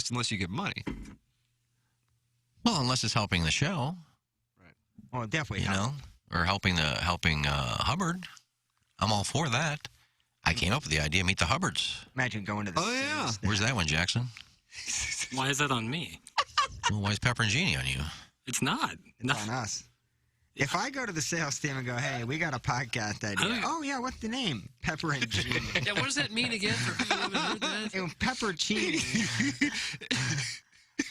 unless you get money. Well, unless it's helping the show. Right. Well, definitely. You know, or helping Hubbard. I'm all for that. I came up with the idea, meet the Hubbards. Imagine going to the sales Where's that one, Jackson? Why is that on me? Well, why is Pepper and Jeannie on you? It's not. It's on us. If I go to the sales team and go, hey, we got a podcast idea. Oh, yeah, what's the name? Pepper and Jeannie. Yeah, what does that mean again for people who haven't heard that? Peppercini.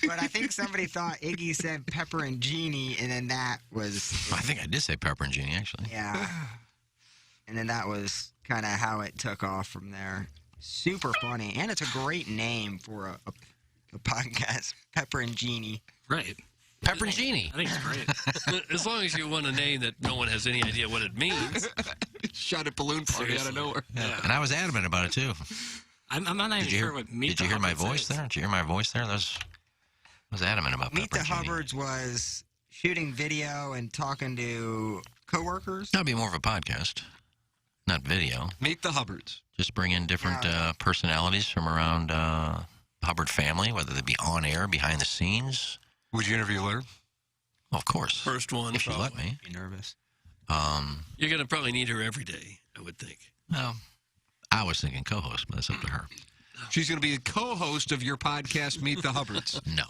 But I think somebody thought Iggy said Pepper and Jeannie, and then that was... I think I did say Pepper and Jeannie, actually. Yeah. And then that was kind of how it took off from there. Super funny. And it's a great name for a podcast. Pepper and Jeannie. Right. Pepper and Jeannie. I think it's great. As long as you want a name that no one has any idea what it means. Shot at balloon party out of nowhere. Yeah. And I was adamant about it, too. I'm not even sure what Meet the Did you hear my Hubbards voice is. there? Did you hear my voice there? I was adamant about Meet Pepper the and Jeannie. Hubbards was shooting video and talking to coworkers. That'd be more of a podcast, not video. Meet the Hubbards. Just bring in different personalities from around the Hubbard family, whether they be on air, behind the scenes. Would you interview her? Well, of course. First one. If you let me. Be nervous. You're going to probably need her every day, I would think. No. I was thinking co-host, but that's up to her. She's going to be a co-host of your podcast, Meet the Hubbards. No.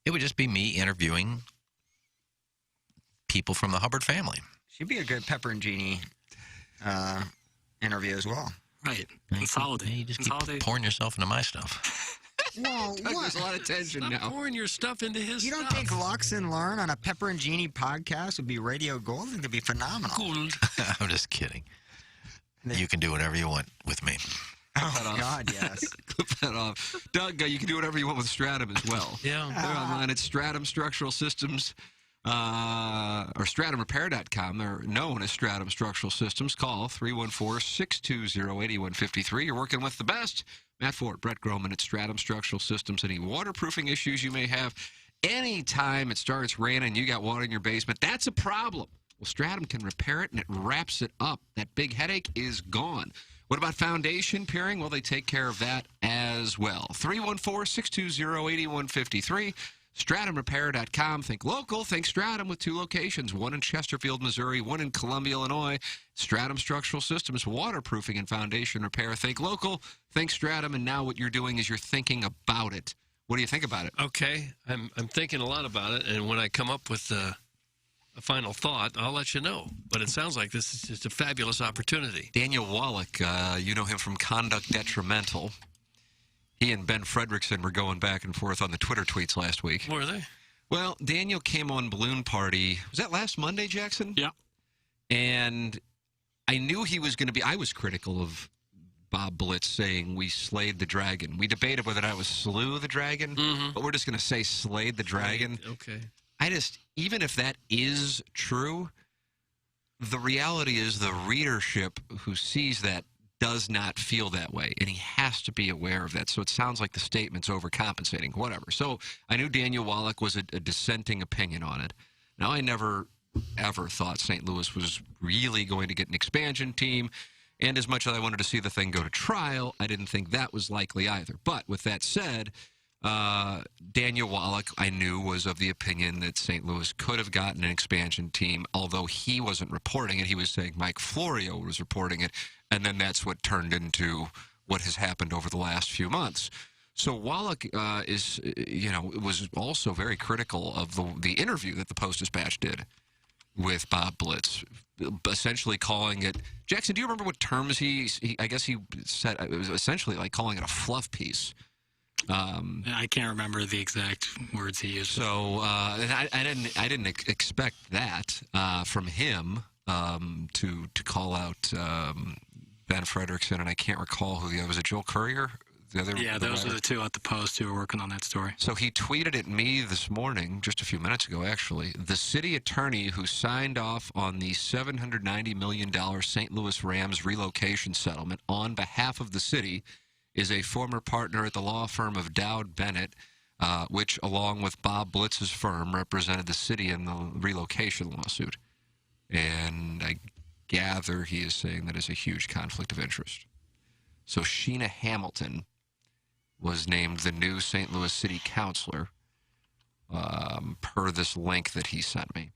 It would just be me interviewing people from the Hubbard family. She'd be a good Pepper and Jeannie interview as well. Right. Consolidate. You just Consolidate. keep pouring yourself into my stuff. Well, There's a lot of tension Stop now. pouring your stuff into his You don't stuff. think Lux and Learn on a Pepper and Jeannie podcast would be radio gold? I think it'd be phenomenal. Gold. I'm just kidding. You can do whatever you want with me. Oh, God, yes. Clip that off. Doug, you can do whatever you want with Stratum as well. Yeah. They're online at Stratum Structural Systems or StratumRepair.com. They're known as Stratum Structural Systems. Call 314-620-8153. You're working with the best. Matt Ford, Brett Groman at Stratum Structural Systems. Any waterproofing issues you may have, anytime it starts raining, you got water in your basement, that's a problem. Well, Stratum can repair it, and it wraps it up. That big headache is gone. What about foundation peering? Well, they take care of that as well. 314-620-8153. StratumRepair.com. Think local. Think Stratum with 2 locations. One in Chesterfield, Missouri. One in Columbia, Illinois. Stratum Structural Systems, waterproofing and foundation repair. Think local. Think Stratum. And now what you're doing is you're thinking about it. What do you think about it? Okay. I'm thinking a lot about it, and when I come up with a final thought, I'll let you know. But it sounds like this is just a fabulous opportunity. Daniel Wallach, you know him from Conduct Detrimental. He and Ben Fredrickson were going back and forth on the Twitter tweets last week. Were they? Well, Daniel came on Balloon Party. Was that last Monday, Jackson? Yeah. And I knew he was going to be... I was critical of Bob Blitz saying we slayed the dragon. We debated whether or not it was slew the dragon, but we're just going to say slayed the dragon. Okay. Even if that is true, the reality is the readership who sees that does not feel that way, and he has to be aware of that. So it sounds like the statement's overcompensating, whatever. So I knew Daniel Wallach was a dissenting opinion on it. Now, I never, ever thought St. Louis was really going to get an expansion team, and as much as I wanted to see the thing go to trial, I didn't think that was likely either. But with that said, Daniel Wallach, I knew, was of the opinion that St. Louis could have gotten an expansion team, although he wasn't reporting it. He was saying Mike Florio was reporting it, and then that's what turned into what has happened over the last few months. So Wallach was also very critical of the interview that the Post-Dispatch did with Bob Blitz, essentially calling it... Jackson, do you remember what terms he I guess he said? It was essentially like calling it a fluff piece. I can't remember the exact words he used. So and I didn't expect that from him to call out Ben Fredrickson, and I can't recall who the other was. It Joel Courier? Those are the two at the Post who were working on that story. So he tweeted at me this morning, just a few minutes ago, actually, the city attorney who signed off on the $790 million St. Louis Rams relocation settlement on behalf of the city is a former partner at the law firm of Dowd Bennett, which, along with Bob Blitz's firm, represented the city in the relocation lawsuit. And I gather he is saying that is a huge conflict of interest. So Sheena Hamilton was named the new St. Louis City Councilor, per this link that he sent me.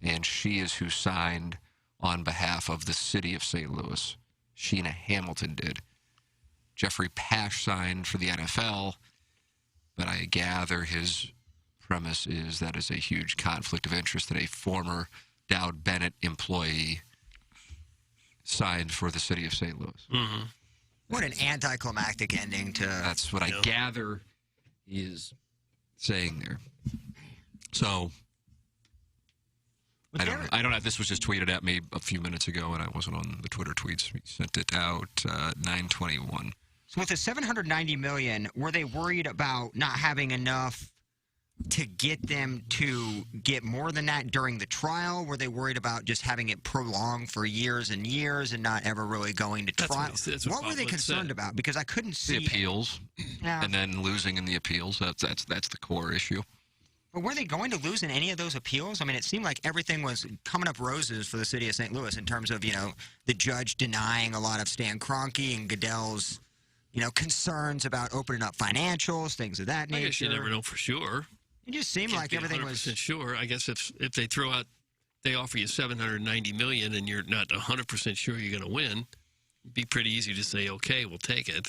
And she is who signed on behalf of the city of St. Louis. Sheena Hamilton did. Jeffrey Pash signed for the NFL, but I gather his premise is that is a huge conflict of interest that a former Dowd Bennett employee signed for the city of St. Louis. Mm-hmm. What an anticlimactic ending to... That's what I gather he is saying there. So, I don't know. This was just tweeted at me a few minutes ago, and I wasn't on the Twitter tweets. We sent it out 9:21. So with the $790 million, were they worried about not having enough to get them to get more than that during the trial? Were they worried about just having it prolonged for years and years and not ever really going to trial? What were they concerned about? Because I couldn't see the appeals, and then losing in the appeals. That's the core issue. But were they going to lose in any of those appeals? I mean, it seemed like everything was coming up roses for the city of St. Louis in terms of, the judge denying a lot of Stan Kroenke and Goodell's, concerns about opening up financials, things of that nature. I guess you never know for sure. It just seemed like everything was... sure. I guess if they they offer you $790 million and you're not 100% sure you're going to win, it'd be pretty easy to say, okay, we'll take it.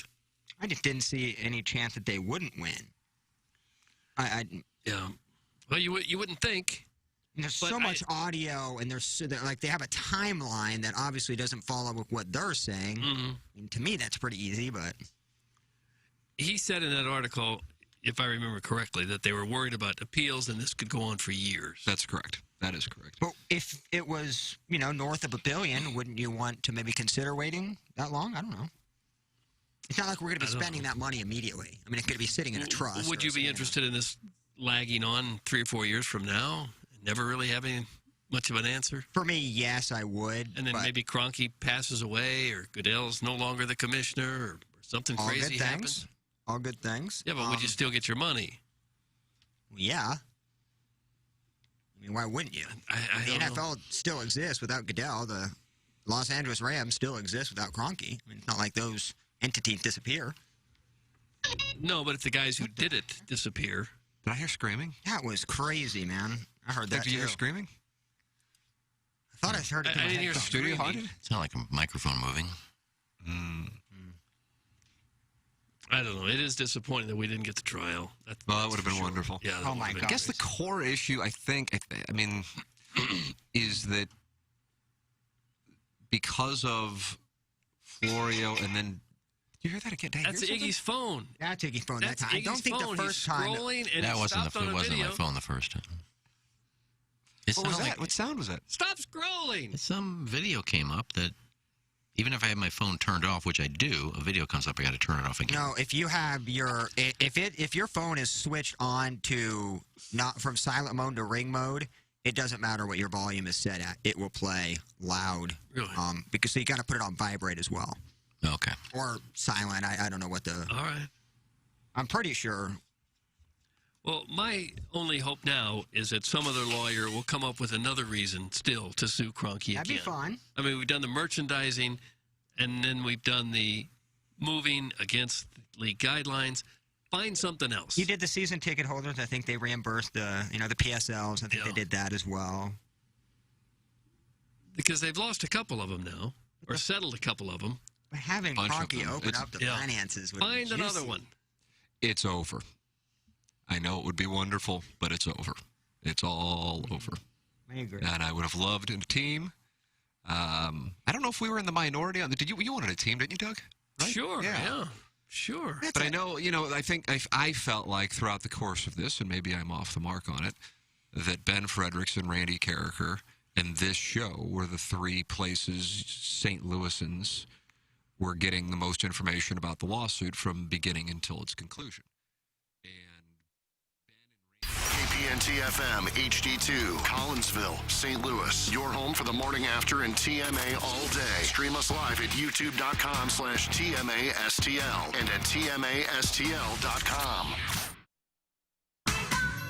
I just didn't see any chance that they wouldn't win. Yeah. Well, you wouldn't think. There's so much audio, and they have a timeline that obviously doesn't follow with what they're saying. Mm-hmm. And to me, that's pretty easy, but... He said in that article, if I remember correctly, that they were worried about appeals, and this could go on for years. That's correct. That is correct. But if it was, north of $1 billion, wouldn't you want to maybe consider waiting that long? I don't know. It's not like we're going to be spending that money immediately. I mean, it's going to be sitting in a trust. Would you be interested in this lagging on 3 or 4 years from now? Never really having much of an answer? For me, yes, I would. And then maybe Kroenke passes away, or Goodell's no longer the commissioner, or something crazy happens. All good things. Yeah, but would you still get your money? Yeah. I mean, why wouldn't you? The NFL still exists without Goodell. The Los Angeles Rams still exist without Kroenke. I mean, it's not like those entities disappear. No, but if the guys who did it disappear... Did I hear screaming? That was crazy, man. I heard that, Did you hear screaming? I thought I heard it. I didn't hear studio screaming. It's not like a microphone moving. I don't know. It is disappointing that we didn't get the trial. Well, that would have been wonderful. Yeah. Oh, my God. I guess the core issue, I mean, is that because of Florio and then... Did you hear that again? That's Iggy's phone. That's Iggy's phone. That's I don't think phone. the first He's time... scrolling and That wasn't my phone the first time. What was that? What sound was that? Stop scrolling! Some video came up that even if I have my phone turned off, which I do, a video comes up, I got to turn it off again. No, if you have if your phone is switched on to not from silent mode to ring mode, it doesn't matter what your volume is set at. It will play loud. Really? Because you got to put it on vibrate as well. Okay. Or silent. I don't know what the... All right. I'm pretty sure. Well, my only hope now is that some other lawyer will come up with another reason still to sue Kroenke again. That'd be fun. I mean, we've done the merchandising, and then we've done the moving against league guidelines. Find something else. You did the season ticket holders. I think they reimbursed the PSLs. I think they did that as well. Because they've lost a couple of them now, or settled a couple of them. But having Kroenke open up the finances would be Find juicy. another one. It's over. I know it would be wonderful, but it's over. It's all over. I agree. And I would have loved a team. I don't know if we were in the minority on the... You wanted a team, didn't you, Doug? Right? Sure, yeah. Sure. But I know, I think I felt like throughout the course of this, and maybe I'm off the mark on it, that Ben Fredericks, Randy Carricker, and this show were the three places St. Louisans were getting the most information about the lawsuit from beginning until its conclusion. KPNT-FM, HD2, Collinsville, St. Louis. Your home for the morning after and TMA all day. Stream us live at youtube.com/TMASTL and at TMASTL.com.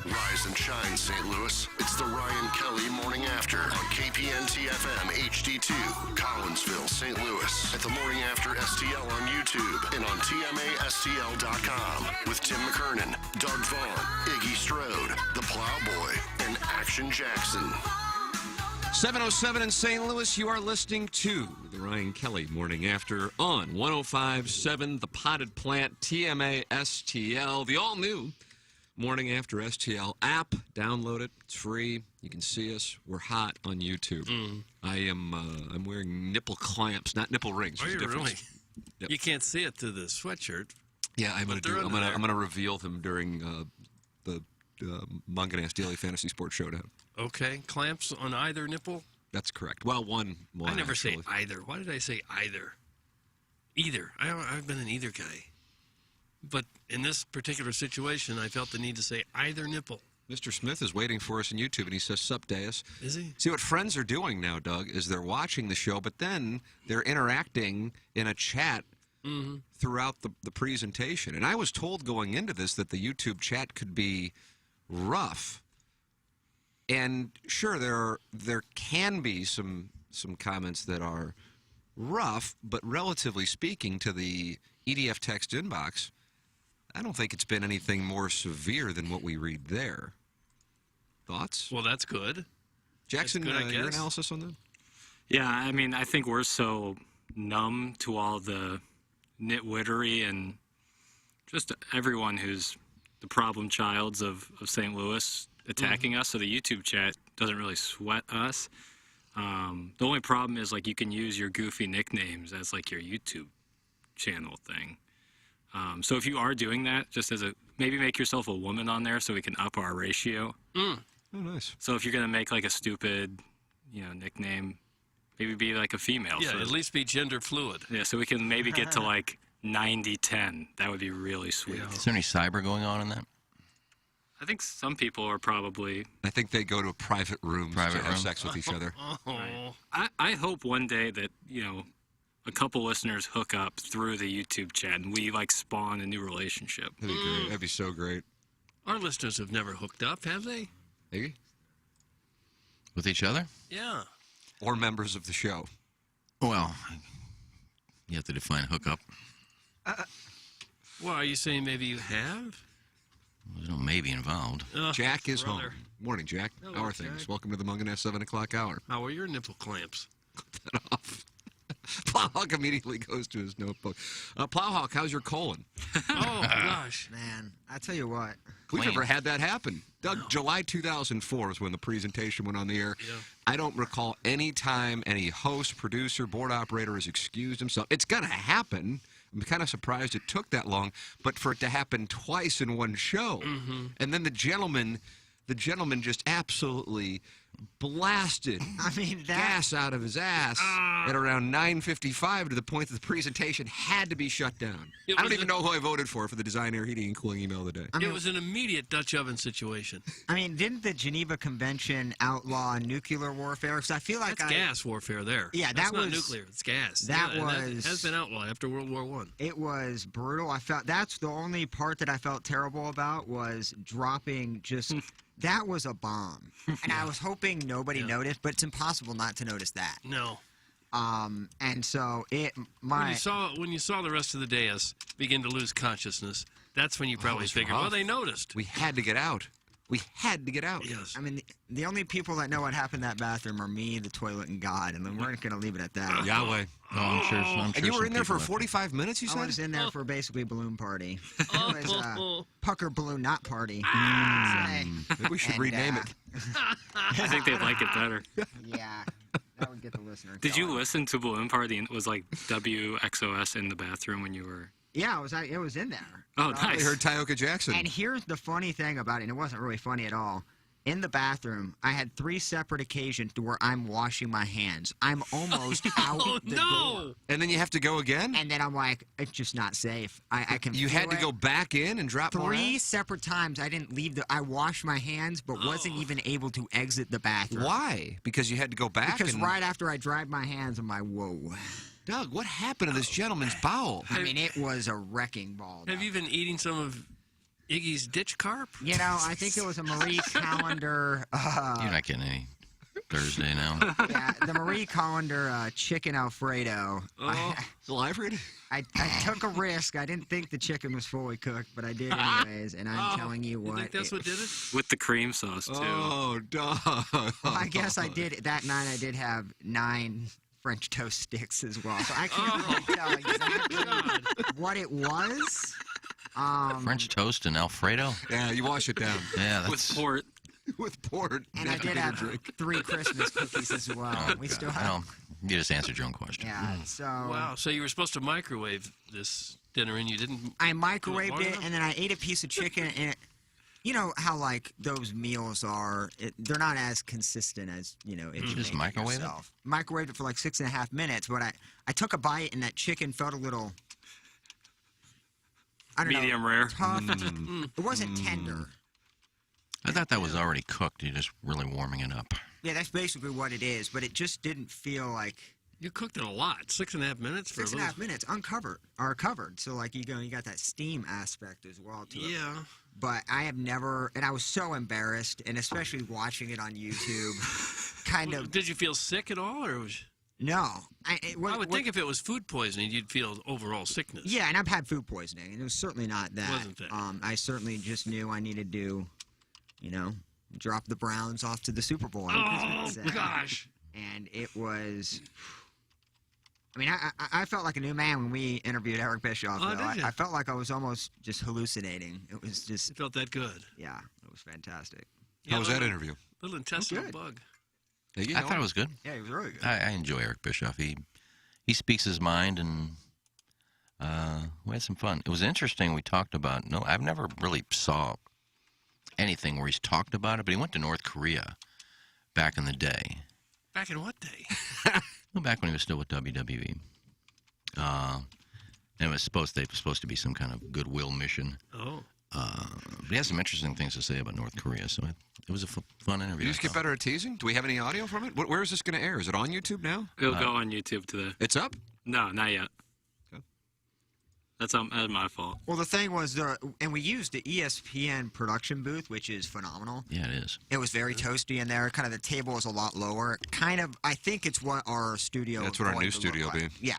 Rise rise and shine, St. Louis. It's the Ryan Kelly Morning After on KPNT-FM HD2, Collinsville, St. Louis. At the Morning After STL on YouTube and on TMASTL.com with Tim McKernan, Doug Vaughn, Iggy Strode, the Plowboy, and Action Jackson. 7:07 in St. Louis, you are listening to the Ryan Kelly Morning After on 105.7, the Potted Plant, TMA STL, the all-new Morning After STL app. Download it. It's free. You can see us. We're hot on YouTube. I'm wearing nipple clamps, not nipple rings. Are There's you a difference. really? Yep. You can't see it through the sweatshirt. Yeah, I'm gonna reveal them during the Munganast Daily Fantasy Sports Showdown. Okay, clamps on either nipple? That's correct. Well, one I never actually. say either. Why did I say either? Either. I've been an either guy. But in this particular situation, I felt the need to say either nipple. Mr. Smith is waiting for us on YouTube, and he says, "Sup, Deus." Is he? See, what friends are doing now, Doug, is they're watching the show, but then they're interacting in a chat throughout the presentation. And I was told going into this that the YouTube chat could be rough. And sure, there can be some comments that are rough, but relatively speaking to the EDF text inbox, I don't think it's been anything more severe than what we read there. Thoughts? Well, that's good. Jackson, That's good, I your guess. analysis on that? Yeah, I mean, I think we're so numb to all the nitwittery and just everyone who's the problem childs of St. Louis attacking us. So the YouTube chat doesn't really sweat us. The only problem is, like, you can use your goofy nicknames as, like, your YouTube channel thing. So if you are doing that, just as maybe make yourself a woman on there so we can up our ratio. Oh, nice. So if you're going to make, like, a stupid, nickname, maybe be, like, a female. Yeah, so, at least be gender fluid. yeah, so we can maybe get to, like, 90-10. That would be really sweet. Yeah. Is there any cyber going on in that? I think some people are probably... I think they go to a private room to have sex with each other. Oh. I hope one day that, a couple listeners hook up through the YouTube chat and we, like, spawn a new relationship. That'd be great. That'd be so great. Our listeners have never hooked up, have they? Maybe? With each other? Yeah. Or members of the show. Well, you have to define hookup. Well, are you saying maybe you have? There's no maybe involved. Jack is brother. home. Morning, Jack. Hello, How are Jack. things? Welcome to the Munganast 7 o'clock hour. How are your nipple clamps? That off. Plowhawk immediately goes to his notebook. Plowhawk, how's your colon? Oh, gosh. Man, I tell you what. We've Clean. never had that happen. Doug, July 2004 is when the presentation went on the air. Yeah. I don't recall any time any host, producer, board operator has excused himself. It's going to happen. I'm kind of surprised it took that long, but for it to happen twice in one show. And then the gentleman just absolutely blasted gas out of his ass at around 9:55 to the point that the presentation had to be shut down. It I don't was even know who I voted for the design, air, heating, and cooling email of the day. It was an immediate Dutch oven situation. I mean, didn't the Geneva Convention outlaw nuclear warfare? Because I feel like That's gas warfare there. Yeah, That's that not was- nuclear. It's gas. that Yeah, and was- has been outlawed after World War I. It was brutal. I felt that's the only part that I felt terrible about was dropping just. That was a bomb, and I was hoping nobody noticed, but it's impossible not to notice that. No. And so When you saw the rest of the dais begin to lose consciousness, that's when you probably was figured, rough. well, they noticed. We had to get out. We had to get out. Yes. I mean, the only people that know what happened in that bathroom are me, the toilet, and God, and then we're going to leave it at that. Yahweh. Oh, I'm sure. And you were in there for 45 minutes, you I said? was in there for basically a balloon party. It was a pucker balloon not party. Maybe we should And, rename it. I think they'd like it better. Yeah, that would get the listener. Did you going. listen to Balloon Party and it was like WXOS in the bathroom when you were... Yeah, it was in there. Oh, I nice. heard Tioka Jackson. And here's the funny thing about it, and it wasn't really funny at all. In the bathroom, I had 3 separate occasions where I'm washing my hands. I'm almost out Oh, the no. door. And then you have to go again? And then I'm like, it's just not safe. I can You feel had to it. go back in and drop more 3 out? separate times I didn't leave I washed my hands, but wasn't even able to exit the bathroom. Why? Because you had to go back? Because and... right after I dried my hands, I'm like, whoa. Doug, what happened to this gentleman's bowel? I mean, it was a wrecking ball. Have though. you been eating some of Iggy's ditch carp? You know, I think it was a Marie Callender. You're not getting any Thursday now. Yeah, the Marie Callender chicken Alfredo. Oh, Is it live read? I took a risk. I didn't think the chicken was fully cooked, but I did anyways. And I'm telling you you what. think that's what did it? With the cream sauce, too. Oh, dog. Well, I guess I did. That night I did have 9 French toast sticks as well. So I can't really tell exactly what it was. French toast and Alfredo? Yeah, you wash it down Yeah, With that's... port. with port. And I did have 3 Christmas cookies as well. We still have. Well, you just answered your own question. Yeah. So. Wow. So you were supposed to microwave this dinner and you didn't? I microwaved warm it, enough? and then I ate a piece of chicken, and you know how like those meals are, they're not as consistent as if you just make microwave it? yourself. Microwaved it for like 6.5 minutes, but I took a bite, and that chicken felt a little, I don't Medium know, rare. tough. It wasn't tender. I thought that was already cooked. You're just really warming it up. Yeah, that's basically what it is, but it just didn't feel like You cooked it a lot. 6.5 minutes for a little. 6.5 minutes uncovered or covered. So like you got that steam aspect as well to it. Yeah. But I have never, and I was so embarrassed, and especially watching it on YouTube, kind of. Did you feel sick at all, or was? No, I would think if it was food poisoning, you'd feel overall sickness. Yeah, and I've had food poisoning, and it was certainly not that. Wasn't that? I certainly just knew I needed to, drop the Browns off to the Super Bowl. on Oh Christmas Day. gosh. And it was. I mean, I felt like a new man when we interviewed Eric Bischoff. Oh, though. did you? I felt like I was almost just hallucinating. It was just, It felt that good. yeah, it was fantastic. How was that little- interview? Little intestinal good. bug. I thought it was good. Yeah, it was really good. I enjoy Eric Bischoff. He speaks his mind, and we had some fun. It was interesting. We talked about. No, I've never really saw anything where he's talked about it, but he went to North Korea back in the day. Back in what day? Well, back when he was still with WWE. And they were supposed to be some kind of goodwill mission. Oh. But he has some interesting things to say about North Korea, so it was a fun interview. Did you just I get thought. better at teasing? Do we have any audio from it? Where is this going to air? Is it on YouTube now? It'll go on YouTube today. It's up? No, not yet. Okay. That's my fault. Well, the thing was, and we used the ESPN production booth, which is phenomenal. Yeah, it is. It was very toasty in there. Kind of the table was a lot lower. Kind of, I think it's what our studio. That's is what our going new to look studio like. will be. Yeah,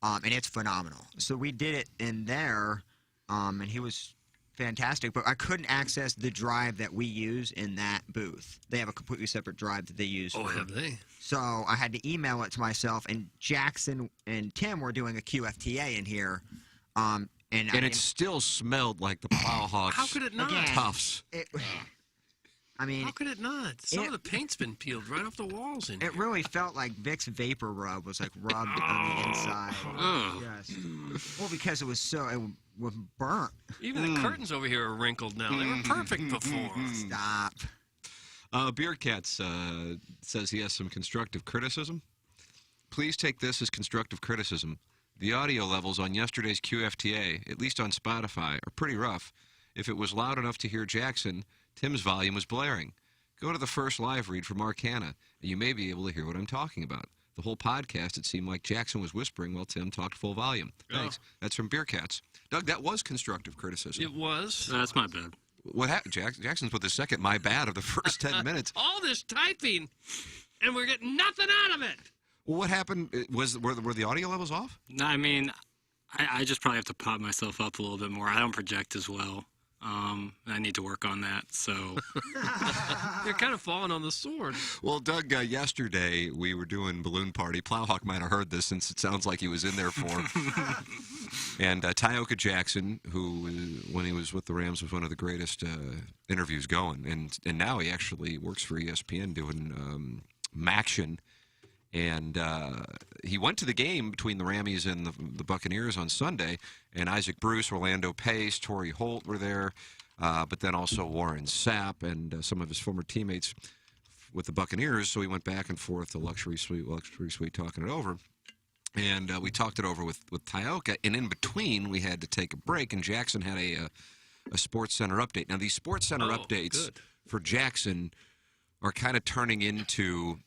and it's phenomenal. So we did it in there, and he was fantastic. But I couldn't access the drive that we use in that booth. They have a completely separate drive that they use. Oh, for- have they? So I had to email it to myself, and Jackson and Tim were doing a QFTA in here. And It still smelled like the Plowhawks How could it not? Again. Tufts. I mean, How could it not? Some of the paint's been peeled right off the walls in here. it really felt like Vicks Vapor Rub was like rubbed on the inside. Ugh. Yes. Well, because it was burnt. Even the curtains over here are wrinkled now. They were perfect before. Stop. Beer Cats says he has some constructive criticism. Please take this as constructive criticism. The audio levels on yesterday's QFTA, at least on Spotify, are pretty rough. If it was loud enough to hear Jackson, Tim's volume was blaring. Go to the first live read from Arcana, and you may be able to hear what I'm talking about. The whole podcast, it seemed like Jackson was whispering while Tim talked full volume. Thanks. That's from Beer Cats. Doug, that was constructive criticism. It was. That's my bad. What happened? Jackson's with the second my bad of the first 10 minutes. All this typing, and we're getting nothing out of it. Well, what happened? Were the audio levels off? No, I mean, I just probably have to pop myself up a little bit more. I don't project as well. I need to work on that. So You're kind of falling on the sword. Well, Doug, yesterday we were doing Balloon Party. Plowhawk might have heard this since it sounds like he was in there for. And Tyoka Jackson, who, when he was with the Rams, was one of the greatest interviews going. And now he actually works for ESPN doing Maction. And he went to the game between the Rammies and the Buccaneers on Sunday, and Isaac Bruce, Orlando Pace, Torrey Holt were there, but then also Warren Sapp and some of his former teammates with the Buccaneers. So he went back and forth to Luxury Suite, talking it over. And we talked it over with Tyoka, and in between we had to take a break, and Jackson had a Sports Center update. Now, these Sports Center updates good. for Jackson are kind of turning into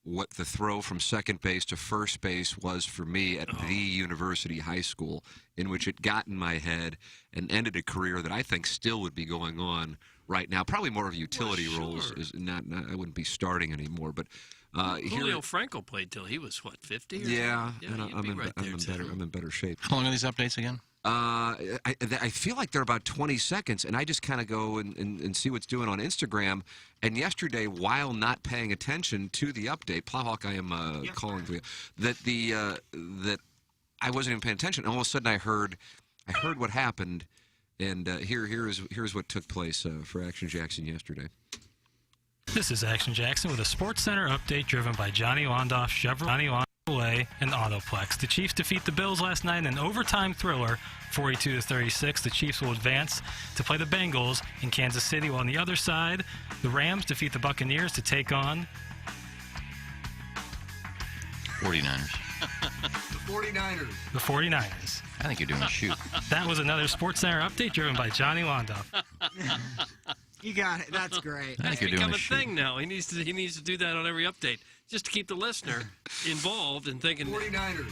what the throw from second base to first base was for me at the university high school, in which it got in my head and ended a career that I think still would be going on right now. Probably more of utility roles. Is not I wouldn't be starting anymore, but Julio Franco played till he was, what, 50? Yeah, and I'm in better shape. How long are these updates again? I feel like they're about 20 seconds, and I just kind of go and see what's doing on Instagram. And yesterday, while not paying attention to the update, Plowhawk, I am calling for you, that I wasn't even paying attention. And all of a sudden, I heard what happened, and here's what took place for Action Jackson yesterday. This is Action Jackson with a Sports Center update driven by Johnny Londoff, Chevrolet, and Autoplex. The Chiefs defeat the Bills last night in an overtime thriller, 42-36. The Chiefs will advance to play the Bengals in Kansas City, while on the other side, the Rams defeat the Buccaneers to take on 49ers. The 49ers. I think you're doing a shoot. That was another Sports Center update driven by Johnny Londoff. You got it. That's great. I think That's you're doing become a a shoot. thing now. He needs to do that on every update, just to keep the listener involved and thinking. 49ers.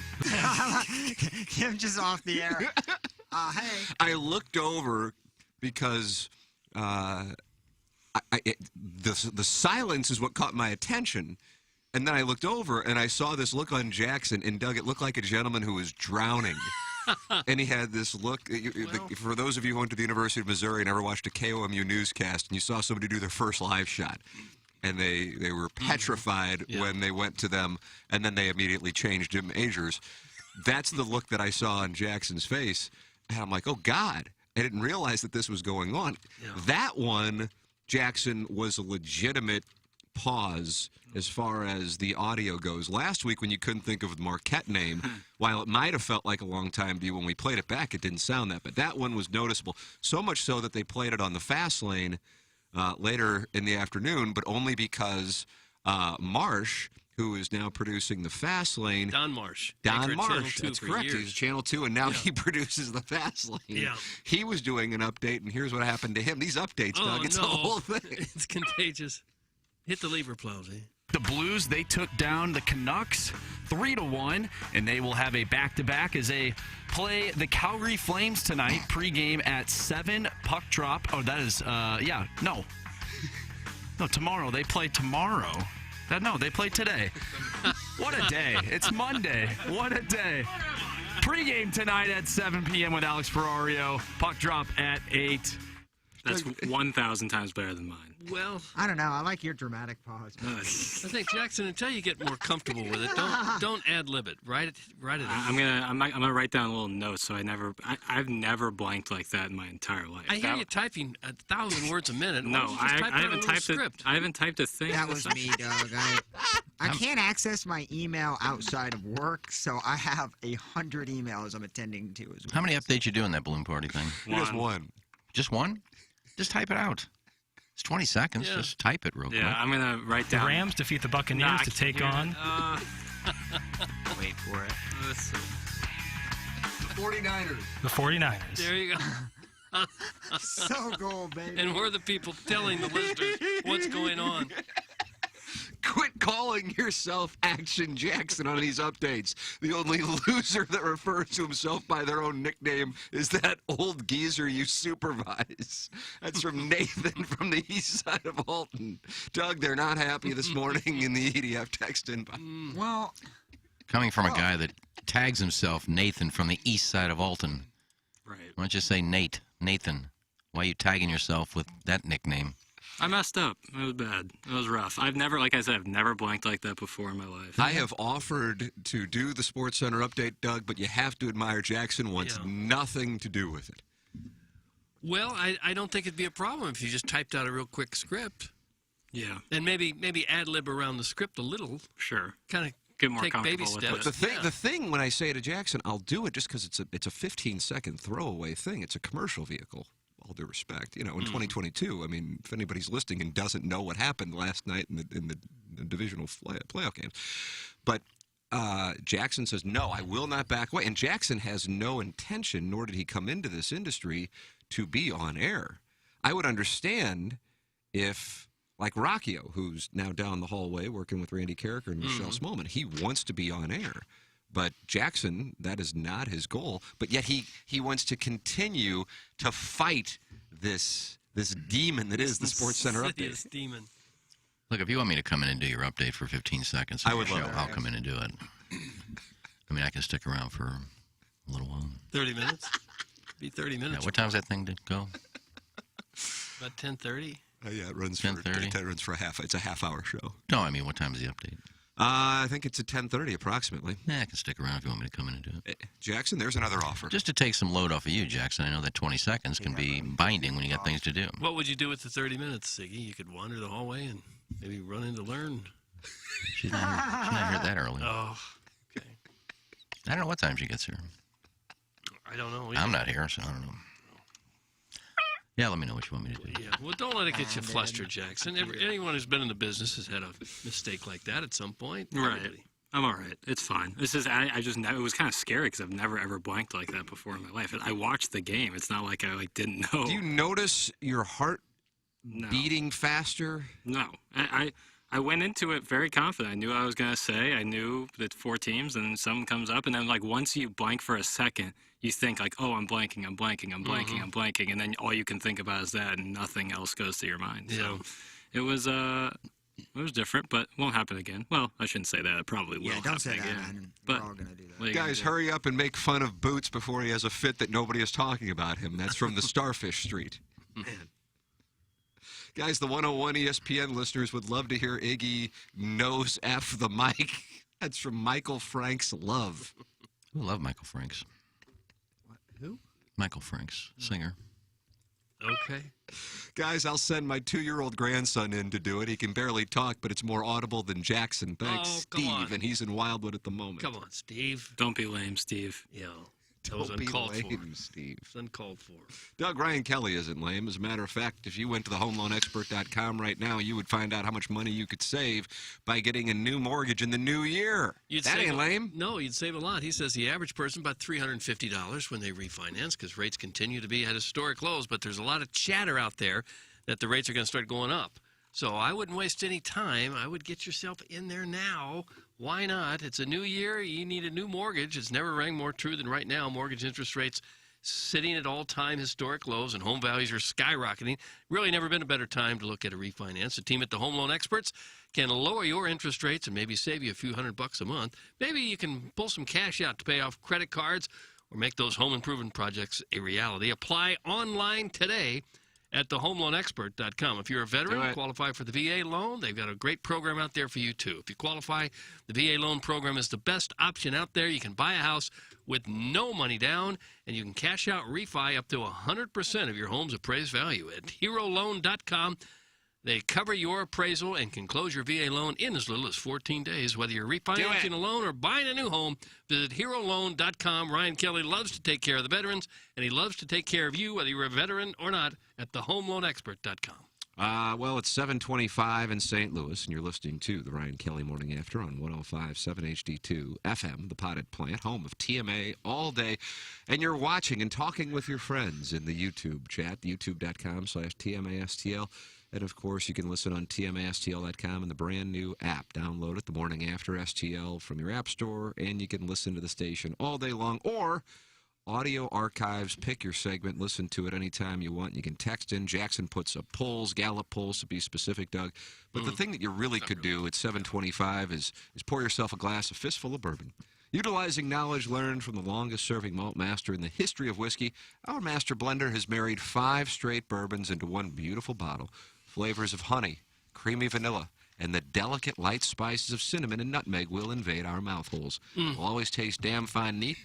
Him just off the air. Hey. I looked over because the silence is what caught my attention. And then I looked over and I saw this look on Jackson, and Doug, it looked like a gentleman who was drowning. And he had this look. For those of you who went to the University of Missouri and ever watched a KOMU newscast, and you saw somebody do their first live shot, and they were petrified when they went to them, and then they immediately changed to majors. That's the look that I saw on Jackson's face. And I'm like, oh, God, I didn't realize that this was going on. Yeah. That one, Jackson, was a legitimate pause as far as the audio goes. Last week, when you couldn't think of the Marquette name, while it might have felt like a long time to you, when we played it back, it didn't sound that. But that one was noticeable, so much so that they played it on the fast lane later in the afternoon, but only because Marsh, who is now producing the fast lane. Don Marsh. That's correct. Years. He's Channel 2, and now he produces the fast lane. Yeah. He was doing an update, and here's what happened to him. These updates, Doug, it's the whole thing. It's contagious. Hit the lever, Plowsy. The Blues, they took down the Canucks 3-1, and they will have a back-to-back as they play the Calgary Flames tonight, pregame at 7, puck drop. Oh, that is, no, tomorrow. They play tomorrow. They play today. What a day. It's Monday. What a day. Pregame tonight at 7 p.m. with Alex Ferrario. Puck drop at 8. That's 1,000 times better than mine. Well, I don't know. I like your dramatic pause. I think, Jackson, until you get more comfortable with it, don't ad-lib it. Write it. I'm gonna write down a little note so I've never blanked like that in my entire life. I hear you typing 1,000 words a minute. No, I haven't typed it. I haven't typed a thing. That was me, Doug. I can't access my email outside of work, so I have 100 emails I'm attending to as well. How many updates you do in that balloon party thing? Just one. Just one? Just type it out. It's 20 seconds. Yeah. Just type it real quick. Yeah, I'm going to write The down. Rams defeat the Buccaneers to take on. Wait for it. The 49ers. There you go. So gold, baby. And we're the people telling the listeners what's going on. Quit calling yourself Action Jackson on these updates. The only loser that refers to himself by their own nickname is that old geezer you supervise. That's from Nathan from the east side of Alton. Doug, they're not happy this morning in the EDF text inbox. Well, Coming from a guy that tags himself Nathan from the east side of Alton. Right. Why don't you say Nathan? Why are you tagging yourself with that nickname? I messed up. It was bad. It was rough. I've never blanked like that before in my life. I have offered to do the Sports Center update, Doug, but you have to admire Jackson wants nothing to do with it. Well, I don't think it'd be a problem if you just typed out a real quick script. Yeah. And maybe ad-lib around the script a little. Sure. Kind of Get more take baby comfortable with steps. it. The thing when I say to Jackson, I'll do it just because it's a 15-second throwaway thing. It's a commercial vehicle. All due respect, in 2022. I mean, if anybody's listening and doesn't know what happened last night in the divisional playoff games, but Jackson says no, I will not back away. And Jackson has no intention, nor did he come into this industry to be on air. I would understand if, like Rocchio, who's now down the hallway working with Randy Carricker and Michelle Smallman. He wants to be on air. But Jackson, that is not his goal. But yet he wants to continue to fight this demon that is the Sports Center Insidious update. demon. Look, if you want me to come in and do your update for 15 seconds, I would love show, that. I'll come in and do it. I mean, I can stick around for a little while. 30 minutes? Be 30 Yeah, minutes. what time's that thing to go? About 10:30. Yeah, it runs 10:30? It runs for it's a half-hour show. No, I mean, what time is the update? I think it's at 10:30 approximately. Yeah, I can stick around if you want me to come in and do it. Jackson, there's another offer. Just to take some load off of you, Jackson. I know that 20 seconds can be binding when you got things to do. What would you do with the 30 minutes, Siggy? You could wander the hallway and maybe run in to learn. She's not here that early. Oh, okay. I don't know what time she gets here. I don't know. I'm not here, so I don't know. Yeah, let me know what you want me to do. Yeah, well, don't let it get you flustered, Jackson. Anyone who's been in the business has had a mistake like that at some point. Right. Everybody. I'm all right. It's fine. This is I just it was kind of scary because I've never ever blanked like that before in my life. I watched the game. It's not like I didn't know. Do you notice your heart No. beating faster? No, I went into it very confident. I knew what I was going to say. I knew that 4 teams, and then something comes up, and then like once you blank for a second, you think like, oh, I'm blanking, I'm blanking, and then all you can think about is that, and nothing else goes through your mind. Yeah. So it was different, but won't happen again. Well, I shouldn't say that. It probably will. Yeah, don't say happen that, again. man. But We're all going to do that. what are you gonna Guys, do? hurry up and make fun of Boots before he has a fit that nobody is talking about him. That's from the Starfish Street. Guys, the 101 ESPN listeners would love to hear Iggy nose F the mic. That's from Michael Frank's Love. I love Michael Franks. Who? Michael Franks, singer. Okay. Guys, I'll send my 2-year-old grandson in to do it. He can barely talk, but it's more audible than Jackson. Thanks, Oh, come on. Steve, and he's in Wildwood at the moment. Come on, Steve. Don't be lame, Steve. Yeah. That was Don't be uncalled lame, for. Steve. It's uncalled for. Doug, Ryan Kelly isn't lame. As a matter of fact, if you went to the homeloanexpert.com right now, you would find out how much money you could save by getting a new mortgage in the new year. You'd That save ain't lame. No, you'd save a lot. He says the average person about $350 when they refinance because rates continue to be at historic lows, but there's a lot of chatter out there that the rates are going to start going up. So I wouldn't waste any time. I would get yourself in there now. Why not? It's a new year. You need a new mortgage. It's never rang more true than right now. Mortgage interest rates sitting at all-time historic lows and home values are skyrocketing. Really never been a better time to look at a refinance. The team at the Home Loan Experts can lower your interest rates and maybe save you a few $100 a month. Maybe you can pull some cash out to pay off credit cards or make those home improvement projects a reality. Apply online today at thehomeloanexpert.com. If you're a veteran and qualify for the VA loan, they've got a great program out there for you, too. If you qualify, the VA loan program is the best option out there. You can buy a house with no money down, and you can cash out refi up to 100% of your home's appraised value at HeroLoan.com. They cover your appraisal and can close your VA loan in as little as 14 days. Whether you're refinancing a loan or buying a new home, visit HeroLoan.com. Ryan Kelly loves to take care of the veterans, and he loves to take care of you, whether you're a veteran or not, at thehomeloanexpert.com. Well, it's 7:25 in St. Louis, and you're listening to the Ryan Kelly Morning After on 105.7 HD2 FM, the potted plant, home of TMA all day. And you're watching and talking with your friends in the YouTube chat, youtube.com/TMASTL. And, of course, you can listen on TMASTL.com and the brand-new app. Download it, The Morning After STL, from your app store, and you can listen to the station all day long. Or audio archives, pick your segment, listen to it anytime you want. You can text in. Jackson puts up polls, Gallup polls to be specific, Doug. But the thing that you really could do at 7:25 is pour yourself a glass, a fistful of bourbon. Utilizing knowledge learned from the longest-serving malt master in the history of whiskey, our master blender has married 5 straight bourbons into one beautiful bottle. Flavors of honey, creamy vanilla, and the delicate light spices of cinnamon and nutmeg will invade our mouth holes. Will always taste damn fine neat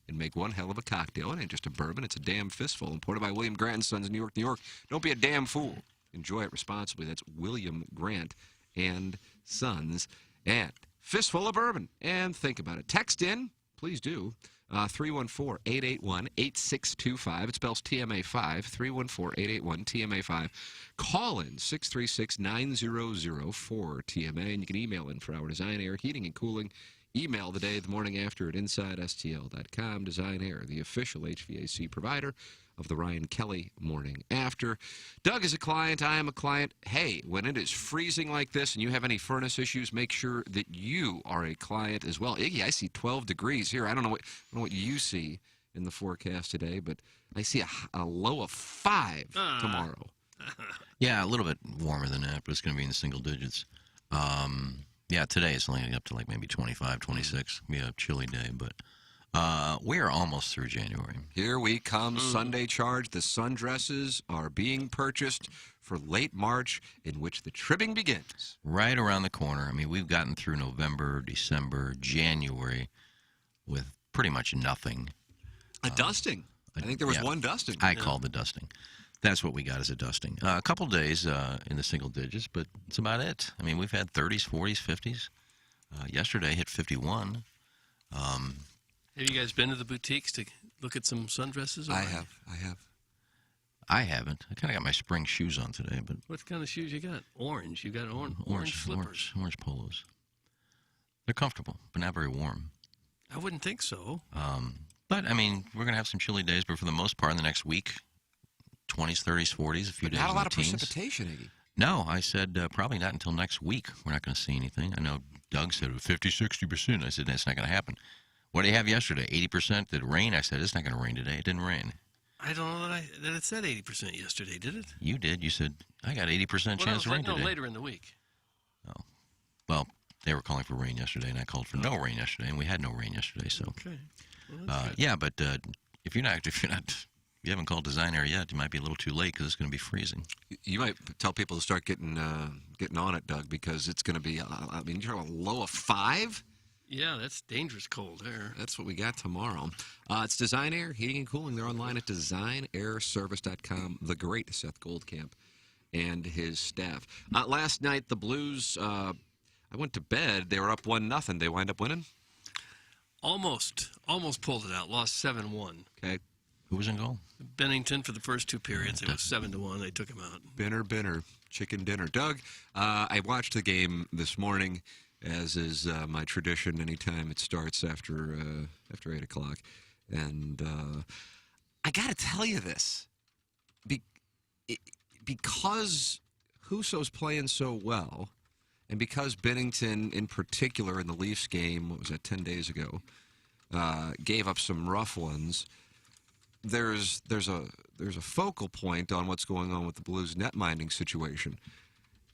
and make one hell of a cocktail. It ain't just a bourbon, it's a damn fistful. Imported by William Grant & Sons, New York, New York. Don't be a damn fool. Enjoy it responsibly. That's William Grant and Sons. And fistful of bourbon. And think about it. Text in, please do. 314-881-8625. It spells TMA5, 314-881-TMA5. Call in 636-9004-TMA, and you can email in for our Design Air Heating and Cooling. Email the day, the morning after at InsideSTL.com. Design Air, the official HVAC provider of the Ryan Kelly Morning After. Doug is a client. I am a client. Hey, when it is freezing like this and you have any furnace issues, make sure that you are a client as well. Iggy, I see 12 degrees here. I don't know what you see in the forecast today, but I see a low of 5 tomorrow. Yeah, a little bit warmer than that, but it's going to be in the single digits. Yeah, today it's only up to like maybe 25, 26. Be a chilly day, but we are almost through January. Here we come, Sunday charge. The sundresses are being purchased for late March, in which the trimming begins. Right around the corner. I mean, we've gotten through November, December, January with pretty much nothing. A dusting. I think there was one dusting. I called the dusting. That's what we got as a dusting. A couple days in the single digits, but it's about it. I mean, we've had 30s, 40s, 50s. Yesterday hit 51. Have you guys been to the boutiques to look at some sundresses? I have. I haven't. I kind of got my spring shoes on today, but What kind of shoes you got? Orange. You got orange slippers. orange polos. They're comfortable, but not very warm. I wouldn't think so. But I mean, we're gonna have some chilly days, but for the most part, in the next week, 20s, 30s, 40s, a few days. Not a in lot the of teens. precipitation, Iggy. No, I said probably not until next week. We're not going to see anything. I know Doug said 50, 60%. I said that's not going to happen. What did you have yesterday? 80%? Did it rain? I said it's not going to rain today. It didn't rain. I don't know that it said 80% yesterday, did it? You did. You said I got 80% chance of rain today. No, later in the week. Oh, well, they were calling for rain yesterday, and I called for no rain yesterday, and we had no rain yesterday. So, Okay. Well, that's good. yeah, but if you haven't called Design Air yet, you might be a little too late because it's going to be freezing. You might tell people to start getting on it, Doug, because it's going to be. I mean, you're a low of 5. Yeah, that's dangerous cold there. That's what we got tomorrow. It's Design Air Heating and Cooling. They're online at designairservice.com. The great Seth Goldcamp and his staff. Last night, the Blues. I went to bed. They were up 1-0. They wind up winning. Almost pulled it out. Lost 7-1. Okay. Who was in goal? Bennington for the first 2 periods. It was 7-1. They took him out. Binner, chicken dinner. Doug, I watched the game this morning, as is my tradition. Anytime it starts after 8 o'clock, and I got to tell you this, because Husso's playing so well, and because Bennington, in particular, in the Leafs game, what was that, 10 days ago, gave up some rough ones. There's a focal point on what's going on with the Blues net minding situation.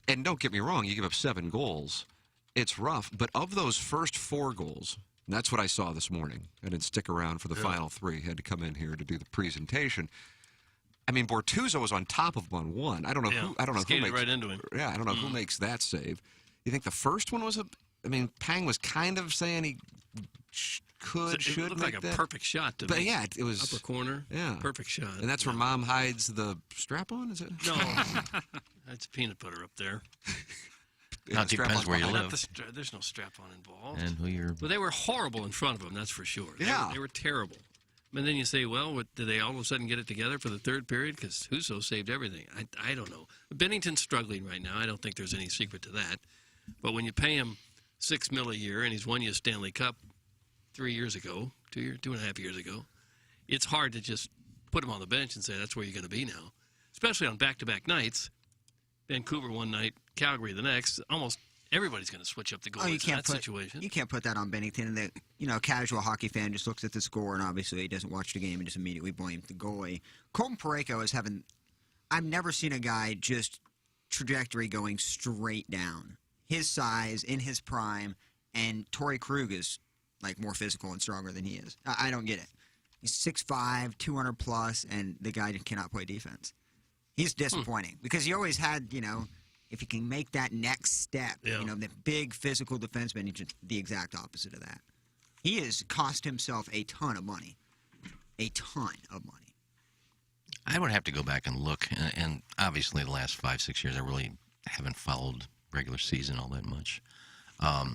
And don't get me wrong, you give up 7 goals. It's rough, but of those first 4 goals, and that's what I saw this morning. I didn't stick around for the final 3. Had to come in here to do the presentation. I mean, Bortuzzo was on top of him on 1. I don't know who makes right into him. Yeah, I don't know who makes that save. You think the first one was Pang was kind of saying he should It looked make like that. a perfect shot to But me. yeah, it was Upper corner. Yeah, Perfect shot. And that's where Mom hides the strap-on. Is it? No, that's peanut butter up there. Now, it depends where you Not live. there's no strap-on involved. And who you're. But they were horrible in front of him, that's for sure. Yeah. They were terrible. And then you say, well, did they all of a sudden get it together for the 3rd period? Because Husso saved everything. I don't know. Bennington's struggling right now. I don't think there's any secret to that. But when you pay him $6 million a year and he's won you a Stanley Cup 3 years ago, 2.5 years ago, it's hard to just put him on the bench and say that's where you're going to be now. Especially on back-to-back nights. Vancouver one night, Calgary the next. Almost everybody's going to switch up the goalies in that situation. You can't put that on Bennington. The casual hockey fan just looks at the score and obviously he doesn't watch the game and just immediately blames the goalie. Colton Parayko is having. I've never seen a guy just trajectory going straight down. His size in his prime, and Torrey Krug is like more physical and stronger than he is. I don't get it. He's 6'5", 200 plus, and the guy cannot play defense. He's disappointing because he always had, if he can make that next step, the big physical defenseman, he's just the exact opposite of that. He has cost himself a ton of money. A ton of money. I would have to go back and look, and obviously the last 5-6 years I really haven't followed regular season all that much. But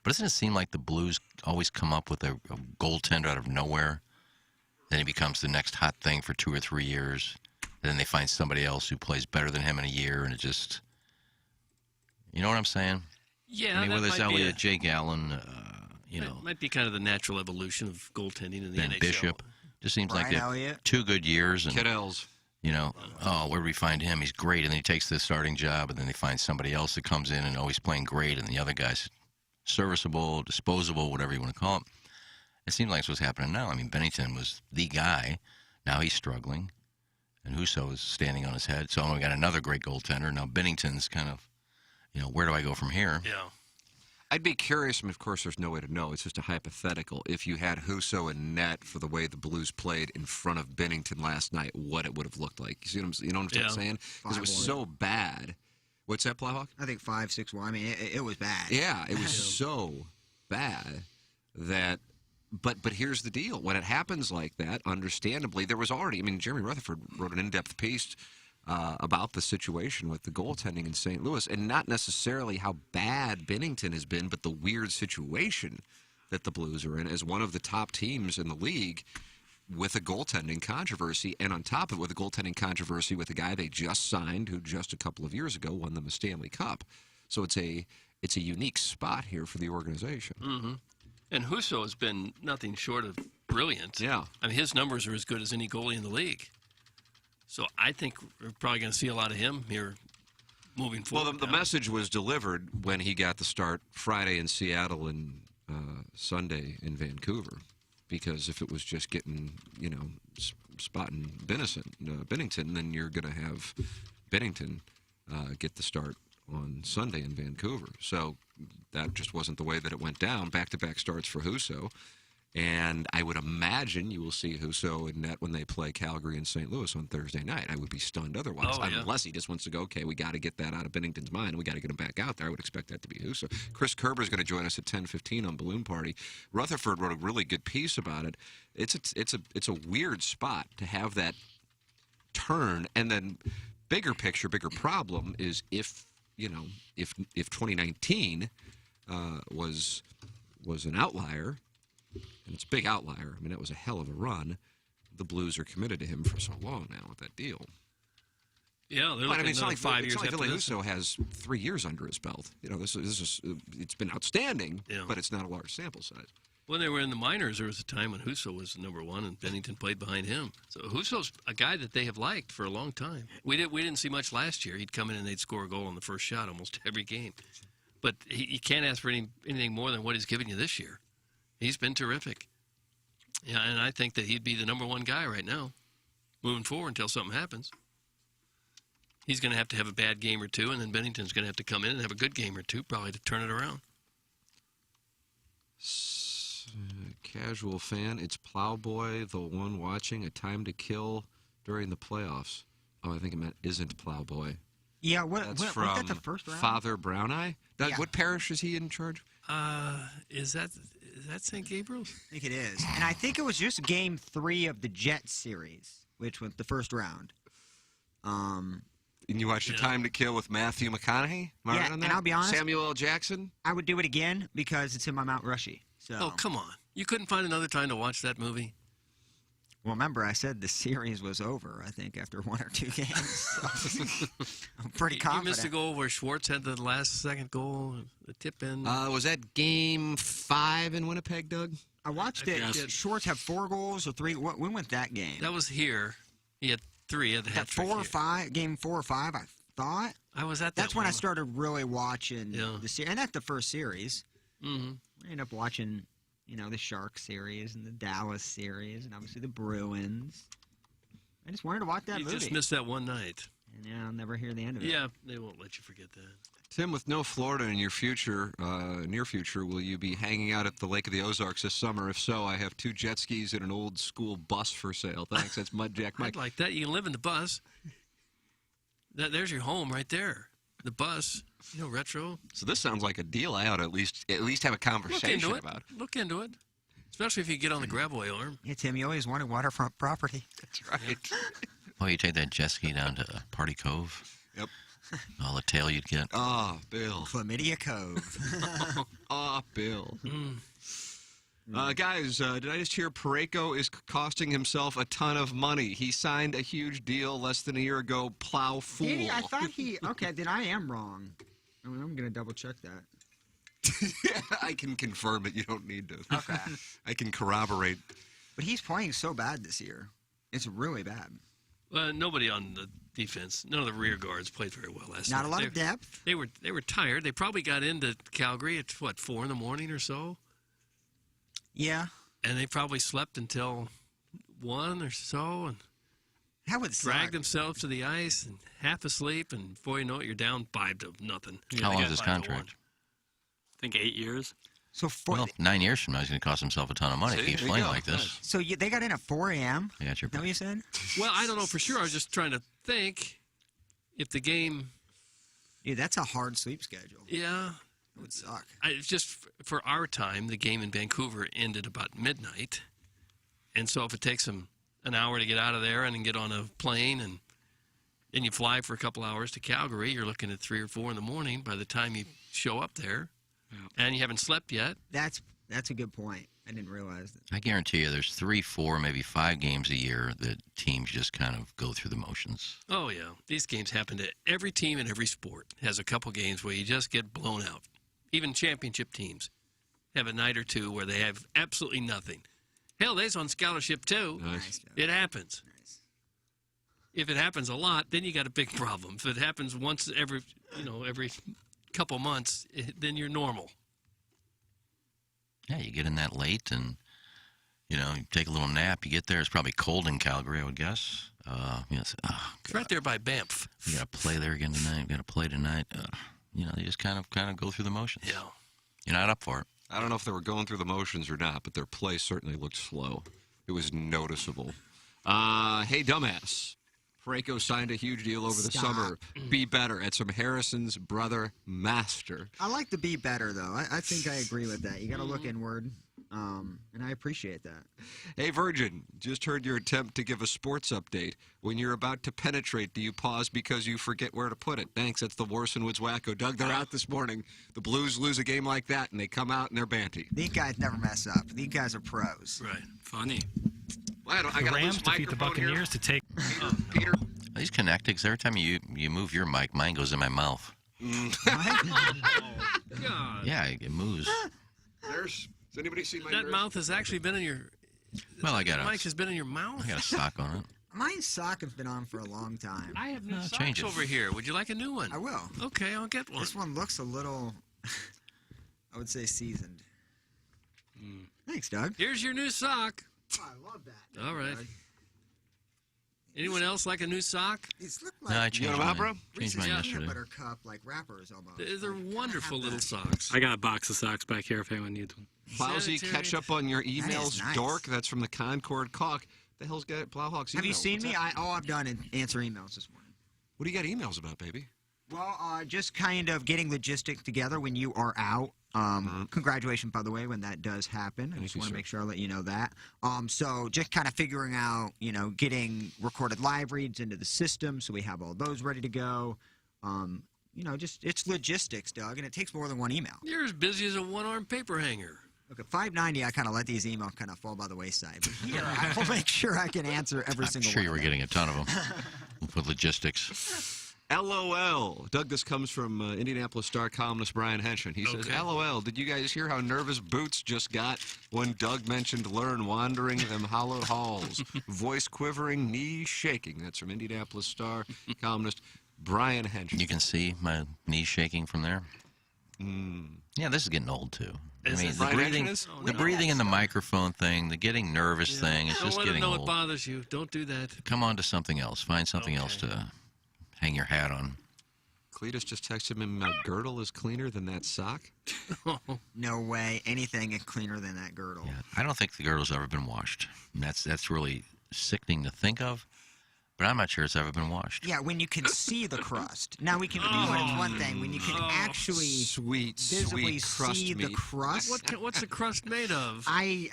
doesn't it seem like the Blues always come up with a goaltender out of nowhere? Then he becomes the next hot thing for 2 or 3 years. Then they find somebody else who plays better than him in a year, and it just... You know what I'm saying? Yeah, I mean, that whether it's might be Elliott, Jake Allen, It might be kind of the natural evolution of goaltending in the Ben NHL. Bishop. Just seems like Brian they have Elliott. 2 good years, and Kiddles. where do we find him? He's great, and then he takes the starting job, and then they find somebody else that comes in and always playing great, and the other guy's serviceable, disposable, whatever you want to call it. It seems like it's what's happening now. I mean, Bennington was the guy. Now he's struggling, and Husso is standing on his head. So we got another great goaltender. Now Bennington's kind of, where do I go from here? Yeah. I'd be curious, and of course there's no way to know, it's just a hypothetical, if you had Husso and net for the way the Blues played in front of Bennington last night, what it would have looked like. You know what I'm saying? Because it was 5-1. so bad. What's that, Plowhawk? I think 5-6-1. I mean, it was bad. Yeah, it was so bad that... But here's the deal. When it happens like that, understandably, there was already... I mean, Jeremy Rutherford wrote an in-depth piece about the situation with the goaltending in St. Louis, and not necessarily how bad Bennington has been, but the weird situation that the Blues are in as one of the top teams in the league with a goaltending controversy, and on top of it, with a goaltending controversy with a guy they just signed who just a couple of years ago won them a Stanley Cup. So it's a unique spot here for the organization. Mm-hmm. And Husso has been nothing short of brilliant. Yeah. I mean, his numbers are as good as any goalie in the league. So I think we're probably going to see a lot of him here moving forward. Well, the message was delivered when he got the start Friday in Seattle and Sunday in Vancouver. Because if it was just getting, spotting Bennington, then you're going to have Bennington get the start on Sunday in Vancouver. So that just wasn't the way that it went down. Back-to-back starts for Husso. And I would imagine you will see Husso and net when they play Calgary and St. Louis on Thursday night. I would be stunned otherwise. Oh, yeah. Unless he just wants to go, okay, we got to get that out of Bennington's mind. We got to get him back out there. I would expect that to be Husso. Chris Kerber is going to join us at 10:15 on Balloon Party. Rutherford wrote a really good piece about it. It's a weird spot to have that turn. And then bigger picture, bigger problem is if 2019 was an outlier. And it's a big outlier. I mean, that was a hell of a run. The Blues are committed to him for so long now with that deal. Yeah, they're But looking it's another not 5 years like after Ville this. Husso has 3 years under his belt. This is it's been outstanding, Yeah. but it's not a large sample size. When they were in the minors, there was a time when Husso was number one and Bennington played behind him. So Husso's a guy that they have liked for a long time. We didn't see much last year. He'd come in and they'd score a goal on the first shot almost every game. But you can't ask for anything more than what he's giving you this year. He's been terrific. Yeah, and I think that he'd be the number one guy right now, moving forward until something happens. He's going to have a bad game or two, and then Bennington's going to have to come in and have a good game or two, probably to turn it around. Casual fan, it's Plowboy, the one watching A Time to Kill during the playoffs. Oh, I think it meant isn't Plowboy. Yeah, That's was from that the first round? Father Brown Eye. Doug, Yeah. what parish is he in charge? Is that St. Gabriel's? I think it is. And I think it was just game 3 of the Jets series, which was the first round. And you watched A Yeah. Time to Kill with Matthew McConaughey? Am I Yeah, right on and that? I'll be honest- Samuel L. Jackson? I would do it again because it's in my Mount Rushy. So, Oh, come on. You couldn't find another time to watch that movie? well, remember I said the series was over, I think, after 1 or 2 games. So I'm pretty You confident. missed a goal where Schwartz had the second goal, the tip in. Was that game 5 in Winnipeg, Doug? I watched it. Yes. Did Schwartz have 4 goals or 3? When went that game? That was here. He had 3. He had the That hat-trick 4 or here. 5, game 4 or 5, I thought. I was at that That's when I one. started really watching Yeah. the series. And that's the first series. Mm-hmm. I ended up watching, the Shark series and the Dallas series and obviously the Bruins. I just wanted to watch that You movie. just missed that one night. And I'll never hear the end of it. Yeah, they won't let you forget that. Tim, with no Florida in your future, near future, will you be hanging out at the Lake of the Ozarks this summer? If so, I have 2 jet skis and an old school bus for sale. Thanks. That's Mudjack Mike. I'd like that. You can live in the bus. There's your home right there. The bus, retro. So this sounds like a deal I ought to at least have a Look into conversation it. about. Look into it. Especially if you get on the grabaway arm. Yeah, Tim, you always wanted waterfront property. That's right. Oh, you take that jet ski down to Party Cove? Yep. All the tail you'd get. Ah, Bill. Chlamydia Cove. Ah, Bill. Mm. Guys, did I just hear Parayko is costing himself a ton of money? He signed a huge deal less than a year ago. Plow fool. Did he? I thought he... Okay, then I am wrong. I'm going to double check that. I can confirm it. You don't need to. Okay. I can corroborate But he's playing so bad this year. It's really bad. Nobody on the defense, none of the rear guards played very well last night. Not a lot of depth. They were tired. They probably got into Calgary at, 4 in the morning or so? Yeah. And they probably slept until 1 or so and That would dragged suck. themselves to the ice and half asleep, and before you know it, you're down 5-0. How long is his contract? I think 8 years. So Well, 9 years from now, he's going to cost himself a ton of money if he keeps playing like this. So they got in at 4 a.m.? I got your Is that what you said? Well, I don't know for sure. I was just trying to think if the game. Dude, that's a hard sleep schedule. Yeah. It would suck. It's just for our time, the game in Vancouver ended about midnight. And so if it takes them an hour to get out of there and then get on a plane and then you fly for a couple hours to Calgary, you're looking at 3 or 4 in the morning by the time you show up there. And you haven't slept yet. That's a good point. I didn't realize that. I guarantee you there's 3, 4, maybe 5 games a year that teams just kind of go through the motions. Oh, yeah. These games happen to every team in every sport. Has a couple games where you just get blown out. Even championship teams have a night or two where they have absolutely nothing. Hell, they's on scholarship, too. Nice. It happens. If it happens a lot, then you got a big problem. If it happens once every couple months, then you're normal. Yeah, you get in that late and, you take a little nap. You get there. It's probably cold in Calgary, I would guess. It's right there by Banff. You got to play there again tonight. Got to play tonight. You just kind of go through the motions. Yeah. You're not up for it. I don't know if they were going through the motions or not, but their play certainly looked slow. It was noticeable. Hey, dumbass. Franco signed a huge deal over the summer. Be better at some Harrison's brother master. I like to be better, though. I think I agree with that. You got to look inward, and I appreciate that. Hey, Virgin, just heard your attempt to give a sports update. When you're about to penetrate, do you pause because you forget where to put it? Thanks, that's the Warson Woods Wacko. Doug, they're out this morning. The Blues lose a game like that, and they come out and they're banty. These guys never mess up. These guys are pros. Right. Funny. I The got Rams defeat the Buccaneers to take. Peter. These connected, 'cause every time you move your mic, mine goes in my mouth. God. Yeah, it moves. Has anybody seen my That nurse? mouth has actually been in your. Well, I the got mic has been in your mouth. a sock on it. My sock has been on for a long time. I have new No, socks change it. over here. Would you like a new one? I will. Okay, I'll get one. This one looks a little, I would say, seasoned. Thanks, Doug. Here's your new sock. Oh, I love that. All right. Anyone else like a new sock? These look No, I like changed them out, mine. bro? Changed Reese's mine peanut yesterday. butter cup, like wrappers almost. They're Like, wonderful I have little that. socks. I got a box of socks back here if anyone needs one. Plowsy, Sanitary. catch up on your emails, nice. dork. That's from the Concord Caulk. The hell's got Plowhawk's Have you email? seen What's me? that? All I've done is answer emails this morning. What do you got emails about, baby? Well, just kind of getting logistics together when you are out. Congratulations, by the way, when that does happen. I just you, want to sir. make sure I let you know that. So just kind of figuring out, getting recorded live reads into the system so we have all those ready to go. Just it's logistics, Doug, and it takes more than one email. You're as busy as a one-arm paper hanger. Look, at 590, I kind of let these emails kind of fall by the wayside. But here, I will make sure I can answer every I'm single sure one. you were of them. getting a ton of them with logistics. LOL. Doug, this comes from Indianapolis Star columnist Brian Henson. He says, Okay. LOL, did you guys hear how nervous Boots just got when Doug mentioned Learn wandering them hallowed halls? Voice quivering, knees shaking. That's from Indianapolis Star columnist Brian Henson. You can see my knees shaking from there. Yeah, this is getting old too. Is I mean, it? the Brian breathing, Henson is? the breathing in the microphone thing, the getting nervous thing, it's Don't just let them getting know old. it bothers you. Don't do that. Come on to something else. Find something else to hang your hat on. Cletus just texted me, my girdle is cleaner than that sock. No way. Anything is cleaner than that girdle. Yeah, I don't think the girdle's ever been washed. And that's really sickening to think of, but I'm not sure it's ever been washed. Yeah, when you can see the crust. Now, we can feel it is one thing. When you can actually Sweet, visibly sweet crust see the meat. crust, What's the crust made of? we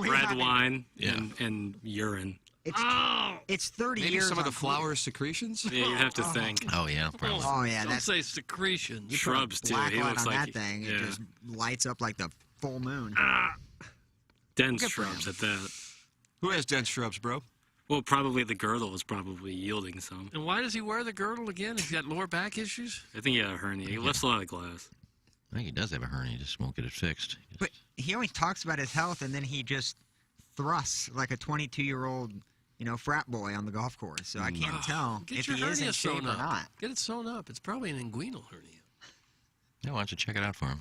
Red haven't- wine Yeah. and urine. It's 30 Maybe years. some of the on- flour secretions? Yeah, you'd have to think. Oh yeah, probably. Oh yeah, Don't that's say secretions. you put a Shrubs, too. black He light looks on like that thing. It yeah. just lights up like the full moon. Dense Good for shrubs him. at that. Who has dense shrubs, bro? Well, probably the girdle was probably yielding some. And why does he wear the girdle again? He's got lower back issues? I think he had a hernia. He lifts a lot of glass. I think he does have a hernia, he just won't get it fixed. But he always talks about his health, and then he just thrusts like a 22-year-old, frat boy on the golf course. So I can't tell Get if your he is in hernia shape sewn or up. not. Get it sewn up. It's probably an inguinal hernia. Yeah, why don't you check it out for him?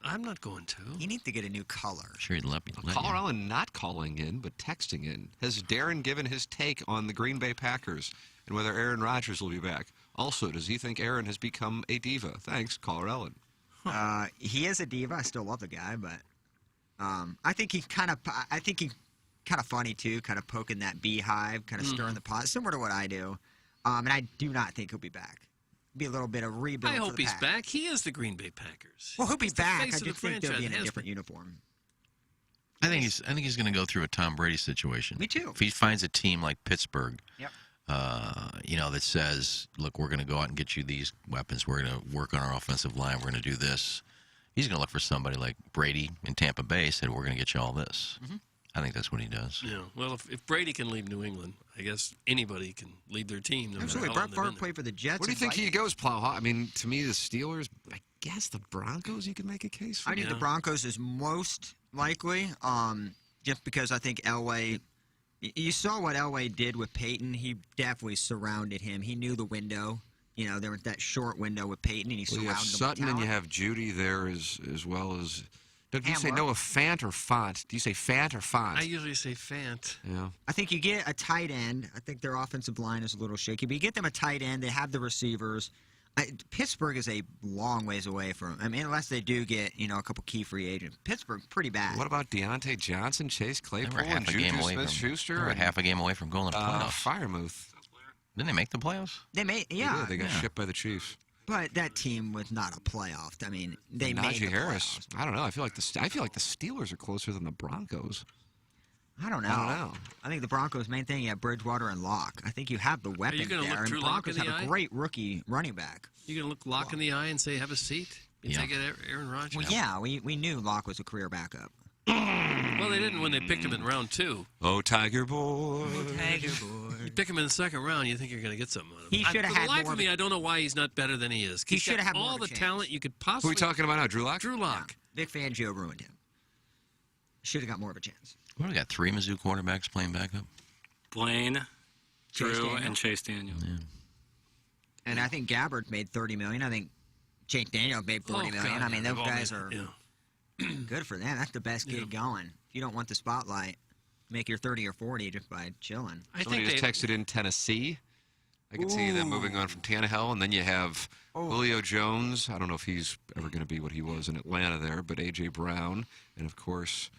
I'm not going to. He needs to get a new color. Sure, he'd let you. Carl Allen not calling in, but texting in. Has Darren given his take on the Green Bay Packers and whether Aaron Rodgers will be back? Also, does he think Aaron has become a diva? Thanks, Caller Ellen. He is a diva. I still love the guy, but I think he's kind of funny too, kind of poking that beehive, kind of stirring the pot, similar to what I do. And I do not think he'll be back. Be a little bit of rebuild. I for hope the he's Pack. back. He is the Green Bay Packers. Well, he'll be He's the back. face I of just the think they'll be in a franchise. different uniform. I think he's going to go through a Tom Brady situation. Me too. If he finds a team like Pittsburgh, Yep. that says, look, we're going to go out and get you these weapons. We're going to work on our offensive line. We're going to do this. He's going to look for somebody like Brady in Tampa Bay. Said, we're going to get you all this. Mm-hmm. I think that's what he does. Yeah. Well, if Brady can leave New England, I guess anybody can lead their team. No matter Absolutely. how Brett long they've Favre been played for the Jets. Where do you and think he Vikings. goes, Plowhawk? I mean, to me, the Steelers, I guess the Broncos you can make a case for. I think the Broncos is most likely, just because I think Elway. You saw what Elway did with Peyton. He definitely surrounded him. He knew the window. There was that short window with Peyton, and he Well, you surrounded have him with Sutton and talent. you have Judy there as well as. Do you say Hamler. Noah Fant or Font? Do you say Fant or Font? I usually say Fant. Yeah. I think you get a tight end. I think their offensive line is a little shaky, but you get them a tight end. They have the receivers. Pittsburgh is a long ways away from. I mean, unless they do get a couple key free agents. Pittsburgh pretty bad. What about Deontay Johnson, Chase They Claypool, were and half a game Juju away from Smith-Schuster? they were half a game away from going to the playoffs. Firemouth. Didn't they make the playoffs? They made They yeah, did. They got shipped by the Chiefs. but that team was not a playoff. I mean, they made Najee the Harris. playoffs. I don't know. I feel like the Steelers are closer than the Broncos. I don't know. I don't know. I think the Broncos' main thing, you have Bridgewater and Locke. I think you have the weapons gonna there. look Drew And Lock Broncos in the have a eye? great rookie running back. You gonna look Locke in the eye and say, "Have a seat"? You Yeah. take it, Aaron Rodgers. Well, yeah, we knew Locke was a career backup. Well, they didn't when they picked him in round 2. Oh, Tiger Boy. You pick him in the second round, you think you're going to get something out of him. He should have For the had life more of of me, a- I don't know why he's not better than he is. He He's should got have had more all of a the chance. talent you could Who are possibly. we talking about now? Drew Lock? Drew Lock. Vic Fangio ruined him. Should have got more of a chance. What, we got 3 Mizzou quarterbacks playing backup? Blaine, Chase Drew, Daniel. and Chase Daniel. And I think Gabbard made $30 million. I think Jake Daniel made $40 million. God, I mean, yeah, those they've all guys made- are yeah. good for them. That's the best gig going. If you don't want the spotlight, make your 30 or 40 just by chilling. I Somebody think just they, texted in Tennessee. I can see them moving on from Tannehill, and then you have Julio Jones. I don't know if he's ever going to be what he was in Atlanta there, but A.J. Brown, and of course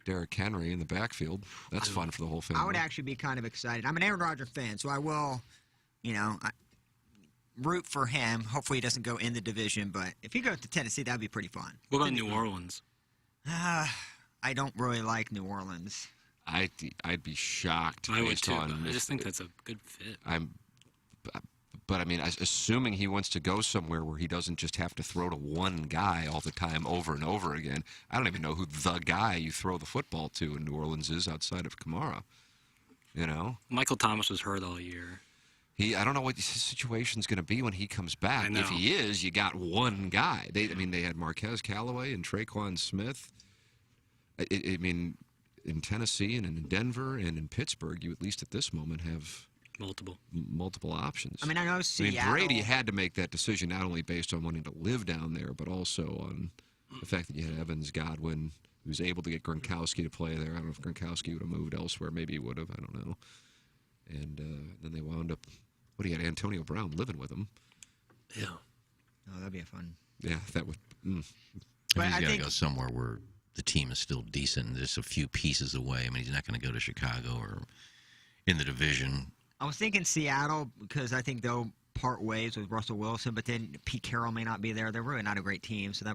Derrick Henry in the backfield. That's fun for the whole family. I would actually be kind of excited. I'm an Aaron Rodgers fan, so I will, root for him. Hopefully he doesn't go in the division, but if he goes to Tennessee, that would be pretty fun. What about New Orleans? I don't really like New Orleans. I'd be shocked I would based too. on. But I just think that's a good fit. But I mean, assuming he wants to go somewhere where he doesn't just have to throw to one guy all the time, over and over again. I don't even know who the guy you throw the football to in New Orleans is outside of Kamara. Michael Thomas was hurt all year. I don't know what his situation's going to be when he comes back. I know. If he is, you got one guy. They had Marquez Callaway and Traquan Smith. I mean, in Tennessee and in Denver and in Pittsburgh, you at least at this moment have multiple options. I mean, I know Seattle. Brady had to make that decision not only based on wanting to live down there, but also on the fact that you had Evans, Godwin, who was able to get Gronkowski to play there. I don't know if Gronkowski would have moved elsewhere. Maybe he would have. I don't know. And then they wound up. What, he had Antonio Brown living with him. Yeah. Oh, that'd be a fun. Yeah, that would. But He's I got to think- go somewhere where the team is still decent, just a few pieces away. I mean, he's not going to go to Chicago or in the division. I was thinking Seattle because I think they'll part ways with Russell Wilson, but then Pete Carroll may not be there. They're really not a great team, so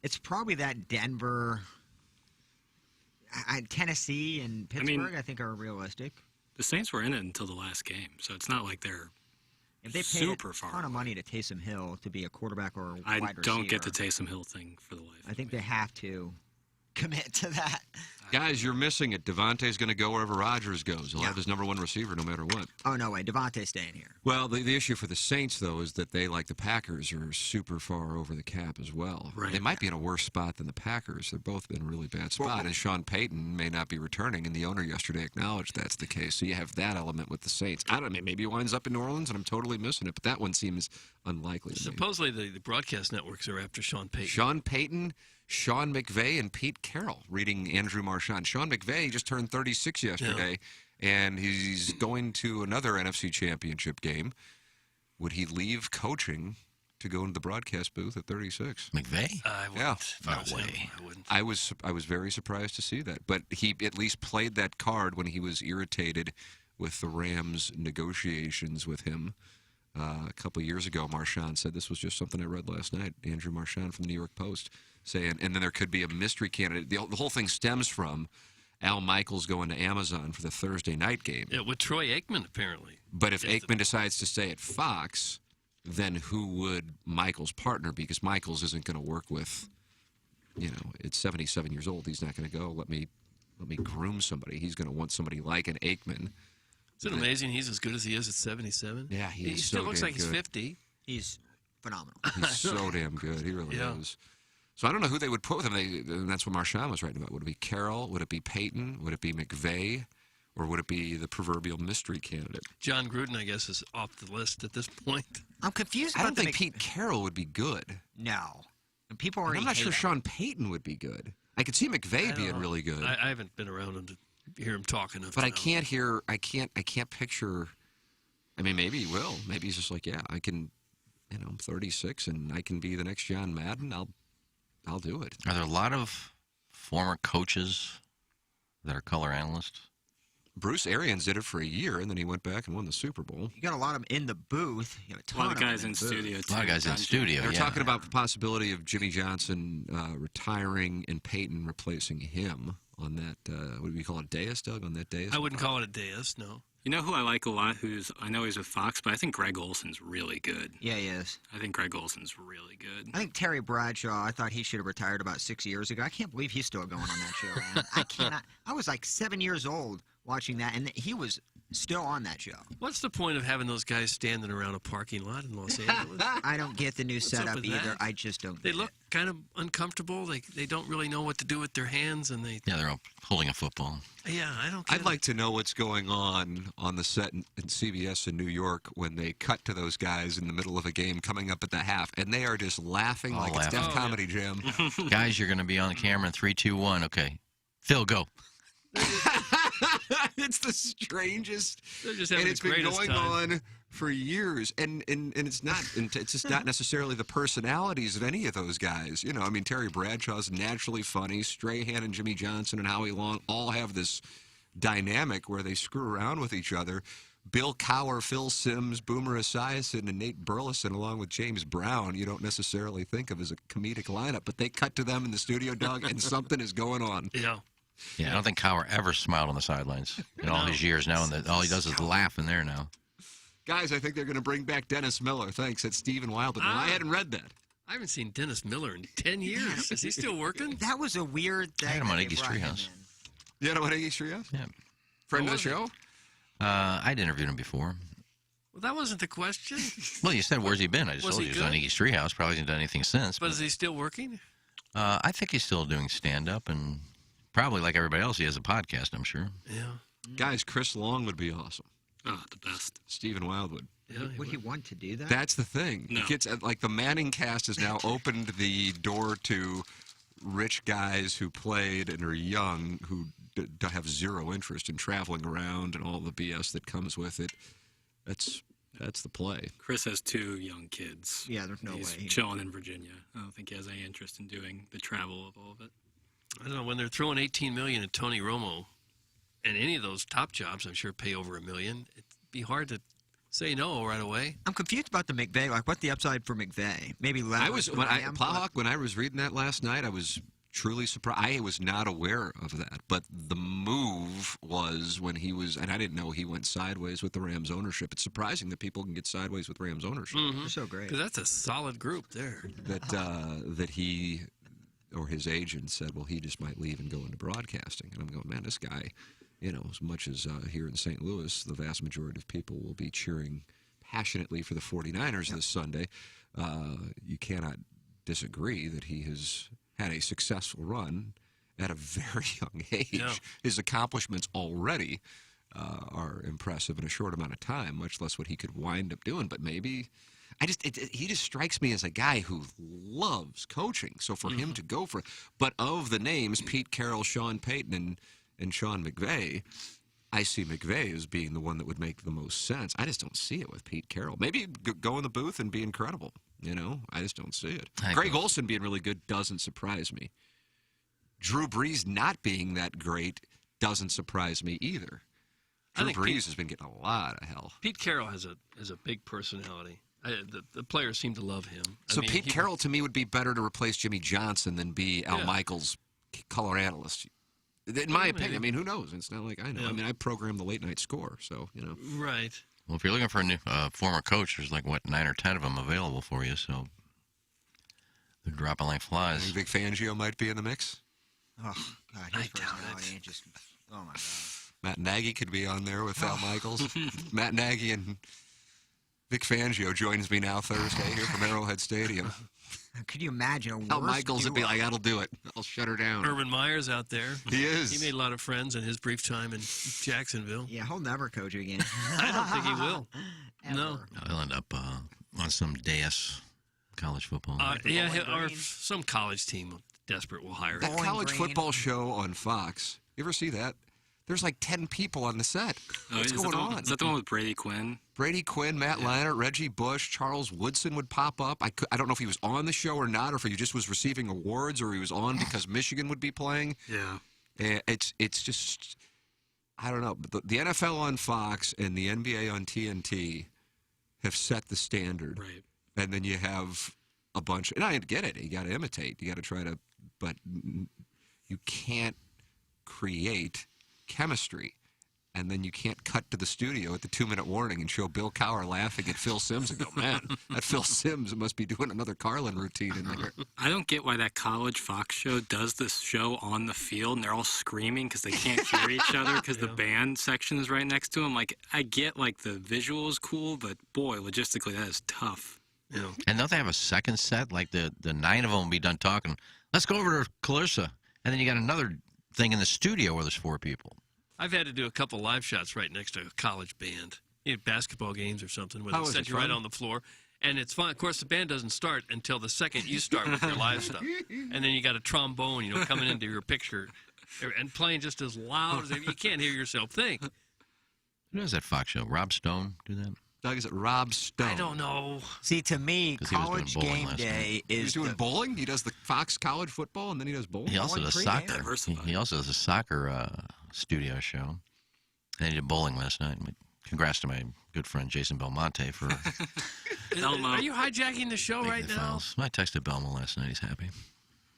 it's probably that Denver, Tennessee, and Pittsburgh. I think are realistic. The Saints were in it until the last game, so it's not like they're If they paid super a far ton of away. money to Taysom Hill to be a quarterback or a I wide receiver, don't get the Taysom Hill thing for the life. I think they have to. commit to that. Guys, you're missing it. Devontae's going to go wherever Rodgers goes. He'll have his number one receiver no matter what. Oh, no way. Devontae's staying here. Well, the issue for the Saints, though, is that they, like the Packers, are super far over the cap as well. Right. They might be in a worse spot than the Packers. They're both in a really bad spot, and Sean Payton may not be returning, and the owner yesterday acknowledged that's the case. So you have that element with the Saints. I don't know. Maybe he winds up in New Orleans, and I'm totally missing it, but that one seems unlikely to me. Supposedly the broadcast networks are after Sean Payton. Sean Payton, Sean McVay, and Pete Carroll, reading Andrew Marchand. Sean McVay just turned 36 yesterday, and he's going to another NFC Championship game. Would he leave coaching to go into the broadcast booth at 36? McVay? I wouldn't. Yeah. If I was him, I wouldn't. I was very surprised to see that, but he at least played that card when he was irritated with the Rams' negotiations with him. A couple of years ago, Marchand said, this was just something I read last night, Andrew Marchand from the New York Post, saying, and then there could be a mystery candidate. The whole thing stems from Al Michaels going to Amazon for the Thursday night game. Yeah, with Troy Aikman, apparently. But if Aikman decides to stay at Fox, then who would Michaels partner? Because Michaels isn't going to work with, it's 77 years old. He's not going to go, let me groom somebody. He's going to want somebody like an Aikman. Isn't it amazing he's as good as he is at 77? Yeah, he still looks like he's 50. He's phenomenal. He's so damn good. He really is. So I don't know who they would put with him. And that's what Marchand was writing about. Would it be Carroll? Would it be Payton? Would it be McVay? Or would it be the proverbial mystery candidate? John Gruden, I guess, is off the list at this point. I'm confused I about don't think Pete Carroll would be good. No. And people And already I'm not hate sure him. Sean Payton would be good. I could see McVay being really good. I haven't been around him to hear him talk enough. But to I know. can't picture. I mean, maybe he will. Maybe he's just like, yeah, I can. I'm 36 and I can be the next John Madden. I'll do it. Are there a lot of former coaches that are color analysts? Bruce Arians did it for a year, and then he went back and won the Super Bowl. You got a lot of them in the booth. You have A lot of guys in the booth. studio, too. A lot of guys in studio, They're yeah. talking about the possibility of Jimmy Johnson retiring and Peyton replacing him on that, what do we call it, dais, Doug, on that dais? I wouldn't call it a dais, no. You know who I like a lot, I know he's with Fox, but I think Greg Olson's really good. Yeah, he is. I think Greg Olson's really good. I think Terry Bradshaw, I thought he should have retired about 6 years ago. I can't believe he's still going on that show, man. I cannot. I was like 7 years old watching that, and he was still on that show. What's the point of having those guys standing around a parking lot in Los Angeles? I don't get the new up setup with either. that? I just don't They get look it. kind of uncomfortable. They don't really know what to do with their hands, and they. Yeah, they're all holding a football. Yeah, I don't. Get I'd like to know what's going on the set in CBS in New York when they cut to those guys in the middle of a game coming up at the half, and they are just laughing All like laughing. it's Def Comedy Jam. Guys, you're going to be on the camera in 3, 2, 1. Okay. Phil, go. It's the strangest, They're just and having it's the been greatest going time. on for years. And it's not, it's just not necessarily the personalities of any of those guys. I mean, Terry Bradshaw's naturally funny. Strahan and Jimmy Johnson and Howie Long all have this dynamic where they screw around with each other. Bill Cowher, Phil Simms, Boomer Esiason, and Nate Burleson, along with James Brown, you don't necessarily think of as a comedic lineup, but they cut to them in the studio, Doug, and something is going on. Yeah. Yeah, I don't think Cowher ever smiled on the sidelines in all his years now, and all he does is laugh in there now. Guys, I think they're going to bring back Dennis Miller. Thanks. That's Stephen Wildman. I hadn't read that. I haven't seen Dennis Miller in 10 years. Is he still working? That was a weird thing. I had him on that they Iggy's brought him Treehouse. in. You know what Iggy Treehouse? Yeah. Friend of the show? I'd interviewed him before. Well, that wasn't the question. Well, you said, where's he been? I just Was told he you he was on good? Iggy's Treehouse. Probably hasn't done anything since. But is he still working? I think he's still doing stand-up, and probably like everybody else, he has a podcast, I'm sure. Yeah. Guys, Chris Long would be awesome. Oh, the best. Stephen Wildwood. Yeah. Would he want to do that? That's the thing. No. It gets, like, the Manning cast has now opened the door to rich guys who played and are young who have zero interest in traveling around and all the BS that comes with it. That's the play. Chris has 2 young kids. Yeah, there's no He's way. chilling in Virginia. I don't think he has any interest in doing the travel of all of it. I don't know. When they're throwing $18 million at Tony Romo, and any of those top jobs, I'm sure pay over $1 million. It'd be hard to say no right away. I'm confused about the McVay. Like, what's the upside for McVay? Maybe less. Plowhawk, when I was reading that last night, I was truly surprised. I was not aware of that, but the move was when he was, and I didn't know he went sideways with the Rams ownership. It's surprising that people can get sideways with Rams ownership. They're so great. Because that's a solid group there. That he or his agent said, well, he just might leave and go into broadcasting. And I'm going, man, this guy, as much as here in St. Louis, the vast majority of people will be cheering passionately for the 49ers this Sunday. You cannot disagree that he has had a successful run at a very young age. Yeah. His accomplishments already are impressive in a short amount of time, much less what he could wind up doing. But maybe he just strikes me as a guy who loves coaching. So for him to go for it, but of the names, Pete Carroll, Sean Payton, and Sean McVay, I see McVay as being the one that would make the most sense. I just don't see it with Pete Carroll. Maybe go in the booth and be incredible. I just don't see it. Greg Olson being really good doesn't surprise me. Drew Brees not being that great doesn't surprise me either. Drew Brees has been getting a lot of hell. Pete Carroll has a big personality. The players seem to love him. So Pete Carroll, to me, would be better to replace Jimmy Johnson than be Al Michaels' color analyst. In my opinion. I mean, who knows? It's not like I know. Yeah. I mean, I program the late-night score, so, Right. Well, if you're looking for a new former coach, there's 9 or 10 of them available for you, so they're dropping like flies. You think Fangio might be in the mix? Oh, God, his personality ain't just... Oh, my God. Matt Nagy could be on there with Al Michaels. Matt Nagy and Vic Fangio joins me now Thursday here from Arrowhead Stadium. Could you imagine a worse Al Michaels would be duo? like, that'll do it. I'll shut her down. Urban Meyer's out there. He is. He made a lot of friends in his brief time in Jacksonville. Yeah, he'll never coach again. I don't think he will. No. He'll end up on some dais, college football. Or some college team desperate will hire him. That college football show on Fox, you ever see that? There's 10 people on the set. What's going on? Is that the one with Brady Quinn? Brady Quinn, Matt Leinart, Reggie Bush, Charles Woodson would pop up. I don't know if he was on the show or not, or if he just was receiving awards, or he was on because Michigan would be playing. Yeah. It's just, I don't know. The NFL on Fox and the NBA on TNT have set the standard. Right. And then you have a bunch, and I get it. You got to imitate. You got to try to, but you can't create chemistry, and then you can't cut to the studio at the 2-minute warning and show Bill Cowher laughing at Phil Simms and go, man, that Phil Simms must be doing another Carlin routine in there. I don't get why that college Fox show does this show on the field, and they're all screaming because they can't hear each other because the band section is right next to them. I get the visual is cool, but boy, logistically that is tough. Yeah. And don't they have a second set? The 9 of them will be done talking. Let's go over to Calissa. And then you got another thing in the studio where there's 4 people. I've had to do a couple live shots right next to a college band. Basketball games or something where How they is set it you right fun? on the floor. And it's fun. Of course, the band doesn't start until the second you start with your live stuff. And then you got a trombone, coming into your picture and playing just as loud as you can't hear yourself think. Who does that Fox show? Rob Stone do that? Doug, is it Rob Stone? I don't know. See, to me, 'Cause he was doing college bowling game last day He's is doing bowling? He does the Fox college football, and then he does bowling? He also Bowling does pregame. soccer. He also does a soccer studio show. And he did bowling last night. Congrats to my good friend Jason Belmonte for Are you hijacking the show making right the now? files. I texted Belmo last night. He's happy.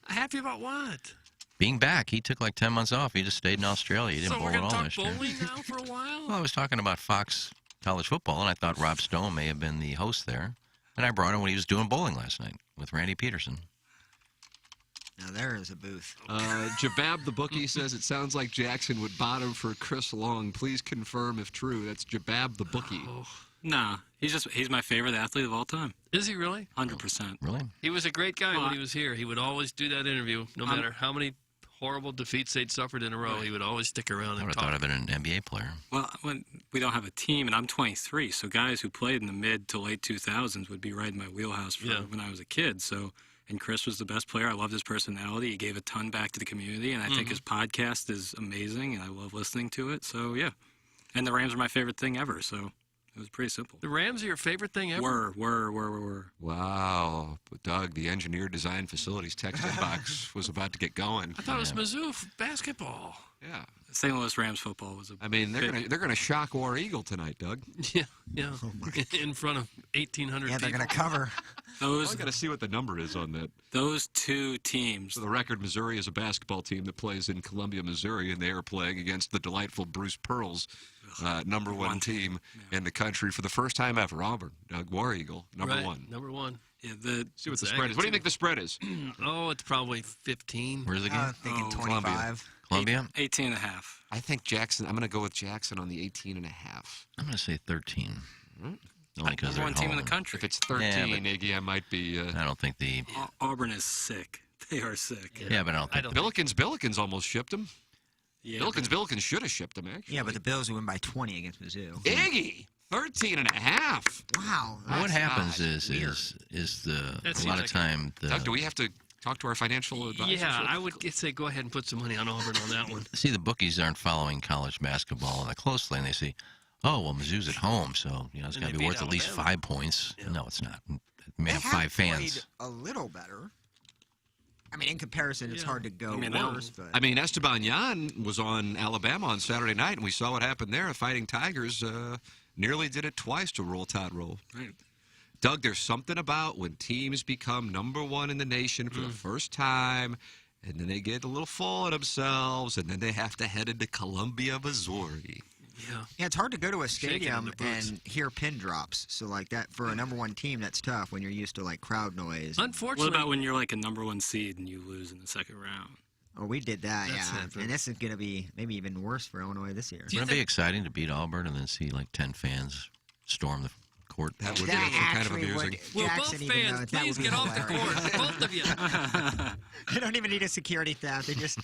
Happy about what? Being back, he took 10 months off. He just stayed in Australia. He didn't So bowl we're at going to all talk last year. bowling now for a while? Well, I was talking about Fox college football, and I thought Rob Stone may have been the host there. And I brought him when he was doing bowling last night with Randy Peterson. Now there is a booth. Jabab the bookie says it sounds like Jackson would bottom for Chris Long. Please confirm if true. That's Jabab the bookie. Nah, he's my favorite athlete of all time. Is he really? 100%. Really? He was a great guy Well, when he was here. He would always do that interview, no matter how many horrible defeats they'd suffered in a row. He would always stick around I and would have talk. thought I'd been an NBA player. Well, when we don't have a team, and I'm 23, so guys who played in the mid to late 2000s would be right in my wheelhouse when I was a kid. So, and Chris was the best player. I loved his personality. He gave a ton back to the community, and I think his podcast is amazing, and I love listening to it. So, yeah. And the Rams are my favorite thing ever, so it was pretty simple. The Rams are your favorite thing ever? Were. Wow. Doug, the engineer design facilities text inbox was about to get going. I thought it was Mizzou basketball. Yeah. St. Louis Rams football was a I mean, they're gonna shock War Eagle tonight, Doug. Yeah. In front of 1,800 Yeah, they're people. going to cover. Those I got to see what the number is on that. those two teams. For the record, Missouri is a basketball team that plays in Columbia, Missouri, and they are playing against the delightful Bruce Pearl's number one team in the country for the first time ever. Auburn, War Eagle, number Right, one. Number one. Yeah, See what the spread is. What do you think the spread is? Oh, it's probably 15. Where's the game? I'm thinking 25. Columbia? 18 and a half. I think Jackson. I'm going to go with Jackson on the 18 and a half. I'm going to say 13. Only because Number they're one at team in home. the country. If it's 13, Iggy, I might be. I don't think the. Auburn is sick. They are sick. Yeah, but I don't think. Billikens almost shipped him. Yeah, Billikens should have shipped him, actually. Yeah, but the Bills win by 20 against Mizzou. Iggy, 13 and a half. Wow. What that's happens weird. is the That a seems lot of like time the Doug, do we have to talk to our financial advisors? Yeah, I would say go ahead and put some money on Auburn on that one. see the bookies aren't following college basketball that closely, and they see, oh well, Mizzou's at home, so it's And got to they be beat worth at least Alabama. 5 points. Yeah. No, it's not. It may They have have 5 fans. played a little better. I mean, in comparison, it's Yeah. hard to go I mean, worse. But I mean, Esteban Yan was on Alabama on Saturday night, and we saw what happened there. The Fighting Tigers nearly did it twice to roll Todd Roll. Right. Doug, there's something about when teams become number one in the nation for the first time, and then they get a little full of themselves, and then they have to head into Columbia, Missouri. yeah, it's hard to go to a Shaking in stadium the boots. and hear pin drops. So, like that for a number one team, that's tough when you're used to like crowd noise. Unfortunately, What about when you're like a number one seed and you lose in the second round? Oh, we did that, That's yeah. happened. And this is going to be maybe even worse for Illinois this year. Wouldn't it be exciting to beat Auburn and then see like 10 fans storm the court? That would That be kind of actually amusing. would- Will Jackson both even fans knows that please would be get off the hilarious. court? Both of you. They don't even need a security theft. They just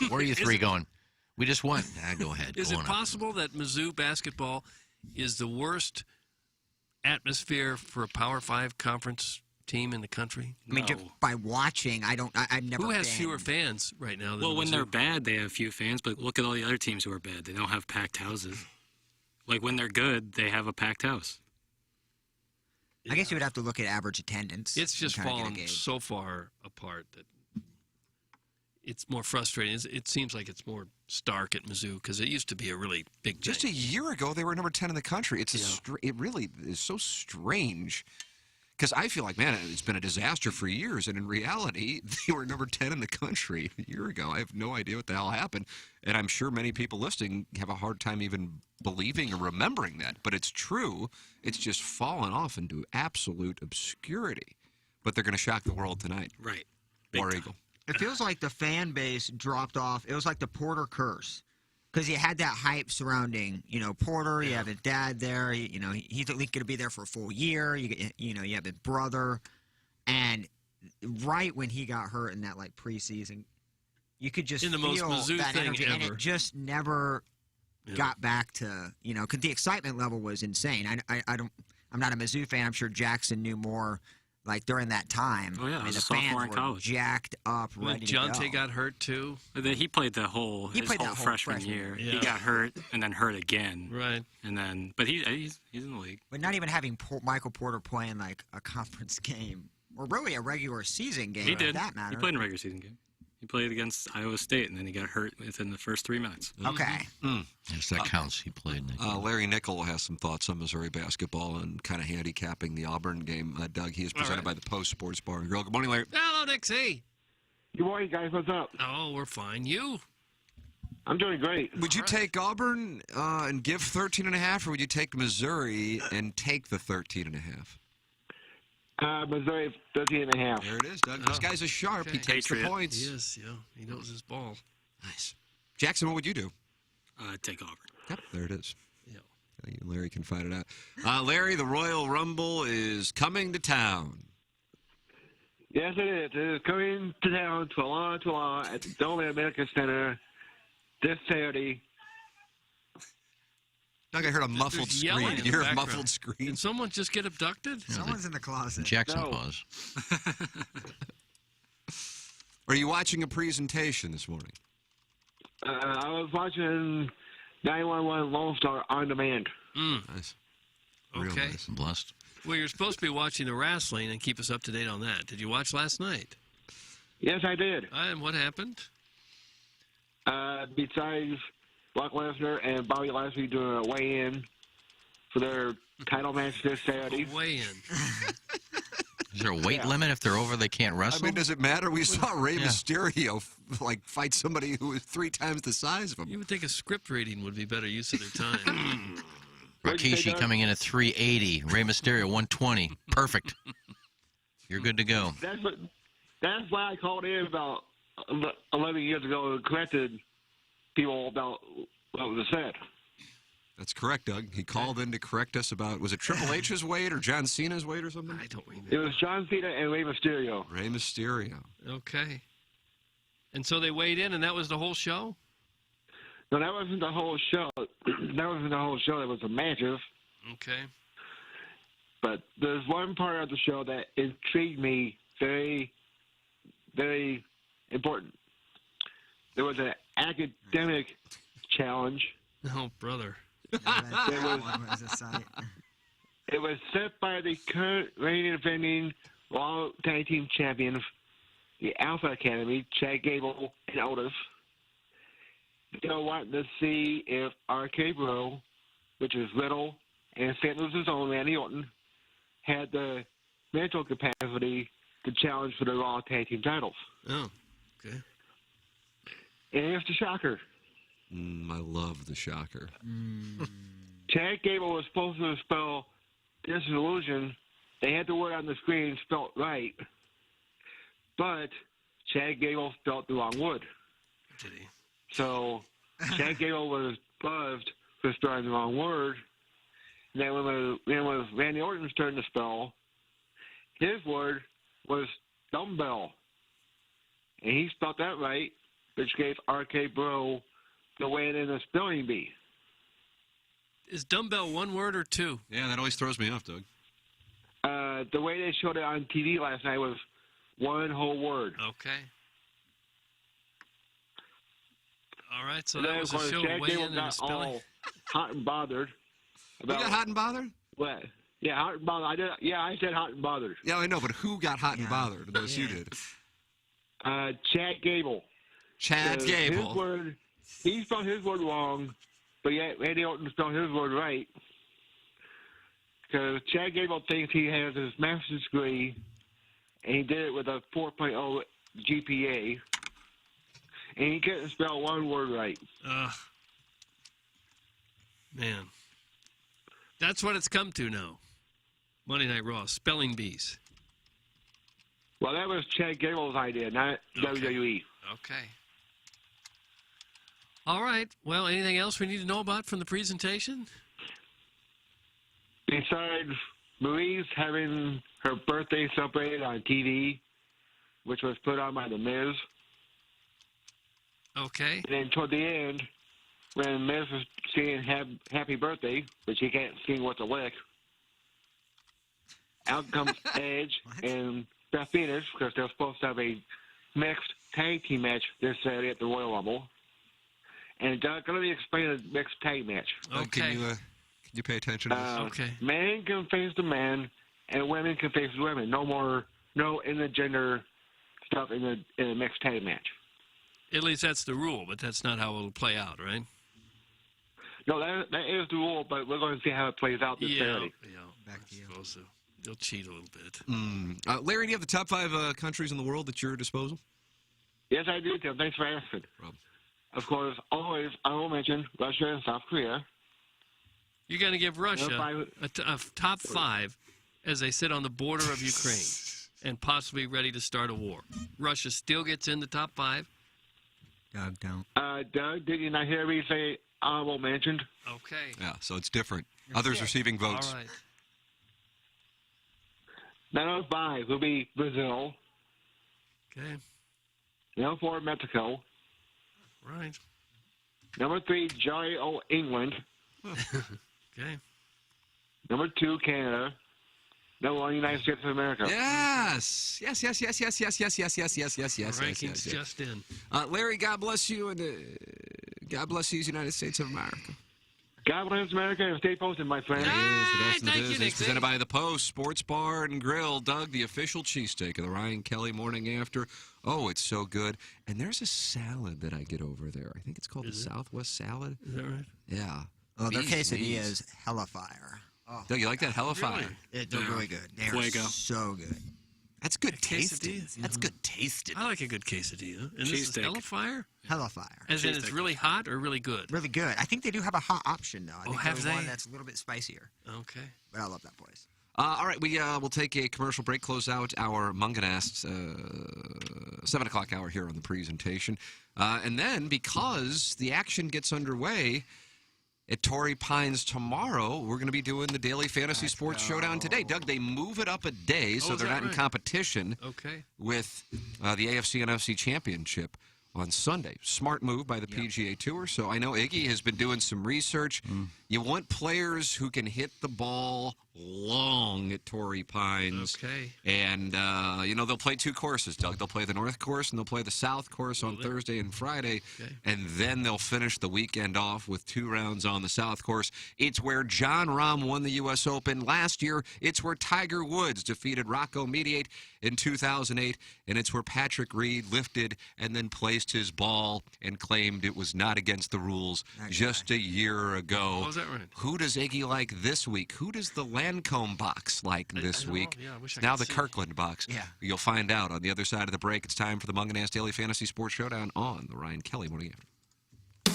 Where are you three going? We just won. Go ahead. Is go it on up. possible that Mizzou basketball is the worst atmosphere for a Power 5 conference team in the country? I mean, just by watching, I've never. Who has been. fewer fans right now than Well, when Mizzou? they're bad, they have few fans, but look at all the other teams who are bad. They don't have packed houses. Like when they're good, they have a packed house. I guess you would have to look at average attendance. It's just and kinda get a fallen gauge. so far apart that it's more frustrating. It seems like it's more stark at Mizzou because it used to be a really big Just thing. a year ago, they were number 10 in the country. It really is so strange. Because I feel like, man, it's been a disaster for years, and in reality, they were number 10 in the country a year ago. I have no idea what the hell happened, and I'm sure many people listening have a hard time even believing or remembering that. But it's true. It's just fallen off into absolute obscurity. But they're going to shock the world tonight. Right. Big War time. Eagle. It feels like the fan base dropped off. It was like the Porter curse. Because you had that hype surrounding, Porter. You have his dad there. He's at least going to be there for a full year. You have his brother, and right when he got hurt in that like preseason, you could just In the feel most Mizzou that thing energy, and ever. it just never got back to because the excitement level was insane. I'm not a Mizzou fan. I'm sure Jackson knew more. Like during that time, Oh, yeah, I I mean, was the a sophomore fans in were college. jacked up, When ready to Jonte go. got hurt too. He played the whole He his played whole that whole freshman freshman year. year. He Yeah. got hurt and then hurt again, Right. and then but he's in the league. But not even having Michael Porter playing like a conference game or really a regular season game He for did. that matter. He played in a regular season game. He played against Iowa State, and then he got hurt within the first 3 minutes. Okay. Yes, that counts. He played in that game. Larry Nickel has some thoughts on Missouri basketball and kind of handicapping the Auburn game. Doug, he is presented by the Post Sports Bar and Grill. Good morning, Larry. Hello, Dixie. Good morning, guys. What's up? Oh, we're fine. You? I'm doing great. Would you take Auburn and give 13.5, or would you take Missouri and take the 13.5? Missouri 13.5. There it is, Doug. This guy's a sharp. He Okay. takes the Patriot. points. He is, yeah. He knows his ball. Nice. Jackson, what would you do? Take Auburn. Yep, there it is. Yeah. Larry can find it out. Larry, the Royal Rumble is coming to town. Yes, it is. It is coming to town, Twala, at the Dome America Center this Saturday. Doug, I heard a muffled There's yelling scream. in You the hear a background. muffled scream? Did someone just get abducted? Someone's in the closet. Jackson No. pause. Are you watching a presentation this morning? I was watching 911 Lone Star on demand. Nice. Real Okay. nice. I'm blessed. Well, you're supposed to be watching the wrestling and keep us up to date on that. Did you watch last night? Yes, I did. And what happened? Besides Brock Lesnar and Bobby Lashley doing a weigh-in for their title match this Saturday. Weigh in. Is there a weight limit? If they're over, they can't I wrestle? mean, does it matter? We saw Rey Mysterio fight somebody who was 3 times the size of him. You would think a script reading would be better use of their time. Rikishi coming in at 380. Rey Mysterio, 120. Perfect. You're good to go. That's why I called in about 11 years ago and corrected people about what was said. That's correct, Doug. He called in to correct us about, was it Triple H's weight or John Cena's weight or something? I don't remember. It was John Cena and Rey Mysterio. Rey Mysterio. Okay. And so they weighed in, and that was the whole show? No, that wasn't the whole show. That wasn't the whole show. That was the matches. Okay. But there's one part of the show that intrigued me very, very important. There was an academic challenge. Oh, brother. It was set by the current reigning defending Raw Tag Team Champions, the Alpha Academy, Chad Gable and Otis. They were wanting to see if RK Bro, which is Riddle, and St. Louis's own Randy Orton, had the mental capacity to challenge for the Raw Tag Team titles. Oh, okay. And here's the shocker. I love the shocker. Chad Gable was supposed to spell disillusion. They had the word on the screen spelled right, but Chad Gable spelled the wrong word. Did he? So Chad Gable was buzzed for spelling the wrong word. And then when it was Randy Orton's turn to spell, his word was dumbbell. And he spelled that right, which gave RK Bro the win in the spelling bee. Is dumbbell one word or two? Yeah, that always throws me off, Doug. The way they showed it on TV last night was one whole word. Okay. All right, so And that then, was of a course, show Chad way Gable in the got spelling. all hot and bothered. Who got hot and bothered? What? Yeah, hot and bothered. I said hot and bothered. Yeah, I know, but who got hot and bothered? Unless you did. Chad Gable. Chad Gable. His word, he spelled his word wrong, but yet Randy Orton spelled his word right. Because Chad Gable thinks he has his master's degree, and he did it with a 4.0 GPA, and he couldn't spell one word right. Man. That's what it's come to now. Monday Night Raw, spelling bees. Well, that was Chad Gable's idea, not WWE. Okay. All right. Well, anything else we need to know about from the presentation? Besides Marie's having her birthday celebrated on TV, which was put on by The Miz. Okay. And then toward the end, when Miz was singing Happy Birthday, which he can't sing with a lick, out comes Edge and Beth Phoenix, because they're supposed to have a mixed tag team match this Saturday at the Royal Rumble. And Doug, let me explain the mixed tag match. Okay. Can you pay attention to this? Okay. Man can face the man, and women can face the women. No intergender stuff in a mixed tag match. At least that's the rule, but that's not how it'll play out, right? No, that is the rule, but we're going to see how it plays out this Saturday. Yeah. Back to you. So they'll cheat a little bit. Larry, do you have the top 5 countries in the world at your disposal? Yes, I do, Tim. Thanks for asking. Rob. Of course, always I will mention Russia and South Korea. You're going to give Russia a top 5 as they sit on the border of Ukraine and possibly ready to start a war. Russia still gets in the top 5. Doug, don't. Doug, did you not hear me say honorable mentioned? Okay. Yeah, so it's different. Others receiving votes. All right. Number 5 will be Brazil. Okay. Number 4, Mexico. Right. Number 3, jolly old England. Okay. Number 2, Canada. Number 1, United States of America. Yes. Yes. Rankings just in. Larry, God bless you, and God bless these United States of America. God bless America and stay posted, my friend. Thank you, Nick. Presented by The Post, Sports Bar and Grill. Doug, the official cheesesteak of the Ryan Kelly Morning After. Oh, it's so good. And there's a salad that I get over there. I think it's called the Southwest salad. Is that right? Yeah. Oh, their Bees, quesadilla bees. is hella fire. Oh, Doug, you like that hella fire? they're really good. They are Fuego. so good. That's good tasting. Quesadilla? That's good tasting. I like a good quesadilla. And this is Cheesesteak. hella fire? Hella fire. As in it's really hot or really good? Really good. I think they do have a hot option, though. I think have there's they? one that's a little bit spicier. Okay. But I love that place. All right, we'll take a commercial break, close out our Munganast 7 o'clock hour here on the presentation. And then, because the action gets underway at Torrey Pines tomorrow, we're going to be doing the Daily Fantasy Sports Showdown today. Doug, they move it up a day so is they're that not in right? competition Okay. with the AFC and NFC Championship on Sunday. Smart move by the PGA Tour. So I know Iggy has been doing some research. You want players who can hit the ball long at Torrey Pines. Okay. And, they'll play 2 courses, Doug. They'll play the North Course and they'll play the South Course on Thursday and Friday. Okay. And then they'll finish the weekend off with 2 rounds on the South Course. It's where John Rahm won the U.S. Open last year. It's where Tiger Woods defeated Rocco Mediate in 2008. And it's where Patrick Reed lifted and then placed his ball and claimed it was not against the rules just a year ago. Oh, is that right? Who does Iggy like this week? Who does the Lancome box like this I know. week? Yeah, I wish I Now could the see. Kirkland box. Yeah. You'll find out on the other side of the break. It's time for the Munganast Daily Fantasy Sports Showdown on the Ryan Kelly Morning After.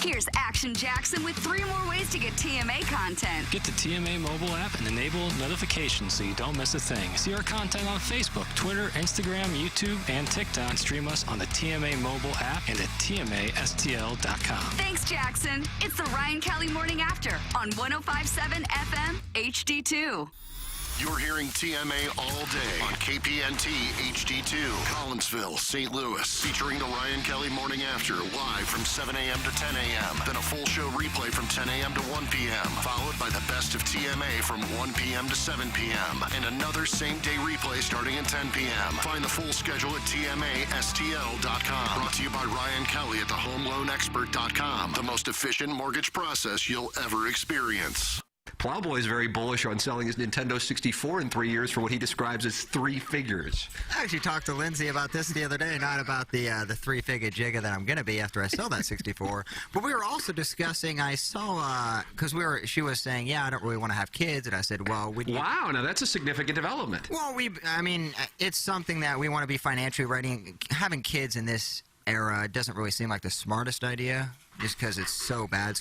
Here's Action Jackson with 3 more ways to get TMA content. Get the TMA mobile app and enable notifications so you don't miss a thing. See our content on Facebook, Twitter, Instagram, YouTube, and TikTok. Stream us on the TMA mobile app and at TMASTL.com. Thanks, Jackson. It's the Ryan Kelly Morning After on 105.7 FM HD2. You're hearing TMA all day on KPNT HD2, Collinsville, St. Louis, featuring the Ryan Kelly Morning After, live from 7 a.m. to 10 a.m. Then a full show replay from 10 a.m. to 1 p.m., followed by the best of TMA from 1 p.m. to 7 p.m., and another same-day replay starting at 10 p.m. Find the full schedule at TMASTL.com. Brought to you by Ryan Kelly at thehomeloanexpert.com, the most efficient mortgage process you'll ever experience. Plowboy is very bullish on selling his Nintendo 64 in 3 years for what he describes as 3 figures. I actually talked to Lindsay about this the other day, not about the 3-figure jigger that I'm going to be after I sell that 64. But we were also discussing, I saw, because she was saying, yeah, I don't really want to have kids. And I said, well, Wow, now that's a significant development. Well, it's something that we want to be financially ready. Having kids in this era doesn't really seem like the smartest idea, just because it's so bad.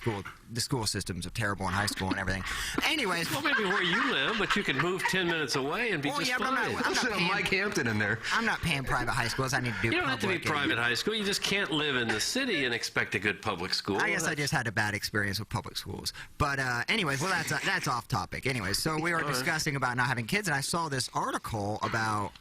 The school systems are terrible in high school and everything. Anyways, Well, maybe where you live, but you can move 10 minutes away and be just but fine. I'm not paying, Mike Hampton in there. I'm not paying private high schools. I need to do. You don't have to be public and- private high school. You just can't live in the city and expect a good public school. I guess I just had a bad experience with public schools. But anyways, well, that's off topic. Anyways, so we were discussing about not having kids, and I saw this article about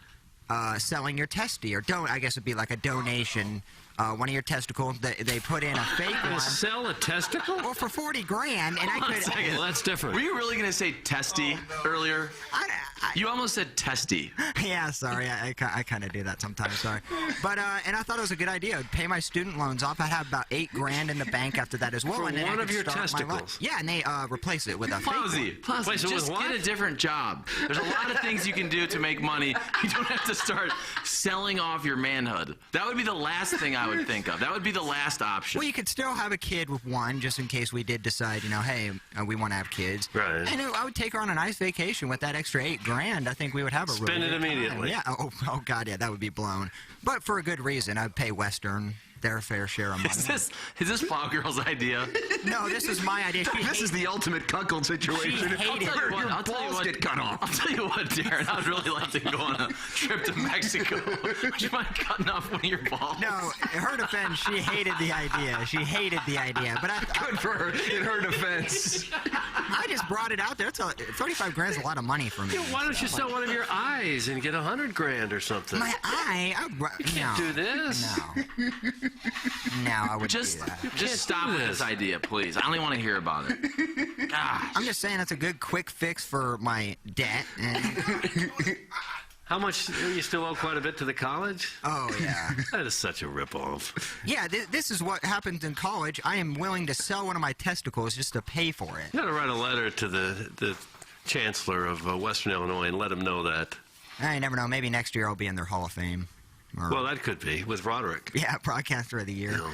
selling your testy, or I guess it'd be like a donation. One of your testicles, they put in a fake one. Sell a testicle? Well, for $40,000, and I Hold on a could. second, well, that's different. Were you really going to say testy earlier? I, You almost said testy. Yeah, sorry. I kind of do that sometimes. Sorry, but and I thought it was a good idea. I'd pay my student loans off. I'd have about $8,000 in the bank after that as well. For and then I one of could your start my testicles? life. Yeah, and they replace it with a fake one. Plowsy, Replace it with just what? get a different job. There's a lot of things you can do to make money. You don't have to start selling off your manhood. That would be the last thing I would think of. That would be the last option. Well, you could still have a kid with one, just in case we did decide, hey, we want to have kids. Right. And I would take her on a nice vacation with that extra $8,000. I think we would have a Spend really it good time. immediately. Yeah. Oh God, yeah, that would be blown. But for a good reason. I'd pay Western their fair share of money. Is this Plowgirl's idea? No, this is my idea. This is the ultimate cuckold situation. She hated it. I'll tell you what, get cut off. I'll tell you what, Darren. I'd really like to go on a trip to Mexico. Would you mind cutting off one of your balls? No, in her defense, she hated the idea. She hated the idea. But Good for her, in her defense. I just brought it out there. $35,000 is a lot lot for me. Yeah, why don't you sell one of your eyes and get $100,000 or something? My eye? No. Do this? No. No, I wouldn't Just do that. just stop with this idea, please. I only want to hear about it. Gosh. I'm just saying that's a good quick fix for my debt. And How much? You still owe quite a bit to the college? oh, yeah. That is such a ripoff. Yeah, this is what happens in college. I am willing to sell one of my testicles just to pay for it. You got to write a letter to the chancellor of Western Illinois and let him know that. I never know. Maybe next year I'll be in their Hall of Fame. Or, Well, that could be with Roderick. yeah, Broadcaster of the Year. You know.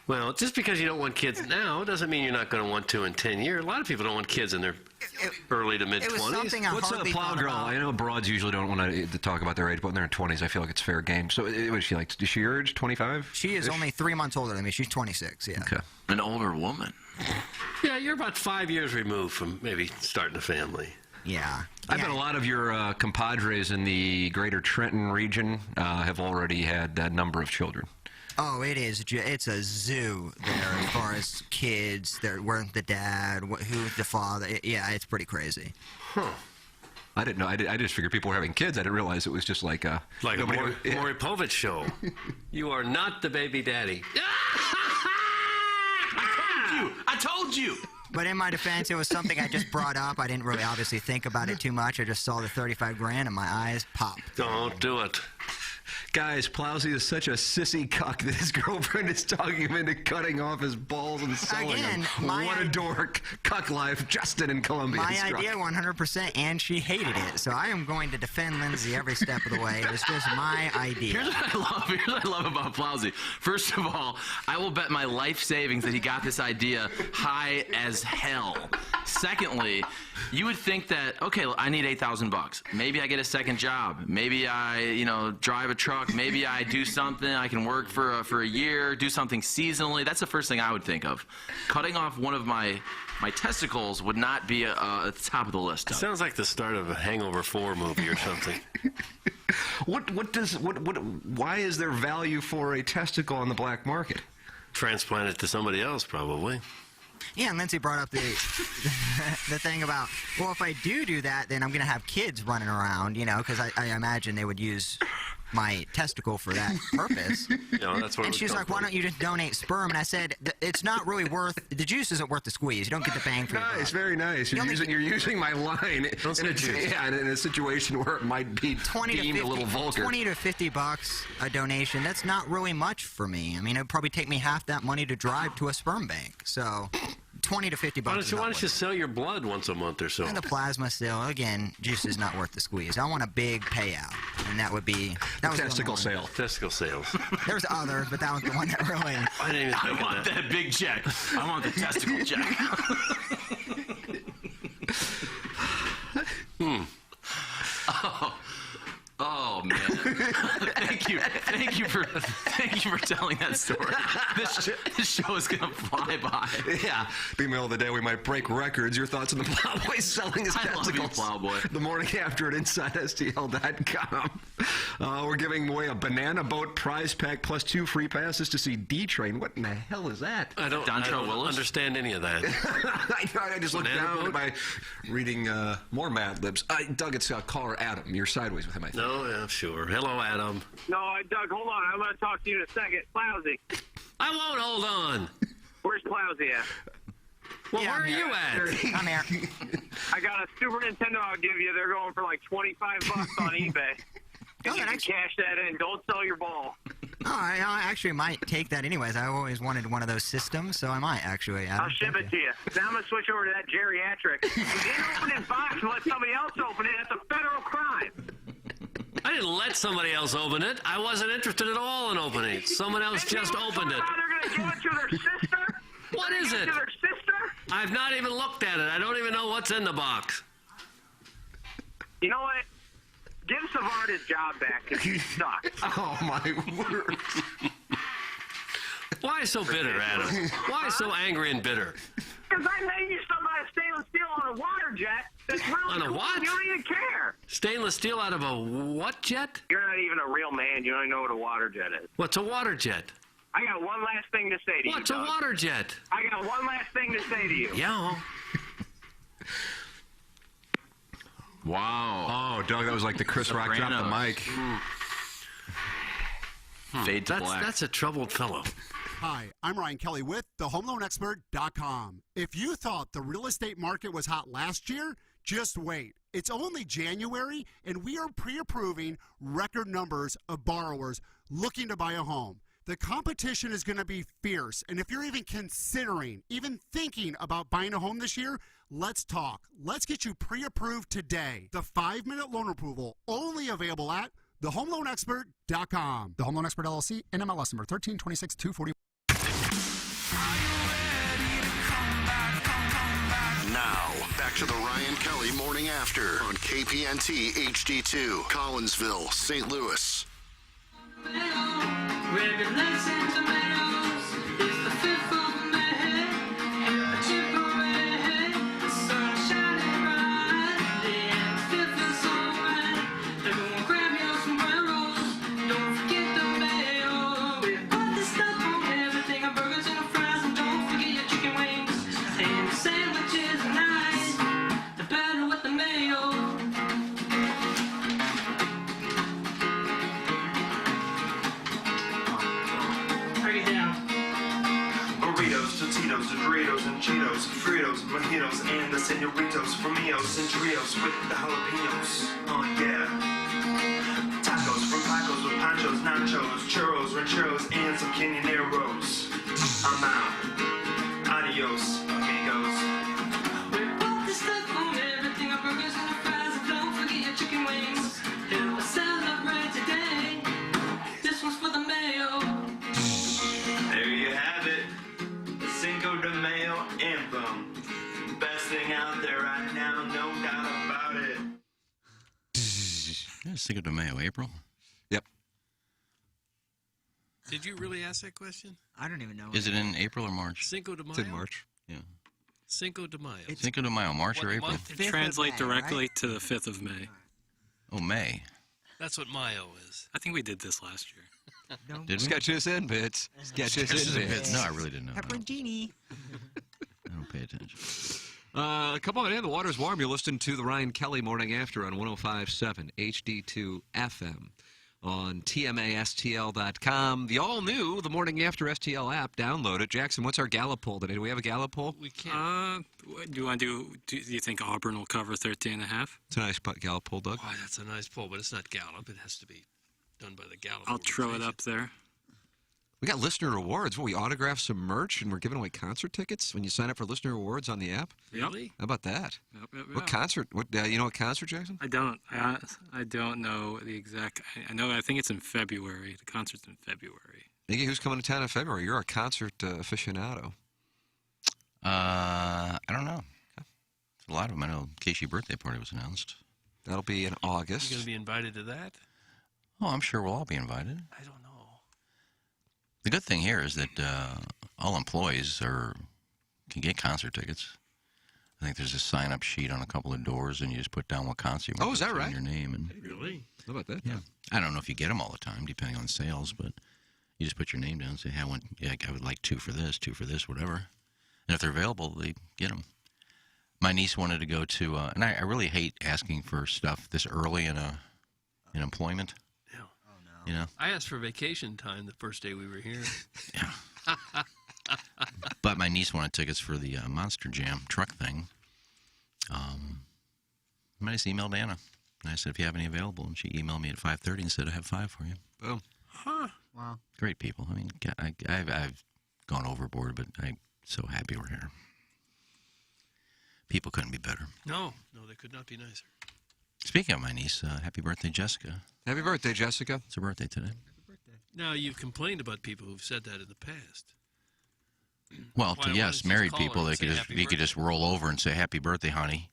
Well, just because you don't want kids now doesn't mean you're not going to want to in 10 years. A lot of people don't want kids in their early to mid-20s. It was something I What's a hardly plow thought girl? about. I know broads usually don't want to talk about their age, but when they're in 20s, I feel like it's fair game. So, what is she like? Is she your age? 25? She is only 3 months older than me. She's 26. Yeah. Okay. An older woman. Yeah, you're about 5 years removed from maybe starting a family. Yeah. I bet a lot of your compadres in the greater Trenton region have already had that number of children. Oh, it is. It's a zoo there as far as kids. Where the dad, who the father. Yeah, it's pretty crazy. Huh. I didn't know. I just figured people were having kids. I didn't realize it was just like a Maury Povich show. You are not the baby daddy. I told you. But in my defense, it was something I just brought up. I didn't really obviously think about it too much. I just saw the 35 grand and my eyes popped. Don't do it. Guys, Plowsy is such a sissy cuck that his girlfriend is talking him into cutting off his balls and selling them. What a dork. Cuck life, Justin in Columbia. My idea 100%, and she hated it. So I am going to defend Lindsay every step of the way. It was just my idea. Here's what I love about Plowsy. First of all, I will bet my life savings that he got this idea high as hell. Secondly, you would think that, okay, I need $8,000. Maybe I get a second job. Maybe I, drive a truck. Maybe I do something. I can work for a year, do something seasonally. That's the first thing I would think of. Cutting off one of my testicles would not be at the top of the list. It sounds like the start of a Hangover 4 movie or something. Why is there value for a testicle on the black market? Transplant it to somebody else, probably. Yeah, and Lindsay brought up the thing about, well, if I do that, then I'm going to have kids running around, because I imagine they would use my testicle for that purpose. That's what. And she's like, why don't you just donate sperm? And I said, it's not really worth, the juice isn't worth the squeeze. You don't get the bang for your buck. Nice, very nice. You're using my line in a situation where it might be deemed a little vulgar. $20 to $50 a donation, that's not really much for me. I mean, it would probably take me half that money to drive to a sperm bank. So $20 to $50. Why don't you sell your blood once a month or so? And the plasma still, again, juice is not worth the squeeze. I want a big payout, and that would be testicle sale. Testicle sales. There's other, but that was the one that really. I want that big check. I want the testicle check. Oh man! Thank you for telling that story. This show is gonna fly by. Yeah, the middle of the day we might break records. Your thoughts on the Plowboy selling his testicles? I love you, Plowboy. The morning after at InsideSTL.com. We're giving away a banana boat prize pack plus 2 free passes to see D-Train. What in the hell is that? I don't understand any of that. I just looked down by reading more Mad Libs. Doug, it's caller Adam. You're sideways with him, I think. Oh, yeah, sure. Hello, Adam. No, Doug, hold on. I'm going to talk to you in a second. Plowsy. I won't hold on. Where's Plowsy at? Well, where are you at? I'm here. I got a Super Nintendo I'll give you. They're going for like $25 on eBay. You can cash that in. Don't sell your ball. Oh, I actually might take that anyways. I always wanted one of those systems, so I might actually. I'll ship it to you. Now I'm going to switch over to that geriatric. You didn't open his box and let somebody else open it. That's a federal crime. I didn't let somebody else open it. I wasn't interested at all in opening it. Someone else just opened it. They're going to give it to their sister? What is it? To their sister? I've not even looked at it. I don't even know what's in the box. You know what? Give Savard his job back because he sucks. Oh, my word. Why so bitter, Adam? Why so angry and bitter? Because I made you somebody stainless steel on a water jet that's really On a cool. what? You don't even care. Stainless steel out of a what jet? You're not even a real man. You don't even know what a water jet is. What's a water jet? I got one last thing to say to you, What's a Doug. water jet? I got one last thing to say to you. Yeah. Wow. Oh, Doug, that was like the Chris Rock dropped the mic. Fade to black. That's a troubled fellow. Hi, I'm Ryan Kelly with thehomeloanexpert.com. If you thought the real estate market was hot last year, just wait. It's only January, and we are pre-approving record numbers of borrowers looking to buy a home. The competition is going to be fierce, and if you're even considering, even thinking about buying a home this year, let's talk. Let's get you pre-approved today. The 5-minute loan approval only available at thehomeloanexpert.com. The Home Loan Expert LLC, NMLS number 1326240. Now, back to the Ryan Kelly Morning After on KPNT HD2, Collinsville, St. Louis. Tostitos, and Doritos, and Cheetos, and Fritos, and Mojitos, and the Senoritos, Flamillos, and Trios with the jalapenos. Oh yeah. Tacos from Pacos with ponchos, nachos, churros, rancheros, and some canyoneros. I'm out. Adios, amigos. We bought this stuff on everything, our burgers and our fries, and don't forget your chicken wings. It'll celebrate today. This one's for the mayo. There you have it. Cinco de Mayo anthem. Best thing out there right now, no doubt about it. Yeah, Cinco de Mayo, April. Yep. Did you really ask that question? I don't even know. Is it in April or March? Cinco de Mayo? It's in March. Yeah. Cinco de Mayo. Cinco de Mayo, March or What April? month? It translate directly to the 5th of May. Oh, May. That's what Mayo is. I think we did this last year. Did we? Sketches in bits. Sketches in bits. No, I really didn't know. Pepperoncini. I don't pay attention. Come on in. The water's warm. You're listening to the Ryan Kelly Morning After on 105.7 HD2 FM on TMASTL.com. The all-new The Morning After STL app. Download it. Jackson, what's our Gallup poll today? Do we have a Gallup poll? We can't. Do you want to do you think Auburn will cover 13.5? It's a nice Gallup poll, Doug. Boy, that's a nice poll, but it's not Gallup. It has to be done by the Gallup. I'll throw it up there. We got listener awards. We autographed some merch, and we're giving away concert tickets when you sign up for listener awards on the app. Really? How about that? Yep. What concert? What you know what concert, Jackson? I don't. I don't know the exact. I think it's in February. The concert's in February. Iggy, who's coming to town in February? You're a concert aficionado. I don't know. A lot of them. I know Casey's birthday party was announced. That'll be in August. You going to be invited to that? Oh, I'm sure we'll all be invited. I don't know. The good thing here is that all employees can get concert tickets. I think there's a sign-up sheet on a couple of doors, and you just put down what concert you want. Oh, is that right? Your name and Really? How about that? yeah. I don't know if you get them all the time, depending on sales, but you just put your name down and say, "Hey, I would like two for this, whatever." And if they're available, they get them. My niece wanted to go to, and I really hate asking for stuff this early in employment. Yeah. Oh, no. You know. I asked for vacation time the first day we were here. Yeah. But my niece wanted tickets for the Monster Jam truck thing. I just emailed Anna. And I said, if you have any available. And she emailed me at 5:30 and said, I have 5 for you. Boom. Huh. Wow. Great people. I mean, I've gone overboard, but I'm so happy we're here. People couldn't be better. No, they could not be nicer. Speaking of my niece, happy birthday, Jessica. Happy birthday, Jessica. It's her birthday today. Now, you've complained about people who've said that in the past. Well, Why to don't yes, you married just call people, her they and could say just happy you could birthday? just roll over and say happy birthday, honey.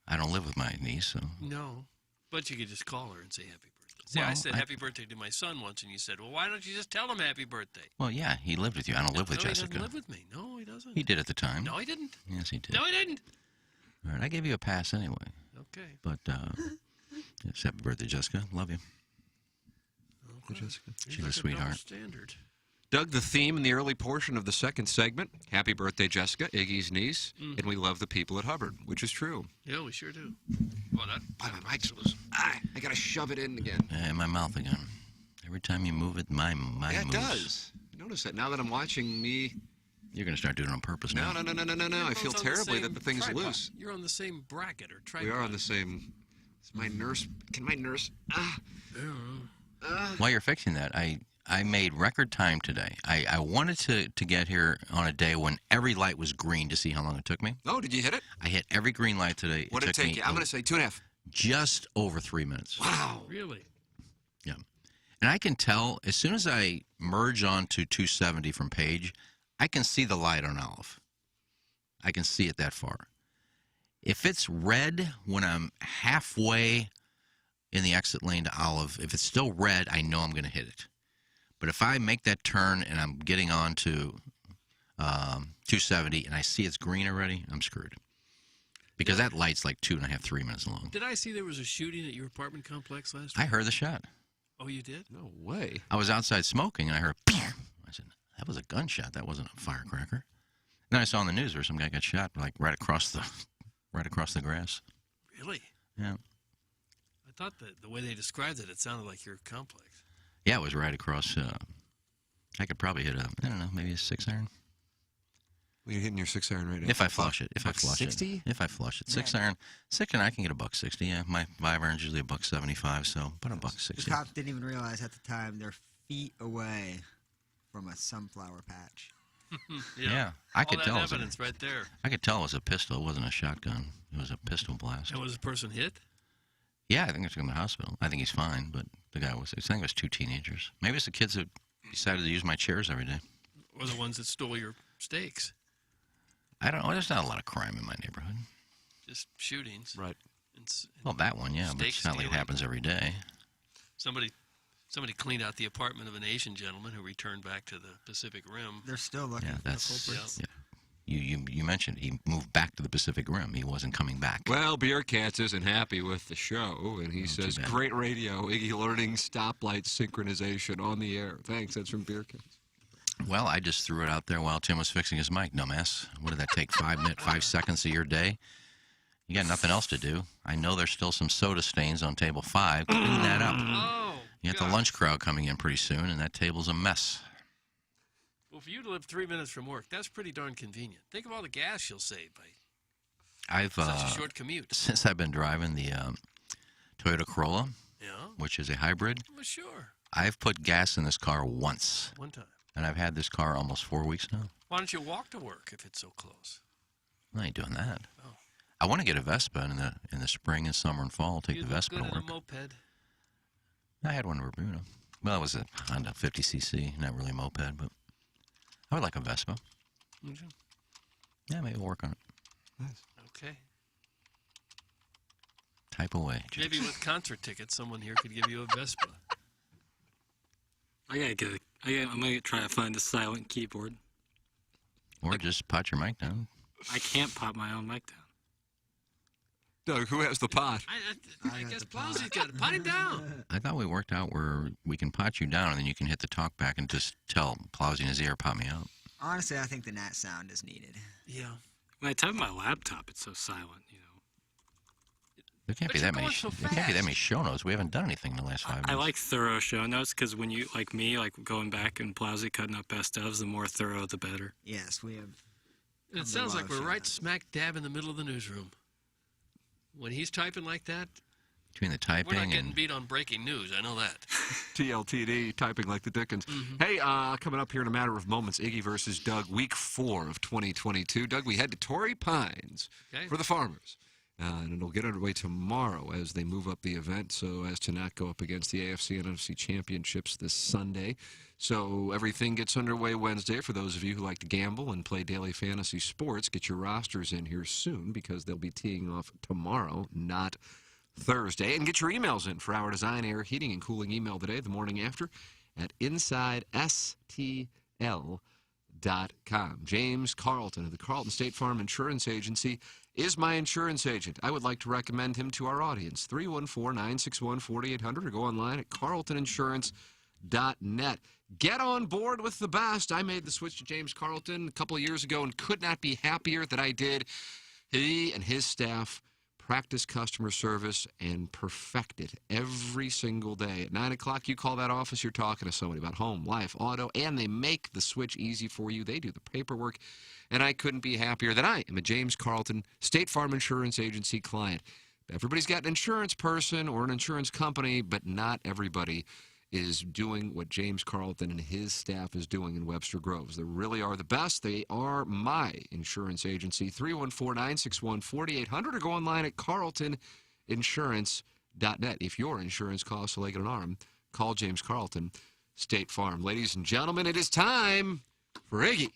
I don't live with my niece, so No, but you could just call her and say happy birthday. See, Well, I said happy birthday to my son once, and you said, well, why don't you just tell him happy birthday? well, yeah, he lived with you. I don't live with No, Jessica. he doesn't live with me. No, he doesn't. He did at the time. No, he didn't. Yes, he did. No, he didn't. All right, I gave you a pass anyway. Okay. But yes, happy birthday, Jessica. Love you. Okay. Jessica. She's a Like sweetheart. double standard. Doug, the theme in the early portion of the second segment, happy birthday, Jessica, Iggy's niece, and we love the people at Hubbard, which is true. Yeah, we sure do. Well, that. Boy, my mic's loose. I got to shove it in again. In my mouth again. Every time you move it, mine Yeah, it moves. does. Notice that now that I'm watching me. You're going to start doing it on purpose No. now. I feel terribly that the thing's tripod. loose. You're on the same bracket or tripod. We are on the same. Is my nurse? Can my nurse? While you're fixing that, I made record time today. I wanted to get here on a day when every light was green to see how long it took me. Oh, did you hit it? I hit every green light today. What did it took take me you? I'm going to say 2.5. just over 3 minutes. Wow. Really? Yeah. And I can tell as soon as I merge onto 270 from Page, I can see the light on Olive. I can see it that far. If it's red when I'm halfway in the exit lane to Olive, if it's still red, I know I'm going to hit it. But if I make that turn and I'm getting on to 270 and I see it's green already, I'm screwed. Because that light's like 2.5, 3 minutes long. Did I see there was a shooting at your apartment complex last I week? heard the shot. Oh, you did? No way. I was outside smoking and I heard, pew! I said, that was a gunshot. That wasn't a firecracker. Then I saw on the news where some guy got shot like right across the grass. Really? Yeah. I thought that the way they described it, it sounded like your complex. Yeah, it was right across. I could probably hit I don't know, maybe a 6-iron. Well, you're hitting your 6-iron right now. If I flush it. If I flush 60? it. If I flush it. 6-iron. 6-iron, I can get $1.60. Yeah, my 5-iron's usually $1.75, so about $1.60. The cops didn't even realize at the time they're feet away from a sunflower patch. Yeah, I could tell. All that evidence right there. I could tell it was a pistol. It wasn't a shotgun. It was a pistol blast. And was the person hit? Yeah, I think they took him to the hospital. I think he's fine, but the guy was. I think it was 2 teenagers. Maybe it's the kids that decided to use my chairs every day. Or the ones that stole your steaks? I don't know. There's not a lot of crime in my neighborhood. Just shootings. Right. Well, that one, yeah, but it's not like it happens every day. Somebody cleaned out the apartment of an Asian gentleman who returned back to the Pacific Rim. They're still looking for culprits. Yeah. You mentioned he moved back to the Pacific Rim. He wasn't coming back. Well, Beer Cats isn't happy with the show, and he says, great radio, Iggy learning stoplight synchronization on the air. Thanks, that's from Beer Cats. Well, I just threw it out there while Tim was fixing his mic, dumbass. What did that take, 5 seconds of your day? You got nothing else to do. I know there's still some soda stains on table 5. Clean that up. Oh, you got the lunch crowd coming in pretty soon, and that table's a mess. Well, for you to live 3 minutes from work, that's pretty darn convenient. Think of all the gas you'll save by I've such a short commute. Since I've been driving the Toyota Corolla, which is a hybrid, well, sure. I've put gas in this car once. One time. And I've had this car almost 4 weeks now. Why don't you walk to work if it's so close? I ain't doing that. Oh. I want to get a Vespa in the spring and summer and fall. Take the Vespa to good work. in a moped. I had one in Bermuda. Well, it was a Honda 50cc, not really a moped, but I would like a Vespa. Mm-hmm. Yeah, maybe we'll work on it. Nice. Okay. Type away. Maybe with concert tickets, someone here could give you a Vespa. I'm gonna try to find a silent keyboard. Or just pot your mic down. I can't pop my own mic down. Doug, who has the pot? I guess Plowsy's got it. Pot it down. I thought we worked out where we can pot you down and then you can hit the talk back and just tell Plowsy in his ear, pop me out. Honestly, I think the nat sound is needed. Yeah. When I type on my laptop, it's so silent, you know. There can't be that many. There can't be that many show notes. We haven't done anything in the last 5 minutes. I like thorough show notes because when you, like me, like going back and Plowsy cutting up best ofs, the more thorough, the better. Yes, we have. It sounds like we're right smack dab in the middle of the newsroom. When he's typing like that, between the typing we're not getting and beat on breaking news. I know that. TLTD, typing like the Dickens. Hey, coming up here in a matter of moments, Iggy versus Doug, week 4 of 2022. Doug, we head to Torrey Pines for the Farmers. And it'll get underway tomorrow as they move up the event so as to not go up against the AFC and NFC championships this Sunday. So everything gets underway Wednesday. For those of you who like to gamble and play daily fantasy sports, get your rosters in here soon because they'll be teeing off tomorrow, not Thursday. And get your emails in for our design, air, heating, and cooling email today, the morning after, at InsideSTL.com. James Carlton of the Carlton State Farm Insurance Agency is my insurance agent. I would like to recommend him to our audience. 314-961-4800 or go online at carltoninsurance.net. Get on board with the best. I made the switch to James Carlton a couple of years ago and could not be happier that I did. He and his staff practice customer service and perfect it every single day. At 9 o'clock, you call that office, you're talking to somebody about home, life, auto, and they make the switch easy for you. They do the paperwork, and I couldn't be happier that I am a James Carlton State Farm Insurance Agency client. Everybody's got an insurance person or an insurance company, but not everybody is doing what James Carlton and his staff is doing in Webster Groves. They really are the best. They are my insurance agency. 314-961-4800 or go online at carltoninsurance.net. If your insurance costs a leg and an arm, call James Carlton State Farm. Ladies and gentlemen, it is time for Iggy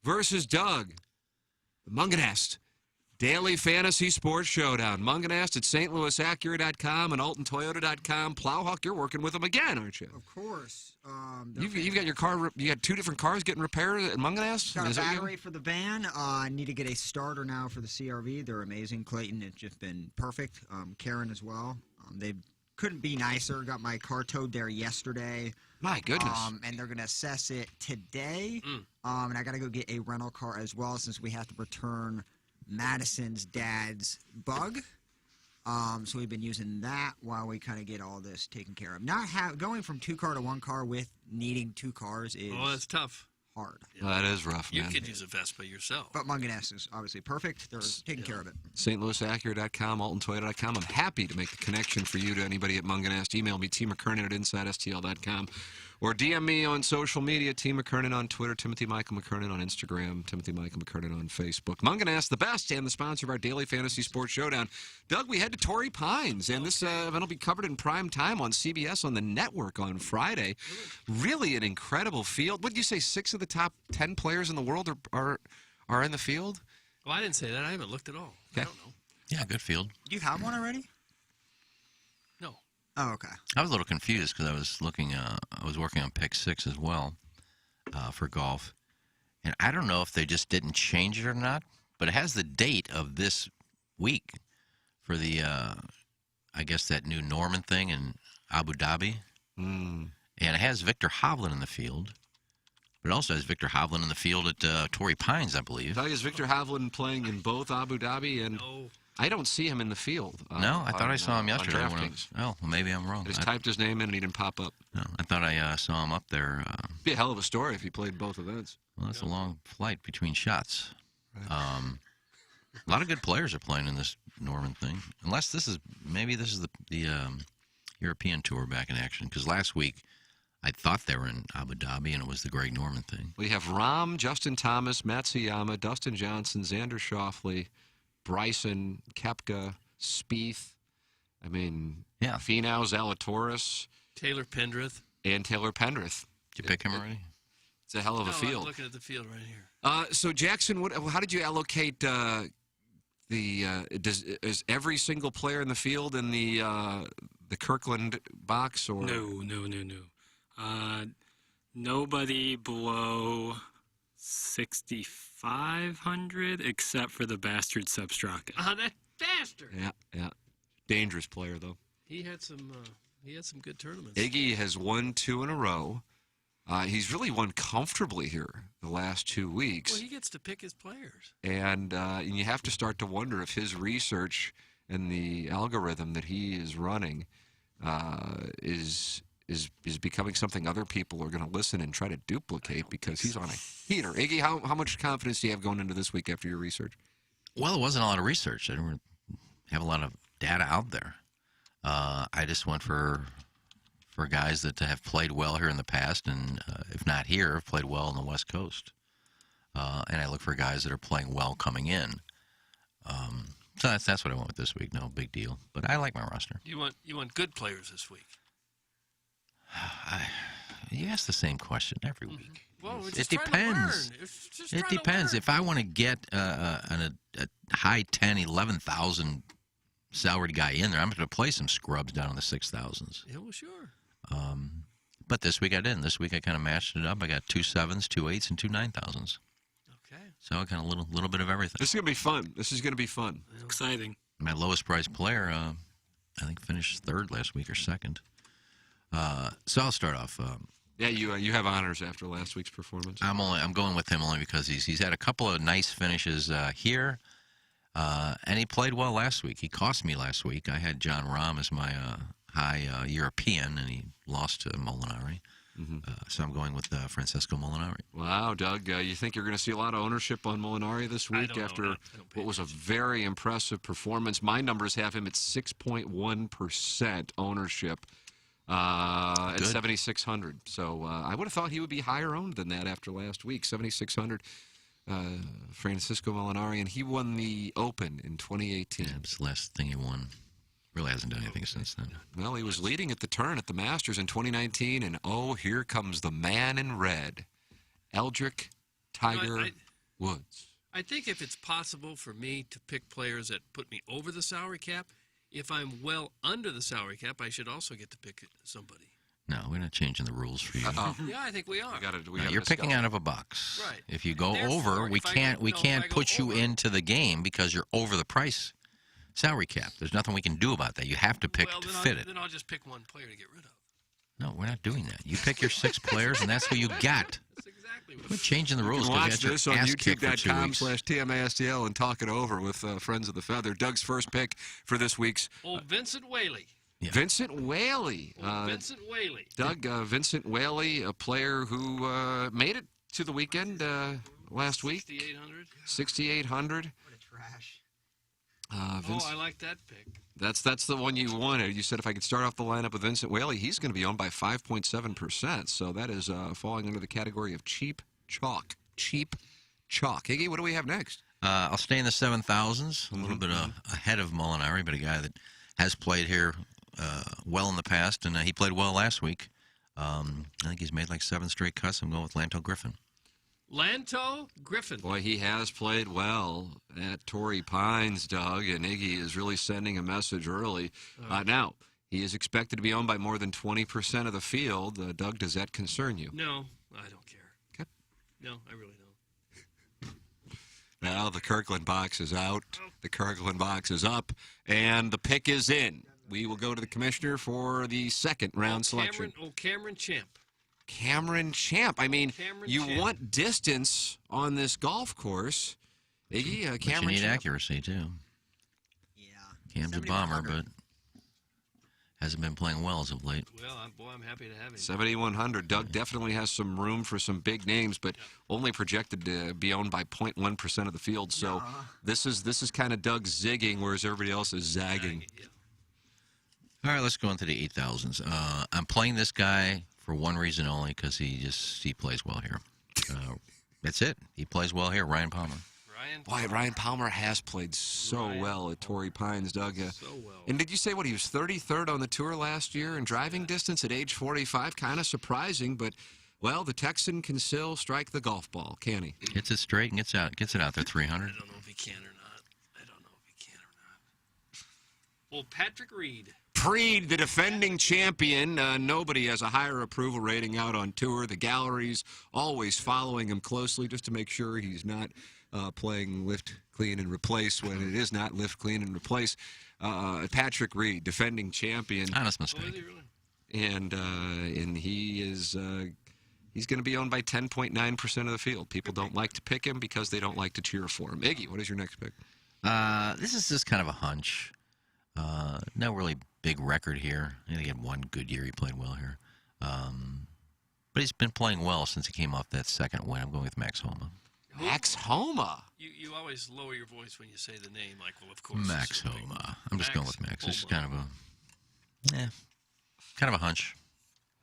versus Doug. Munganast Daily Fantasy Sports Showdown. Munganast at stlouisacura.com and altontoyota.com. Plowhawk, you're working with them again, aren't you? Of course. You've got your car. You got 2 different cars getting repaired at Munganast. Got a battery for the van. I need to get a starter now for the CRV. They're amazing. Clayton has just been perfect. Karen as well. They couldn't be nicer. Got my car towed there yesterday. My goodness. And they're going to assess it today. And I got to go get a rental car as well since we have to return Madison's dad's bug. So we've been using that while we kind of get all this taken care of. Going from 2-car to 1-car with needing 2 cars is that's tough. Hard. Yeah. Well, that is rough, You man. could use a Vespa yourself. But Munganast is obviously perfect. They're taking care of it. stlouisacura.com, altontoyota.com. I'm happy to make the connection for you to anybody at Munganast. Email me, T. McKernan at InsideSTL.com. Or DM me on social media, T. McKernan on Twitter, Timothy Michael McKernan on Instagram, Timothy Michael McKernan on Facebook. Munganast, the best, and the sponsor of our Daily Fantasy Sports Showdown. Doug, we head to Torrey Pines, and this event will be covered in prime time on CBS on the network on Friday. Really an incredible field. What did you say, 6 of the top 10 players in the world are in the field? Well, I didn't say that. I haven't looked at all. Okay. I don't know. Yeah, good field. Do you have one already? No. Oh, okay. I was a little confused because I was looking. I was working on Pick 6 as well for golf, and I don't know if they just didn't change it or not. But it has the date of this week for the, I guess that new Norman thing in Abu Dhabi, and it has Victor Hovland in the field. But it also has Victor Hovland in the field at Torrey Pines, I believe. Doug, is Victor Hovland playing in both Abu Dhabi and? No. I don't see him in the field. No, I thought I saw him yesterday. Well, maybe I'm wrong. I just typed his name in and he didn't pop up. No, I thought I saw him up there. It'd be a hell of a story if he played both events. Well, that's a long flight between shots. A lot of good players are playing in this Norman thing. Unless this is the European Tour back in action. Because last week I thought they were in Abu Dhabi and it was the Greg Norman thing. We have Rahm, Justin Thomas, Matsuyama, Dustin Johnson, Xander Schauffele, Bryson, Koepka, Spieth. I mean, Finau, Zalatoris, Taylor Pendrith, and Taylor Pendrith. Did you pick him already? It's a hell of a field. I'm looking at the field right here. So Jackson, how did you allocate is every single player in the field in the Kirkland box or No. Nobody below 6,500 except for the bastard Substraka. That bastard. Yeah. Dangerous player though. He had some good tournaments. Iggy has won 2 in a row. He's really won comfortably here the last 2 weeks. Well, he gets to pick his players. And you have to start to wonder if his research and the algorithm that he is running is becoming something other people are going to listen and try to duplicate because he's on a heater. Iggy, how much confidence do you have going into this week after your research? Well, it wasn't a lot of research. I didn't have a lot of data out there. I just went for guys that have played well here in the past, and if not here, have played well on the West Coast. And I look for guys that are playing well coming in. So that's what I went with this week. No big deal, but I like my roster. You want good players this week. You ask the same question every week. Well, we're It just depends. It depends. If I want to get a high 10, 11,000 salaried guy in there, I'm going to play some scrubs down in the 6,000s. Yeah, well, sure. But this week I didn't. This week I kind of matched it up. I got 2 7s, 2 8s, and 2 9,000s. Okay. So I got a little bit of everything. This is going to be fun. This is going to be fun. Exciting. My lowest priced player, I think, finished 3rd last week or 2nd. So I'll start off. Yeah, you have honors after last week's performance. I'm going with him only because he's had a couple of nice finishes here, and he played well last week. He cost me last week. I had John Rahm as my high European, and he lost to Molinari. So I'm going with Francesco Molinari. Wow, Doug, you think you're going to see a lot of ownership on Molinari this week after what was a very impressive performance? My numbers have him at 6.1% ownership. At 7,600. So I would have thought he would be higher owned than that after last week. 7,600. Francisco Molinari, and he won the Open in 2018. Yeah, it's the last thing he won. Really hasn't done anything since then. Well, he was leading at the turn at the Masters in 2019, and here comes the man in red, Eldrick Tiger Woods. I think if it's possible for me to pick players that put me over the salary cap, if I'm well under the salary cap, I should also get to pick somebody. No, we're not changing the rules for you. Yeah, I think we are. No, you're picking out of a box. Right. If you go Therefore, over, we if I can't go- we no, can't if I go put you over- into the game because you're over the price salary cap. There's nothing we can do about that. You have to pick Well, to then fit it. Then I'll just pick one player to get rid of. No, we're not doing that. You pick your 6 players, and that's who you got. We're changing the rules. You can 'cause watch you got this your on ass kicked for 2 weeks. youtube.com/TMASTL and talk it over with Friends of the Feather. Doug's first pick for this week's Old Vincent Whaley. Vincent Whaley. Vincent Whaley. Doug, Vincent Whaley, a player who made it to the weekend last week. 6,800. 6,800. What a trash. I like that pick. That's the one you wanted. You said if I could start off the lineup with Vincent Whaley, he's going to be owned by 5.7%. So that is falling under the category of cheap chalk. Cheap chalk. Iggy, what do we have next? I'll stay in the 7,000s, a little bit ahead of Molinari, but a guy that has played here well in the past, and he played well last week. I think he's made like 7 straight cuts. I'm going with Lanto Griffin. Lanto Griffin. Boy, he has played well at Torrey Pines, Doug, and Iggy is really sending a message early. Now, he is expected to be owned by more than 20% of the field. Doug, does that concern you? No, I don't care. Okay. No, I really don't. Now the Kirkland box is out. The Kirkland box is up, and the pick is in. We will go to the commissioner for the second round selection. Cameron Champ. Cameron Champ. I mean, you Champ. want distance on this golf course. Iggy, But Cameron you need Champ. accuracy, too. Yeah. Cam's a bomber, but hasn't been playing well as of late. Well, I'm happy to have him. 7,100. Doug definitely has some room for some big names, but only projected to be owned by 0.1% of the field. So this is kind of Doug zigging, whereas everybody else is zagging. All right, let's go into the 8,000s. I'm playing this guy for one reason only, because he plays well here. That's it. He plays well here. Ryan Palmer. Boy, Ryan Palmer has played so well at Torrey Pines, Doug. So well. And did you say what, he was 33rd on the tour last year in driving distance at age 45? Kind of surprising, but, well, the Texan can still strike the golf ball, can he? Hits it straight and gets it out there 300. I don't know if he can or not. Well, Patrick Reed. Preed, the defending champion. Nobody has a higher approval rating out on tour. The galleries always following him closely just to make sure he's not playing lift, clean, and replace when it is not lift, clean, and replace. Patrick Reed, defending champion. Honest mistake. And he is he's going to be owned by 10.9% of the field. People don't like to pick him because they don't like to cheer for him. Iggy, what is your next pick? This is just kind of a hunch. No really big record here. I think he had one good year. He played well here. But he's been playing well since he came off that second win. I'm going with Max Homa. Max Homa? You always lower your voice when you say the name, like, well, of course. Max Homa. I'm just going with Max. This is kind of a hunch.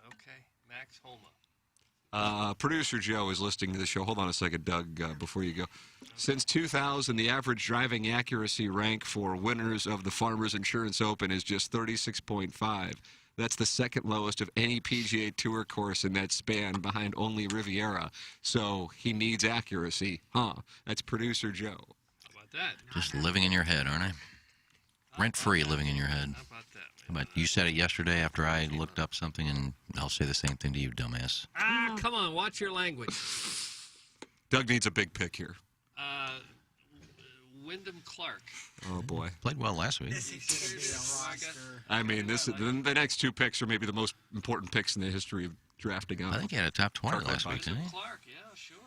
Okay, Max Homa. Producer Joe is listening to the show. Hold on a second, Doug, before you go. Since 2000, the average driving accuracy rank for winners of the Farmers Insurance Open is just 36.5. That's the second lowest of any PGA Tour course in that span, behind only Riviera. So he needs accuracy, huh? That's producer Joe. How about that? Just living in your head, aren't I? Rent-free living in your head. How about that? But you said it yesterday after I looked up something, and I'll say the same thing to you, dumbass. Come on, watch your language. Doug needs a big pick here. Wyndham Clark. Oh, boy. Played well last week. I mean, the next two picks are maybe the most important picks in the history of drafting out. I think he had a top 20 last week, didn't he? Clark, yeah, sure.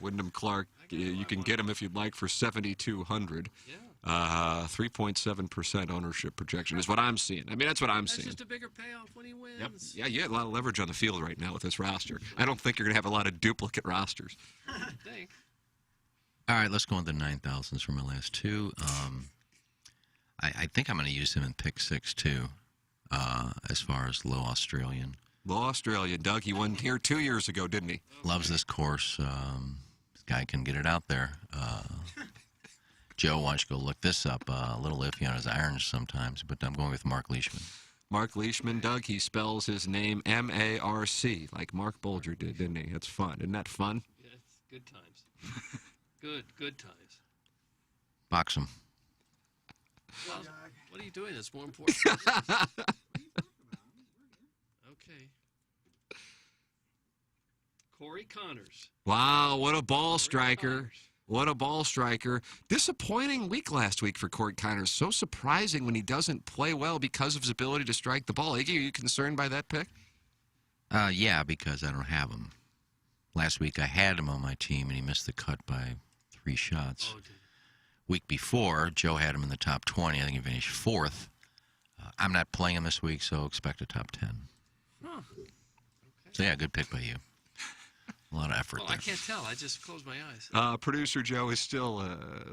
Wyndham Clark, you can get him if you'd like for $7,200. Yeah. 3.7% ownership projection is what I'm seeing. I mean, that's what I'm That's seeing. just a bigger payoff when he wins. Yep. Yeah, you have a lot of leverage on the field right now with this roster. I don't think you're going to have a lot of duplicate rosters. I think. All right, let's go on to 9,000s for my last two. I think I'm going to use him in pick 6, too, as far as low Australian. Low Australian. Doug, he won here 2 years ago, didn't he? Loves this course. This guy can get it out there. Joe, why don't you go look this up? A little iffy on his irons sometimes, but I'm going with Mark Leishman. Mark Leishman, Doug, he spells his name M-A-R-C, like Mark Bolger did, didn't he? That's fun. Isn't that fun? Yeah, it's good times. Good times. Box them. Well, what are you doing that's more important? Okay. Corey Connors. Wow, what a ball striker. What a ball striker. Disappointing week last week for Corey Connors. So surprising when he doesn't play well because of his ability to strike the ball. Iggy, are you concerned by that pick? Yeah, because I don't have him. Last week I had him on my team, and he missed the cut by 3 shots. Week before, Joe had him in the top 20. I think he finished 4th. I'm not playing him this week, so expect a top 10. Oh. Okay. So, yeah, good pick by you. A lot of effort there. I can't tell. I just closed my eyes. Producer Joe is still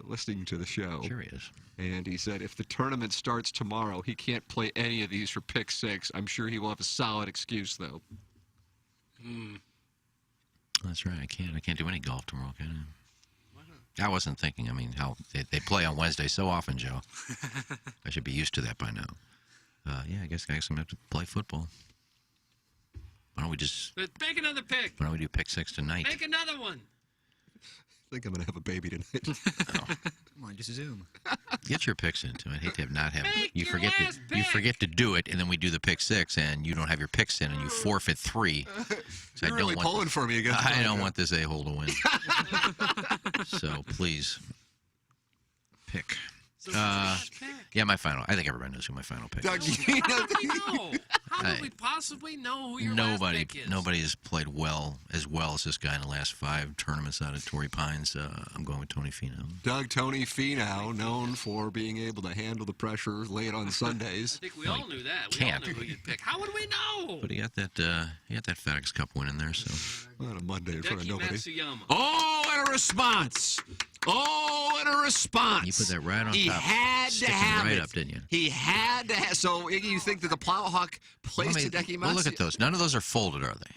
listening to the show. Sure he is. And he said if the tournament starts tomorrow, he can't play any of these for pick 6. I'm sure he will have a solid excuse, though. That's right. I can't do any golf tomorrow, can I? I wasn't thinking. I mean, how they play on Wednesday so often, Joe. I should be used to that by now. Yeah, I guess I'm going to have to play football. Why don't we just... Make another pick. Why don't we do pick 6 tonight? Make another one. I think I'm going to have a baby tonight. Come on, just zoom. Get your picks into it. I hate to not have... Make You your forget last you pick. forget to do it, and then we do the pick 6, and you don't have your picks in, and you forfeit 3. So You're really pulling for me against I don't want this a-hole to win. So, please, pick. Yeah, my final. I think everybody knows who my final pick Doug, is. you know, How do we know? How do we possibly know who your last pick is? Nobody has played as well as this guy in the last 5 tournaments out of Torrey Pines. I'm going with Tony Finau. Doug Tony Finau, known for being able to handle the pressure late on Sundays. I think we all knew that. We can't. all knew who you'd pick. How would we know? But he got that FedEx Cup win in there, so. On a Monday in front of Hideki nobody. Matsuyama. Oh, and a response. Oh, and a response. You put that right on he top. Had Stick to have right it. up, didn't you? He had to have. So, Iggy, you think that the Plowhawk placed Hideki Well, Matsuyama? look at those. None of those are folded, are they?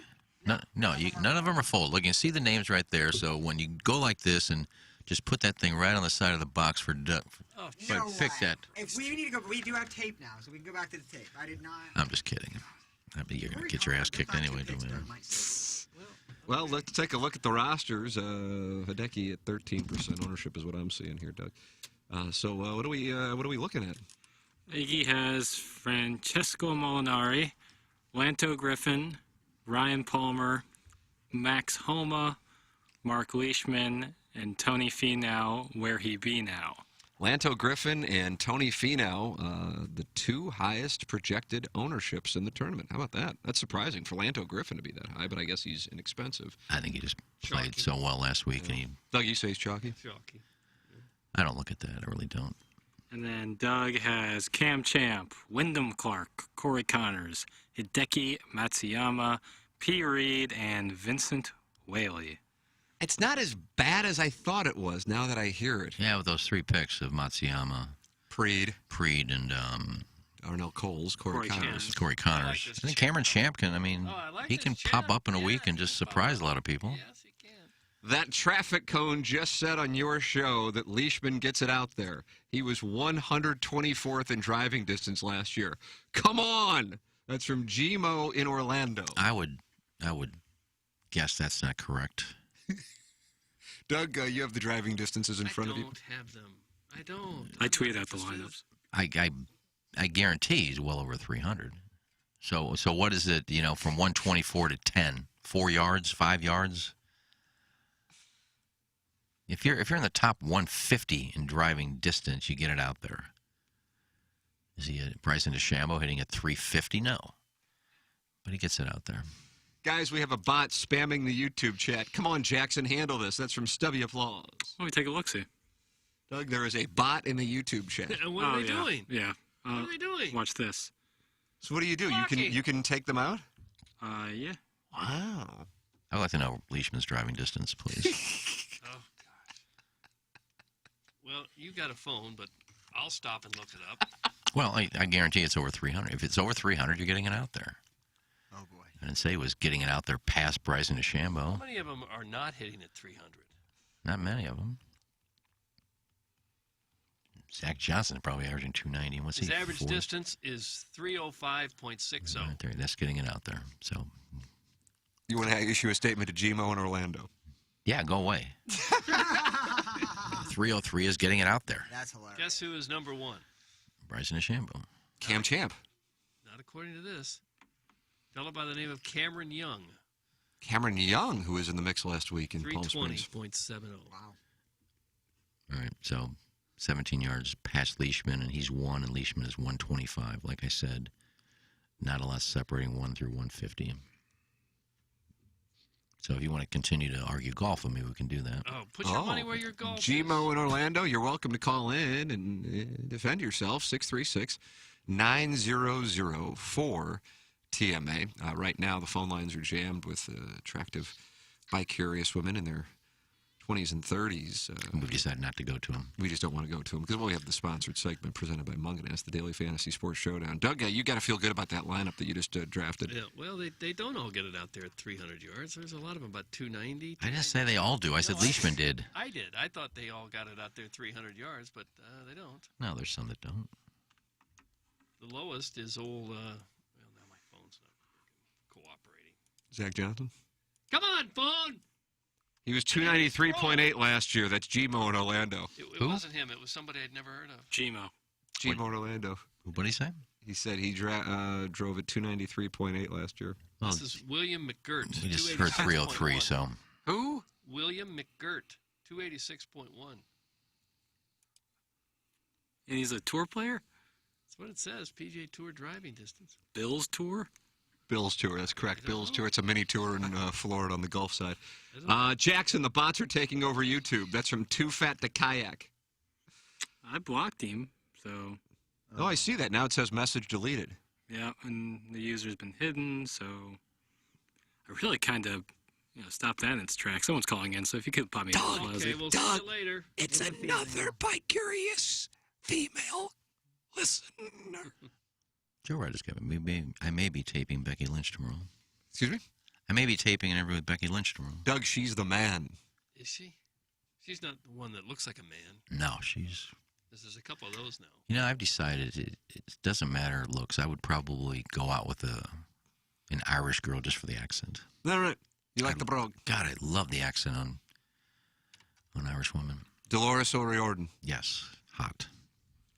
No, none of them are folded. Look, you can see the names right there. So when you go like this and just put that thing right on the side of the box for Doug. Pick that. If we need to go, we do have tape now, so we can go back to the tape. I did not. I'm just kidding. I mean, you're going to get your ass kicked anyway, don't you? Well, let's take a look at the rosters. Hideki at 13% ownership is what I'm seeing here, Doug. So what are we looking at? Iggy has Francesco Molinari, Lanto Griffin, Ryan Palmer, Max Homa, Mark Leishman, and Tony Finau. Where he be now? Lanto Griffin and Tony Finau, the 2 highest projected ownerships in the tournament. How about that? That's surprising for Lanto Griffin to be that high, but I guess he's inexpensive. I think he just played so well last week. Yeah. Doug, you say he's chalky? Chalky. I don't look at that. I really don't. And then Doug has Cam Champ, Wyndham Clark, Corey Connors, Hideki Matsuyama, P. Reed, and Vincent Whaley. It's not as bad as I thought it was now that I hear it. Yeah, with those 3 picks of Matsuyama, Preed, and Arnell Coles, Corey Connors. Corey Connors. I think Cameron Champ can. I mean, he can pop up in a week and just surprise a lot of people. Yes, he can. That traffic cone just said on your show that Leishman gets it out there. He was 124th in driving distance last year. Come on! That's from Gmo in Orlando. I would guess that's not correct. Doug, you have the driving distances in front of you. I don't have them. I don't. I tweet out the lineups. I guarantee he's well over 300. So what is it? From 124 to 10, 4 yards, 5 yards. If you're in the top 150 in driving distance, you get it out there. Is he Bryson DeChambeau hitting at 350? No, but he gets it out there. Guys, we have a bot spamming the YouTube chat. Come on, Jackson, handle this. That's from Stubby Applause. Let me take a look-see. Doug, there is a bot in the YouTube chat. What are they doing? Yeah. What are they doing? Watch this. So what do? Blocking. You can take them out? Yeah. Wow. I'd like to know Leishman's driving distance, please. Oh, gosh. Well, you got a phone, but I'll stop and look it up. Well, I guarantee it's over 300. If it's over 300, you're getting it out there. Oh, boy. I didn't say he was getting it out there past Bryson DeChambeau. How many of them are not hitting at 300? Not many of them. Zach Johnson is probably averaging 290. What's His he? average distance is 305.60. Right there. That's getting it out there. So, You want to issue a statement to Gmo in Orlando? yeah, go away. 303 is getting it out there. That's hilarious. Guess who is number one? Bryson DeChambeau. Cam Champ. Not according to this. Fellow by the name of Cameron Young. Cameron Young, who was in the mix last week in Palm Springs. 320.70. Wow. All right, so 17 yards past Leishman, and he's 1, and Leishman is 125. Like I said, not a lot separating 1 through 150. So if you want to continue to argue golf with me, we can do that. Oh, put your money where your golf is. Gmo in Orlando, you're welcome to call in and defend yourself. 636-900-4TMA. Right now, the phone lines are jammed with attractive, bi-curious women in their 20s and 30s. We've decided not to go to them. We just don't want to go to them because we have the sponsored segment presented by Munganess, the Daily Fantasy Sports Showdown. Doug, you got to feel good about that lineup that you just drafted. Yeah, well, they don't all get it out there at 300 yards. There's a lot of them about 290. I didn't say they all do. I said Leishman did. I did. I thought they all got it out there 300 yards, but they don't. No, there's some that don't. The lowest is old, well, now my phone's not cooperating. Zach Johnson? Come on, phone! He was 293.8 last year. That's Gmo in Orlando. It wasn't him. It was somebody I'd never heard of. Gmo in Orlando. What did he say? He said he drove at 293.8 last year. Well, This is William McGirt. we just heard 303, so. Who? William McGirt, 286.1. And he's a tour player? That's what it says, PGA Tour driving distance. Bills Tour? Bills Tour, that's correct. Bills Tour. It's a mini tour in Florida on the Gulf side. Jackson, the bots are taking over YouTube. That's from Too Fat to Kayak. I blocked him, so... Oh, I see that. Now it says message deleted. Yeah, and the user's been hidden, so... I really kind of, stopped that in its tracks. Someone's calling in, so if you could pop me in. Okay, we'll see you later. It's another bi-curious female listener. Joe Ryder's got me. I may be taping Becky Lynch tomorrow. Excuse me? I may be taping an interview with Becky Lynch tomorrow. Doug, she's the man. Is she? She's not the one that looks like a man. No, she's... There's a couple of those now. I've decided it doesn't matter looks. I would probably go out with an Irish girl just for the accent. All right. You like the brogue? God, I love the accent on Irish women. Dolores O'Riordan. Yes, hot.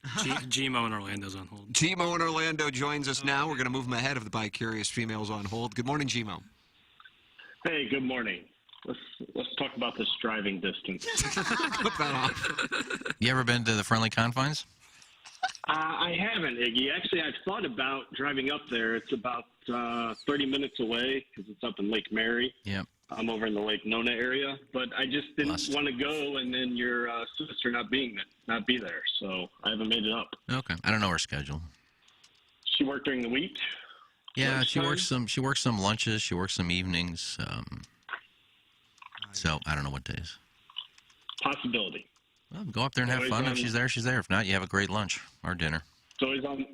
Gmo in Orlando's on hold. Gmo in Orlando joins us now. We're going to move him ahead of the bi-curious females on hold. Good morning, Gmo. Hey, good morning. Let's talk about this driving distance. Put that off. You ever been to the Friendly Confines? I haven't, Iggy. Actually, I've thought about driving up there. It's about 30 minutes away because it's up in Lake Mary. Yep. I'm over in the Lake Nona area, but I just didn't want to go, and then your sister not be there, so I haven't made it up. Okay, I don't know her schedule. She worked during the week. Yeah, she works some lunches. She works some evenings. So I don't know what days. Possibility. Well, go up there and have fun. If she's there, she's there. If not, you have a great lunch or dinner. It's always on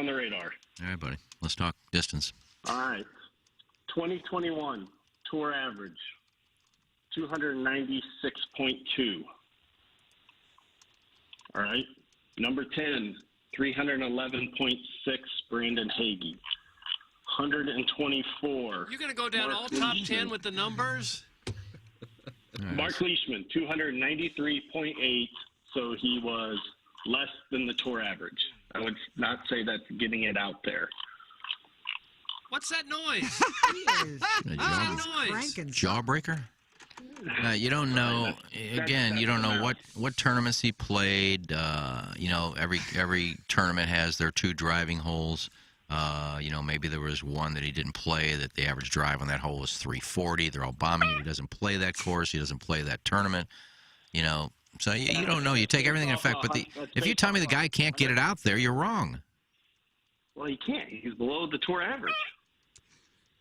the radar. All right, buddy. Let's talk distance. All right. 2021 tour average 296.2. All right. Number 10, 311.6, Brandon Hagee. 124. You're going to go down all top 10 with the numbers? Right. Mark Leishman, 293.8, so he was less than the tour average. I would not say that's getting it out there. What's that noise? Jawbreaker? You don't know. Again, you don't know what tournaments he played. Every tournament has their two driving holes. Maybe there was one that he didn't play that the average drive on that hole was 340. They're all bombing. He doesn't play that course. He doesn't play that tournament. So you don't know. You take everything in effect. But if you tell me the guy can't get it out there, you're wrong. Well, he can't. He's below the tour average.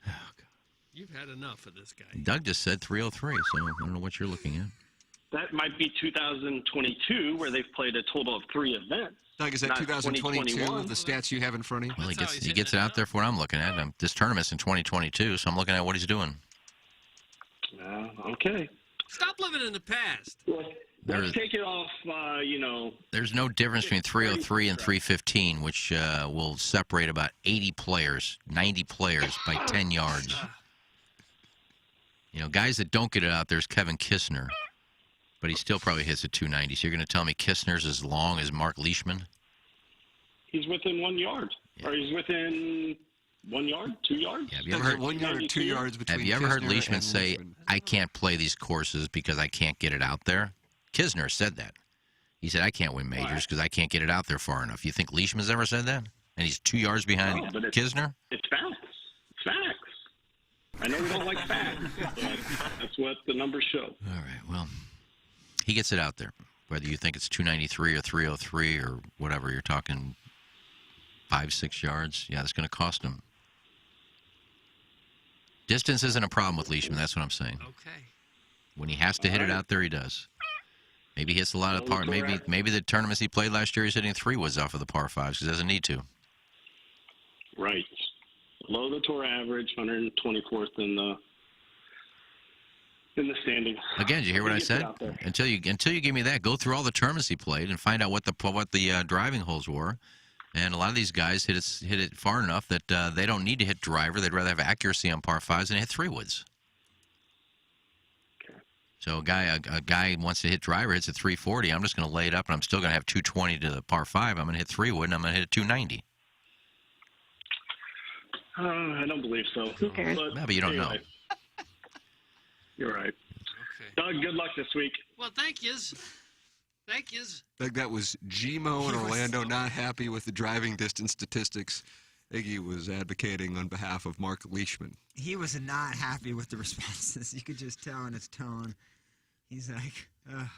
Oh, God. You've had enough of this guy. Doug just said 303, so I don't know what you're looking at. That might be 2022, where they've played a total of 3 events. Doug, is that 2022, the stats you have in front of you? Well, he gets it out there for what I'm looking at. This tournament's in 2022, so I'm looking at what he's doing. Okay. Stop living in the past. Let's take it off, There's no difference between 303 and 315, which will separate about 80 players, 90 players by 10 yards. Guys that don't get it out, there's Kevin Kistner. But he still probably hits at 290. So you're going to tell me Kistner's as long as Mark Leishman? He's within 1 yard. Or he's within 1 yard, 2 yards? Yeah, have you ever heard 1 yard or 2 yards between? Have you ever heard Kisner Leishman and say, Leishman? I can't play these courses because I can't get it out there? Kisner said that. He said, I can't win majors because I can't get it out there far enough. You think Leishman's ever said that? And he's 2 yards behind Kisner? It's facts. It's facts. I know we don't like facts, but that's what the numbers show. All right, well, he gets it out there. Whether you think it's 293 or 303 or whatever, you're talking 5-6 yards. Yeah, that's going to cost him. Distance isn't a problem with Leishman. That's what I'm saying. Okay. When he has to hit it out there, he does. Maybe he hits a lot of par. Maybe the tournaments he played last year, he's hitting 3 woods off of the par 5s because he doesn't need to. Right. Below the tour average, 124th in the standings. Again, did you hear what I said? Until you give me that, go through all the tournaments he played and find out what the driving holes were. And a lot of these guys hit it far enough that they don't need to hit driver. They'd rather have accuracy on par 5s than hit 3 woods. Okay. So a guy wants to hit driver, hits at 340. I'm just going to lay it up, and I'm still going to have 220 to the par 5. I'm going to hit 3 wood, and I'm going to hit 290. I don't believe so. Who cares? No, but you don't know. You're right. Okay. Doug, good luck this week. Well, thank yous. Thank yous. Like that was Gmo in Orlando, not happy with the driving distance statistics. Iggy was advocating on behalf of Mark Leishman. He was not happy with the responses. You could just tell in his tone. He's like, ugh.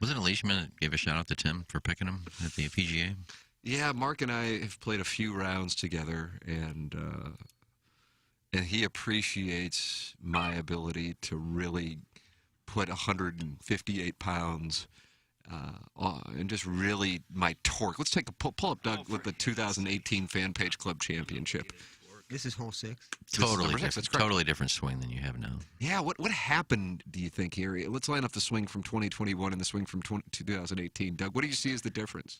Wasn't it Leishman that gave a shout out to Tim for picking him at the PGA? Yeah, Mark and I have played a few rounds together, and he appreciates my ability to really put 158 pounds and just really my torque. Let's take a pull up, Doug, with the 2018 Fan Page Club Championship. This is hole 6. Totally different swing than you have now. Yeah, what happened, do you think, here? Let's line up the swing from 2021 and the swing from 2018. Doug, what do you see as the difference?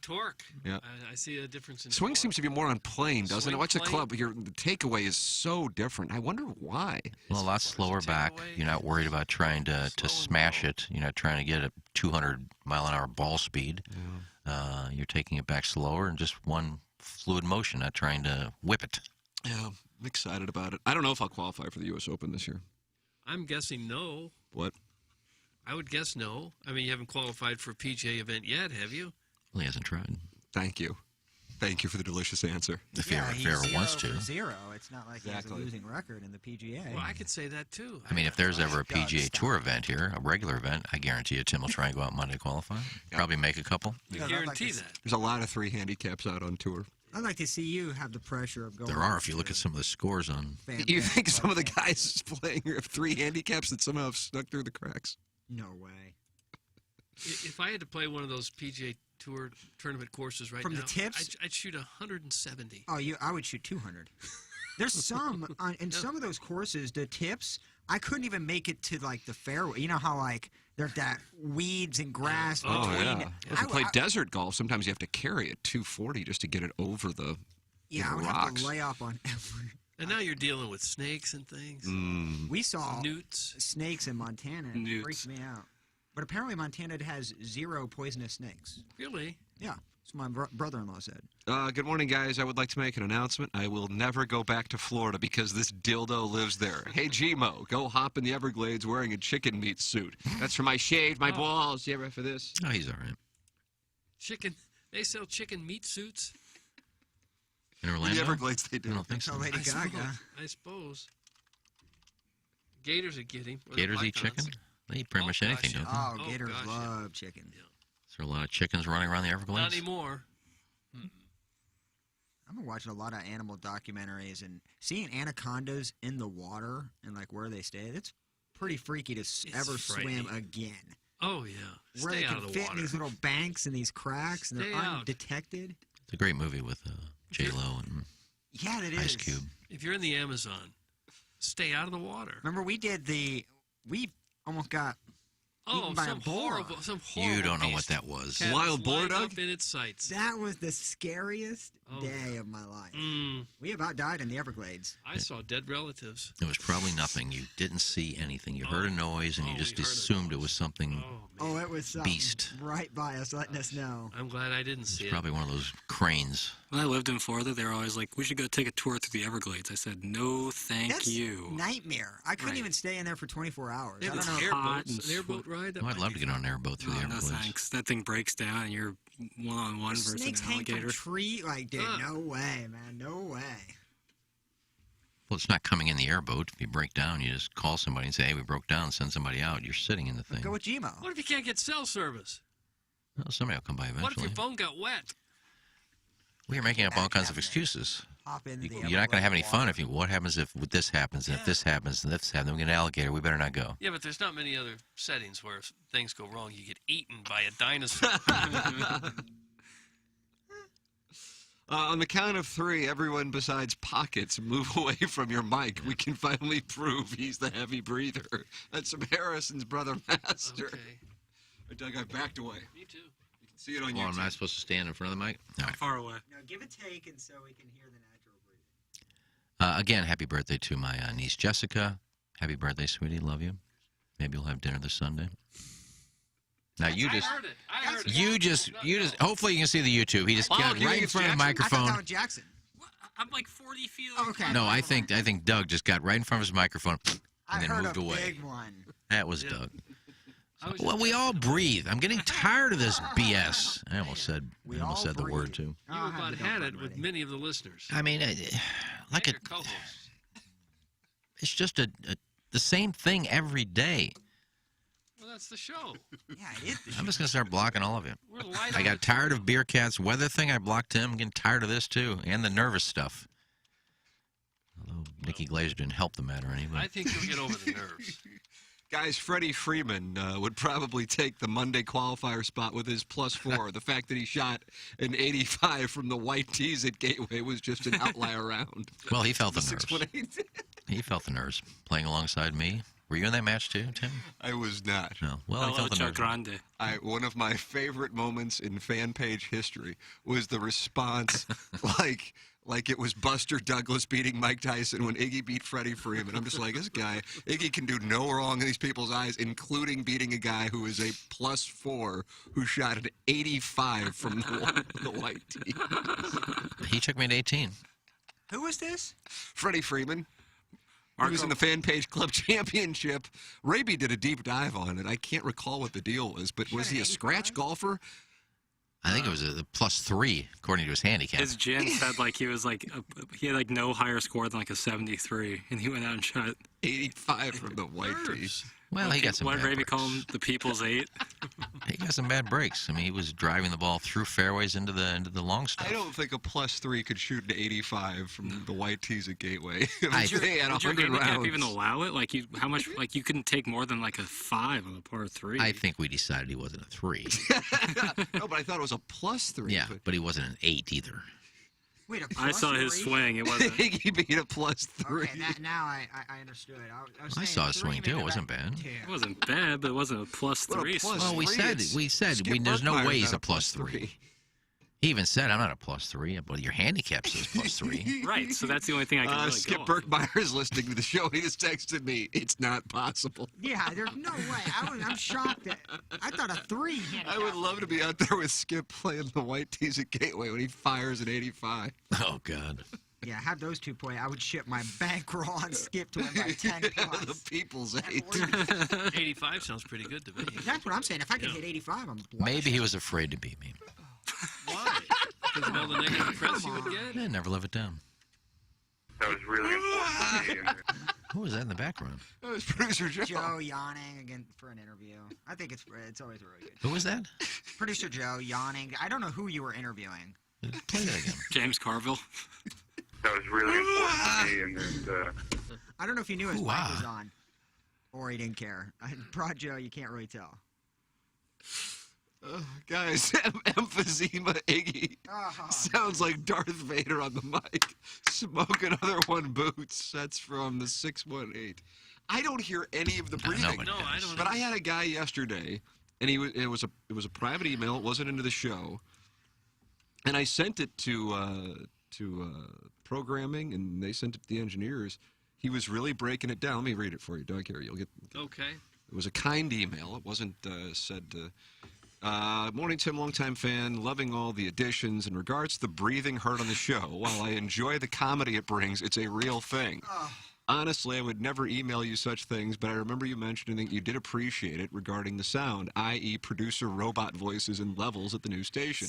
Torque. Yeah. I see a difference in Swing torque. seems to be more on plane, doesn't Swing it? Watch the plane. club. The takeaway is so different. I wonder why. Well, a lot slower back. You're not worried about trying to smash it. You're not trying to get a 200-mile-an-hour ball speed. Yeah. You're taking it back slower and just one fluid motion, not trying to whip it. Yeah, I'm excited about it. I don't know if I'll qualify for the U.S. Open this year. I'm guessing no. What? I would guess no. I mean, you haven't qualified for a PGA event yet, have you? Well, he hasn't tried. Thank you. Thank you for the delicious answer. If he ever wants to. 0. It's not like he has a losing record in the PGA. Well, I could say that, too. I mean, if there's ever a PGA Tour event here, a regular event, I guarantee you Tim will try and go out Monday to qualify. Probably make a couple. I guarantee that. There's a lot of 3 handicaps out on tour. I'd like to see you have the pressure of going. There are, if you look at some of the scores on. You think some of the guys playing have 3 handicaps that somehow have snuck through the cracks? No way. If I had to play one of those PGA Tour tournament courses right From now, the tips? I'd shoot 170. Oh, I would shoot 200. There's some in some of those courses, the tips, I couldn't even make it to like the fairway. You know how like there's that weeds and grass between. Yeah. If you play desert golf, sometimes you have to carry it 240 just to get it over the I would rocks. have to lay up on every. And now you're dealing with snakes and things. We saw newts, snakes in Montana. And it freaked me out. But apparently Montana has 0 poisonous snakes. Really? Yeah. That's what my brother-in-law said. Good morning, guys. I would like to make an announcement. I will never go back to Florida because this dildo lives there. Hey, Gmo, go hop in the Everglades wearing a chicken meat suit. That's for my shave, my balls. You ever for this? Oh, he's all right. Chicken. They sell chicken meat suits. In Orlando? The Everglades, they do. I don't think so. Lady Gaga. I suppose. Gators would get him. or the Gators eat pythons. chicken? They eat pretty much anything, don't they? Oh, Oh, gators gosh, love chicken. Is there a lot of chickens running around the Everglades? Not anymore. I've been watching a lot of animal documentaries and seeing anacondas in the water and like where they stay. It's pretty freaky to ever swim again. Oh, yeah. Where Stay they out can of the fit water. in these little banks and these cracks and Stay they're out. undetected. It's a great movie with J-Lo and Yeah, it is. Ice Cube. If you're in the Amazon, stay out of the water. Remember we almost got eaten by a some boar. horrible You don't know what beast that was. had Wild its boar, line Doug? up in its sights. That was the scariest. day of my life. Mm. We about died in the Everglades. I saw dead relatives. It was probably nothing. You didn't see anything. You heard a noise, and you just assumed it was something Oh, it was something beast. right by us, letting us know. I'm glad I didn't see it. Probably one of those cranes. When I lived in Florida, they were always like, we should go take a tour through the Everglades. I said, no, thank That's you. nightmare. I couldn't Right. even stay in there for 24 hours. They I have don't this know. an airboat ride. Oh, I'd love to get on an airboat through the No, Everglades. thanks. That thing breaks down and you're one-on-one versus an Snakes hang from alligator. tree. Like, dude, no way, man. No way. Well, it's not coming in the airboat. If you break down, you just call somebody and say, hey, we broke down, send somebody out. You're sitting in the thing. Go with Gmo. What if you can't get cell service? Well, somebody will come by eventually. What if your phone got wet? Well, you're making up all kinds of excuses. Hop into the You're not going to have any fun if you. What happens if this happens, and if this happens, and this happens? Then we get an alligator. We better not go. Yeah, but there's not many other settings where if things go wrong, you get eaten by a dinosaur. On the count of 3, everyone besides Pockets move away from your mic. We can finally prove he's the heavy breather. That's from Harrison's brother, Master. Okay. Doug, I backed away. Me too. You can see it on Well, YouTube. I'm not supposed to stand in front of the mic? All right. Far away. No, give a take and so we can hear the natural breathing. Again, happy birthday to my niece, Jessica. Happy birthday, sweetie. Love you. Maybe you'll have dinner this Sunday. Now, you just... I heard it. You just, hopefully you can see the YouTube. He just got right in front of the I thought microphone. that was Jackson. I'm like 40 feet Okay. No, I think Doug just got right in front of his microphone I and then heard moved a away. big one. That was Doug. Well, we all breathe. I'm getting tired of this BS. I almost said the word too. You about had it with many of the listeners. I mean, like And your co-hosts. it's just the same thing every day. Well, that's the show. Yeah, it is. I'm just gonna start blocking all of you. We're light I on got tired of Beer Cat's weather thing. I blocked him. I'm getting tired of this too, and the nervous stuff. Although Nikki Glazer didn't help the matter any. I think you'll get over the nerves. Guys, Freddie Freeman would probably take the Monday qualifier spot with his +4. The fact that he shot an 85 from the white tees at Gateway was just an outlier round. Well, he felt the nerves. 618. He felt the nerves playing alongside me. Were you in that match too, Tim? I was not. No. Well, he felt the nerves. Grande. One of my favorite moments in fan page history was the response, like it was Buster Douglas beating Mike Tyson when Iggy beat Freddie Freeman. I'm just like, this guy, Iggy can do no wrong in these people's eyes, including beating a guy who is a +4 who shot an 85 from the white tee. He took me to 18. Who was this? Freddie Freeman. He was in the Fan Page Club Championship. Raby did a deep dive on it. I can't recall what the deal was, but was he a scratch golfer? I think it was a +3 according to his handicap. His gin said like he was like he had like no higher score than like a 73, and he went out and shot 85 from the white tee. Well, he got some What bad Raby breaks. call him the People's 8? He got some bad breaks. I mean, he was driving the ball through fairways into the long stuff. I don't think a +3 could shoot an 85 from the white tees at Gateway. I- They had Would your 100 handicap rounds. even allow it? Like how much? Like you couldn't take more than like a 5 on the par 3. I think we decided he wasn't a 3. No, but I thought it was a +3. Yeah, but he wasn't an 8 either. Wait, a I saw his +3? swing. It wasn't. He beat a +3. Okay, now I understood. I was I saying saw his 3, swing too. maybe It wasn't bad. It wasn't bad, but it wasn't a +3 swing. Well, we said there's no way he's a +3. He even said, I'm not a +3, but your handicap says +3. Right, so that's the only thing I can really Skip go on. Berkmeyer is listening to the show. He just texted me, it's not possible. Yeah, there's no way. I'm shocked that I thought a 3 handicap. I would love to be out there with Skip playing the white tees at Gateway when he fires an 85. Oh, God. Yeah, have those 2 play. I would ship my bankroll on Skip to win by 10 The plus. people's 8. 85 sounds pretty good to me. That's what I'm saying. If I could hit 85, I'm blushing. Maybe he was afraid to beat me. Why? Because of all the negative press you would get? I never live it down. That was really important to me. Who was that in the background? That was producer Joe. Joe yawning again for an interview. I think it's always really good. Who was that? Producer Joe yawning. I don't know who you were interviewing. Play that again. James Carville. That was really important to me. And I don't know if he knew his mic Ooh-ah. was on, or he didn't care. Broad Joe, you can't really tell. Guys, emphysema Iggy sounds like Darth Vader on the mic. Smoke another one boots. That's from the 618. I don't hear any of the breathing. nobody No, I don't But I had a guy yesterday, and it was a private email. It wasn't into the show. And I sent it to programming, and they sent it to the engineers. He was really breaking it down. Let me read it for you, Doug. Here, you'll get. Okay. It was a kind email. It wasn't said to. Morning, Tim, longtime fan, loving all the additions. In regards to the breathing heard on the show, while I enjoy the comedy it brings, it's a real thing. Honestly, I would never email you such things, but I remember you mentioning that you did appreciate it regarding the sound, i.e. producer robot voices and levels at the new station.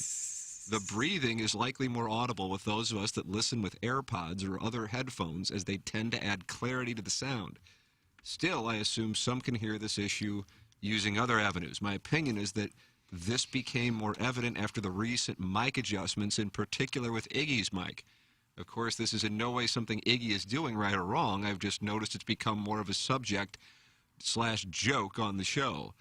The breathing is likely more audible with those of us that listen with AirPods or other headphones, as they tend to add clarity to the sound. Still, I assume some can hear this issue using other avenues. My opinion is that this became more evident after the recent mic adjustments, in particular with Iggy's mic. Of course, this is in no way something Iggy is doing right or wrong. I've just noticed it's become more of a subject/joke on the show.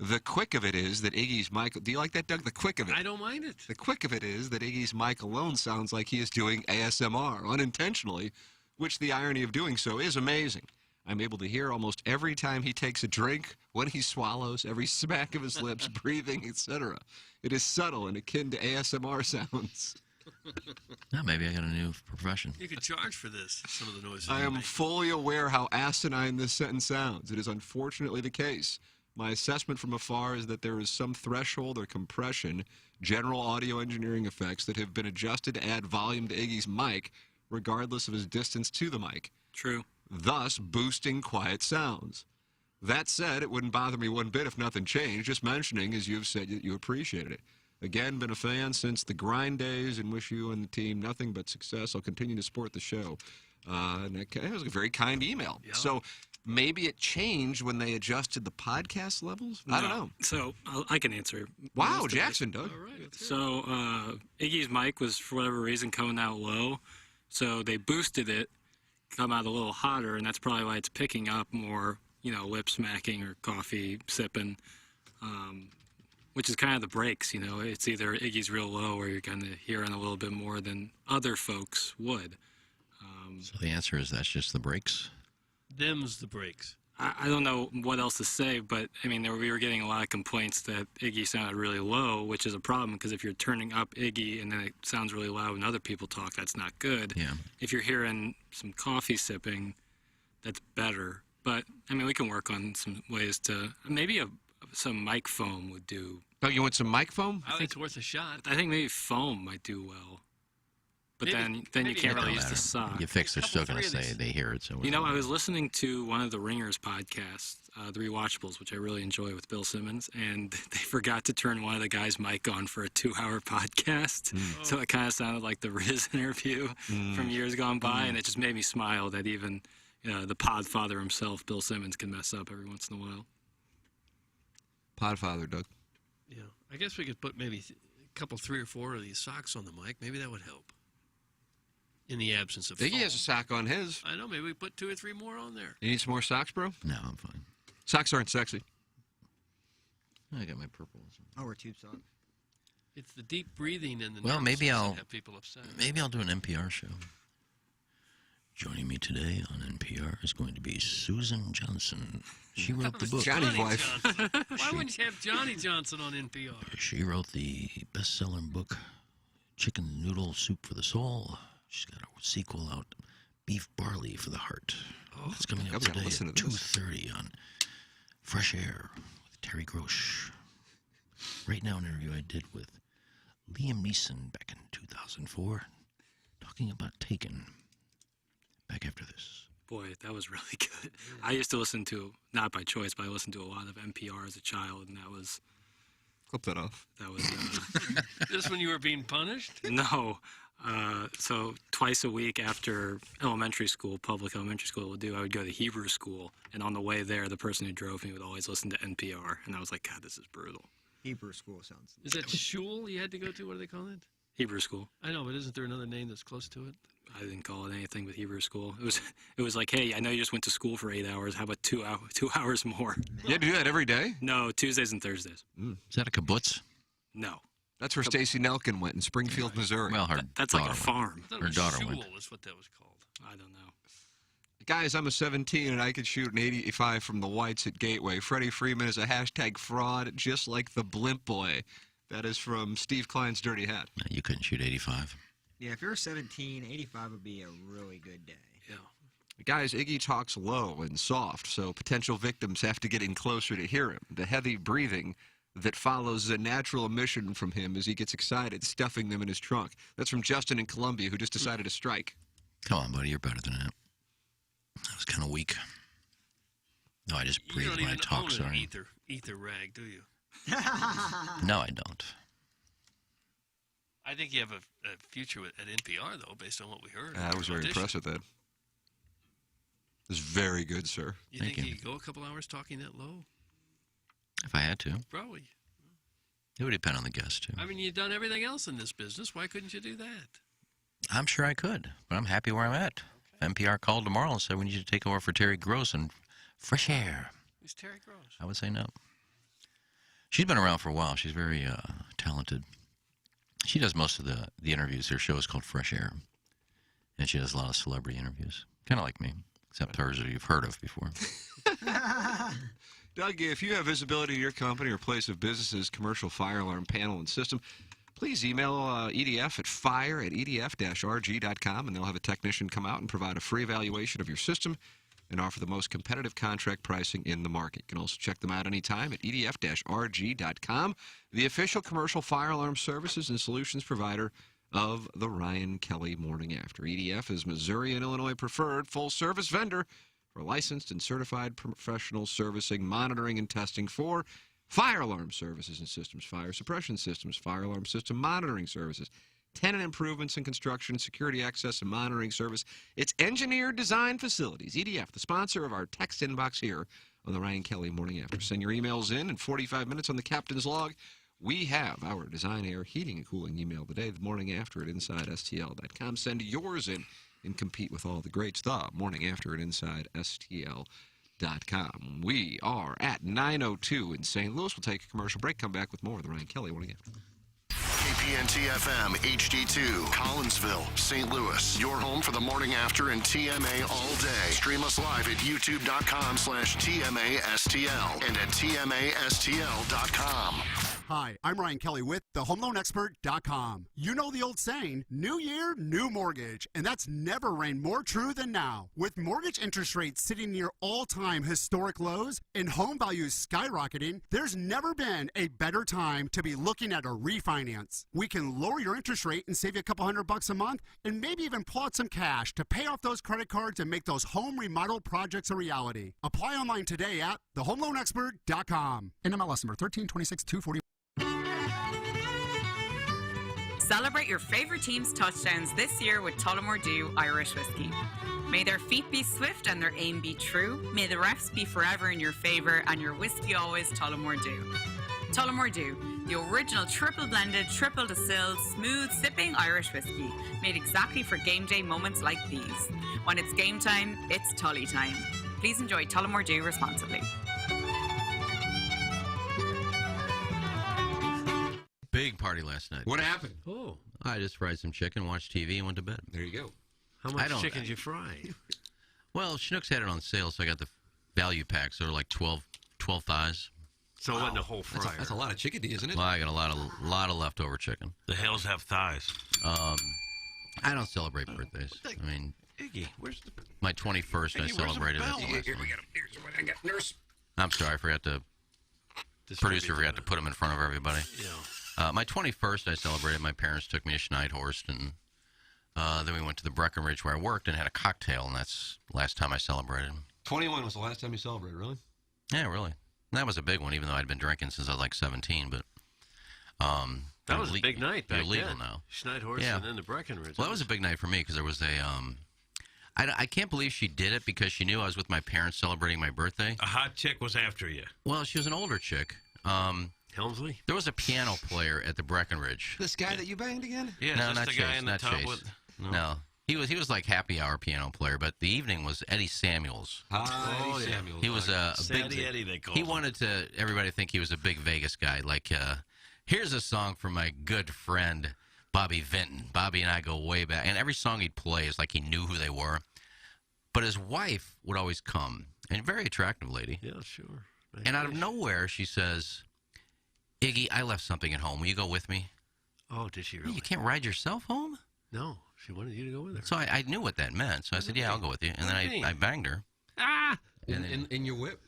The quick of it is that Iggy's mic... Do you like that, Doug? The quick of it. I don't mind it. The quick of it is that Iggy's mic alone sounds like he is doing ASMR unintentionally, which the irony of doing so is amazing. I'm able to hear almost every time he takes a drink, when he swallows, every smack of his lips, breathing, etc. It is subtle and akin to ASMR sounds. Now maybe I got a new profession. You could charge for this, some of the noises. I am fully aware how asinine this sentence sounds. It is unfortunately the case. My assessment from afar is that there is some threshold or compression, general audio engineering effects that have been adjusted to add volume to Iggy's mic, regardless of his distance to the mic. True. Thus boosting quiet sounds. That said, it wouldn't bother me one bit if nothing changed, just mentioning, as you've said, that you appreciated it. Again, been a fan since the grind days and wish you and the team nothing but success. I'll continue to support the show. And that was a very kind email. Yeah. So maybe it changed when they adjusted the podcast levels? I don't know. So I can answer. Wow, Jackson, Doug. All right. So Iggy's mic was, for whatever reason, coming out low. So they boosted it, come out a little hotter, and that's probably why it's picking up more, lip smacking or coffee sipping, which is kind of the breaks, It's either Iggy's real low or you're kind of hearing a little bit more than other folks would. So the answer is that's just the breaks? Them's the breaks. I don't know what else to say, but, we were getting a lot of complaints that Iggy sounded really low, which is a problem because if you're turning up Iggy and then it sounds really loud when other people talk, that's not good. Yeah. If you're hearing some coffee sipping, that's better. But, we can work on some ways to, maybe some mic foam would do. Oh, you want some mic foam? I think it's worth a shot. I think maybe foam might do well. But then you can't really use the sock. You fix, they're still going to say they hear it. So I was listening to one of the Ringers podcasts, The Rewatchables, which I really enjoy with Bill Simmons, and they forgot to turn one of the guys' mic on for a 2-hour podcast. So it kind of sounded like the Riz interview from years gone by, and it just made me smile that even the podfather himself, Bill Simmons, can mess up every once in a while. Podfather, Doug. Yeah. I guess we could put maybe a couple, 3 or 4 of these socks on the mic. Maybe that would help. In the absence of Iggy foam. has a sock on his. I know. Maybe we put 2 or 3 more on there. You need some more socks, bro? No, I'm fine. Socks aren't sexy. I got my purple. Oh, we're tube sock. It's the deep breathing and the well, maybe nervousness I'll that have people upset. Maybe I'll do an NPR show. Joining me today on NPR is going to be Susan Johnson. She wrote the book. Johnny's wife. Why wouldn't you have Johnny Johnson on NPR? She wrote the best-selling book, Chicken Noodle Soup for the Soul. She's got a sequel out, Beef Barley for the Heart. Oh, it's coming out today at 2:30 on Fresh Air with Terry Grosh. Right now, an interview I did with Liam Neeson back in 2004, talking about Taken. Back after this. Boy, that was really good. I used to listen to, not by choice, but I listened to a lot of NPR as a child, and that was... Clip that off. That was... This when you were being punished? No. So twice a week after elementary school, public elementary school would do, I would go to Hebrew school, and on the way there, the person who drove me would always listen to NPR, and I was like, God, this is brutal. Hebrew school sounds... Is that shul you had to go to? What do they call it? Hebrew school. I know, but isn't there another name that's close to it? I didn't call it anything but Hebrew school. It was like, hey, I know you just went to school for 8 hours. How about 2 hours more? You had to do that every day? No, Tuesdays and Thursdays. Is that a kibbutz? No. That's where Stacy Nelkin went in Springfield, Missouri. Well, that's like a farm. Her daughter went. Is what that was called. I don't know. Guys, I'm a 17 and I could shoot an 85 from the whites at Gateway. Freddie Freeman is a hashtag fraud, just like the blimp boy. That is from Steve Klein's Dirty Hat. You couldn't shoot 85. Yeah, if you're 17, 85 would be a really good day. Yeah. Guys, Iggy talks low and soft, so potential victims have to get in closer to hear him. The heavy breathing that follows a natural emission from him as he gets excited, stuffing them in his trunk. That's from Justin in Columbia, who just decided to strike. Come on, buddy. You're better than that. That was kind of weak. No, I just breathe when I talk, own sorry. an ether rag, do you? No, I don't. I think you have a future at NPR, though, based on what we heard. I was very impressed with that. It was very good, sir. You think you could go a couple hours talking that low? If I had to. Probably. It would depend on the guest, too. I mean, you've done everything else in this business. Why couldn't you do that? I'm sure I could, but I'm happy where I'm at. If NPR called tomorrow and said we need you to take over for Terry Gross and Fresh Air. Who's Terry Gross? I would say no. She's been around for a while. She's very talented. She does most of the interviews. Her show is called Fresh Air. And she does a lot of celebrity interviews. Kind of like me, except hers that you've heard of before. Doug, if you have visibility to your company or place of business's commercial fire alarm panel and system, please email EDF at fire@edf-rg.com, and they'll have a technician come out and provide a free evaluation of your system and offer the most competitive contract pricing in the market. You can also check them out anytime at edf-rg.com, the official commercial fire alarm services and solutions provider of the Ryan Kelly Morning After. EDF is Missouri and Illinois preferred full-service vendor for licensed and certified professional servicing, monitoring, and testing for fire alarm services and systems, fire suppression systems, fire alarm system monitoring services, tenant improvements and construction, security access and monitoring service. It's engineered design facilities. EDF, the sponsor of our text inbox here on the Ryan Kelly Morning After. Send your emails in 45 minutes on the captain's log. We have our design, air, heating, and cooling email today, the morning after at InsideSTL.com. Send yours in and compete with all the greats. The morning after at InsideSTL.com. We are at 9:02 in St. Louis. We'll take a commercial break. Come back with more of the Ryan Kelly Morning After. KPNT-FM HD2, Collinsville, St. Louis. Your home for the morning after and TMA all day. Stream us live at youtube.com/TMASTL and at TMASTL.com. Hi, I'm Ryan Kelly with thehomeloanexpert.com. You know the old saying, new year, new mortgage, and that's never rang more true than now. With mortgage interest rates sitting near all-time historic lows and home values skyrocketing, there's never been a better time to be looking at a refinance. We can lower your interest rate and save you a couple $100 a month and maybe even pull out some cash to pay off those credit cards and make those home remodel projects a reality. Apply online today at thehomeloanexpert.com. NMLS number 1326240. Celebrate your favorite team's touchdowns this year with Tullamore Dew Irish Whiskey. May their feet be swift and their aim be true. May the refs be forever in your favor and your whiskey always Tullamore Dew. Tullamore Dew, the original triple blended, triple distilled, smooth sipping Irish whiskey, made exactly for game day moments like these. When it's game time, it's Tully time. Please enjoy Tullamore Dew responsibly. Big party last night. What happened? Oh. I just fried some chicken, watched TV, and went to bed. There you go. How much chicken did you fry? Well, Schnucks had it on sale, so I got the value pack. So they're like 12 thighs. So it wasn't a whole fryer. That's a lot of chicken, isn't it? Well, I got a lot of leftover chicken. The Hales have thighs. I don't celebrate birthdays. I mean, Iggy, where's the... my 21st, I celebrated. Here we go. Here's what I got. Nurse. I'm sorry, I forgot to... Producer forgot to put them in front of everybody. Yeah. My 21st, I celebrated. My parents took me to Schneidhorst, and then we went to the Breckenridge where I worked and had a cocktail, and that's the last time I celebrated. 21 was the last time you celebrated, really? Yeah, really. That was a big one, even though I'd been drinking since I was like 17, but... that was a big night back legal then. now. Schneidhorst and then the Breckenridge. Well, that was a big night for me because there was a... I can't believe she did it because she knew I was with my parents celebrating my birthday. A hot chick was after you. Well, she was an older chick. Helmsley? There was a piano player at the Breckenridge. This guy that you banged again? Yeah, no, just not the Chase, guy in the not tub Chase. with... No. He was like happy hour piano player, but the evening was Eddie Samuels. Eddie Samuels. He was a big... Eddie, they call He him. wanted everybody to think he was a big Vegas guy. Like, here's a song from my good friend, Bobby Vinton. Bobby and I go way back. And every song he'd play is like he knew who they were. But his wife would always come, and a very attractive lady. Yeah, sure. And out of nowhere, she says, Iggy, I left something at home. Will you go with me? Oh, did she really? You can't ride yourself home? No, she wanted you to go with her. So I knew what that meant. So I said, yeah, I'll go with you. And then I banged her. Ah! In your whip?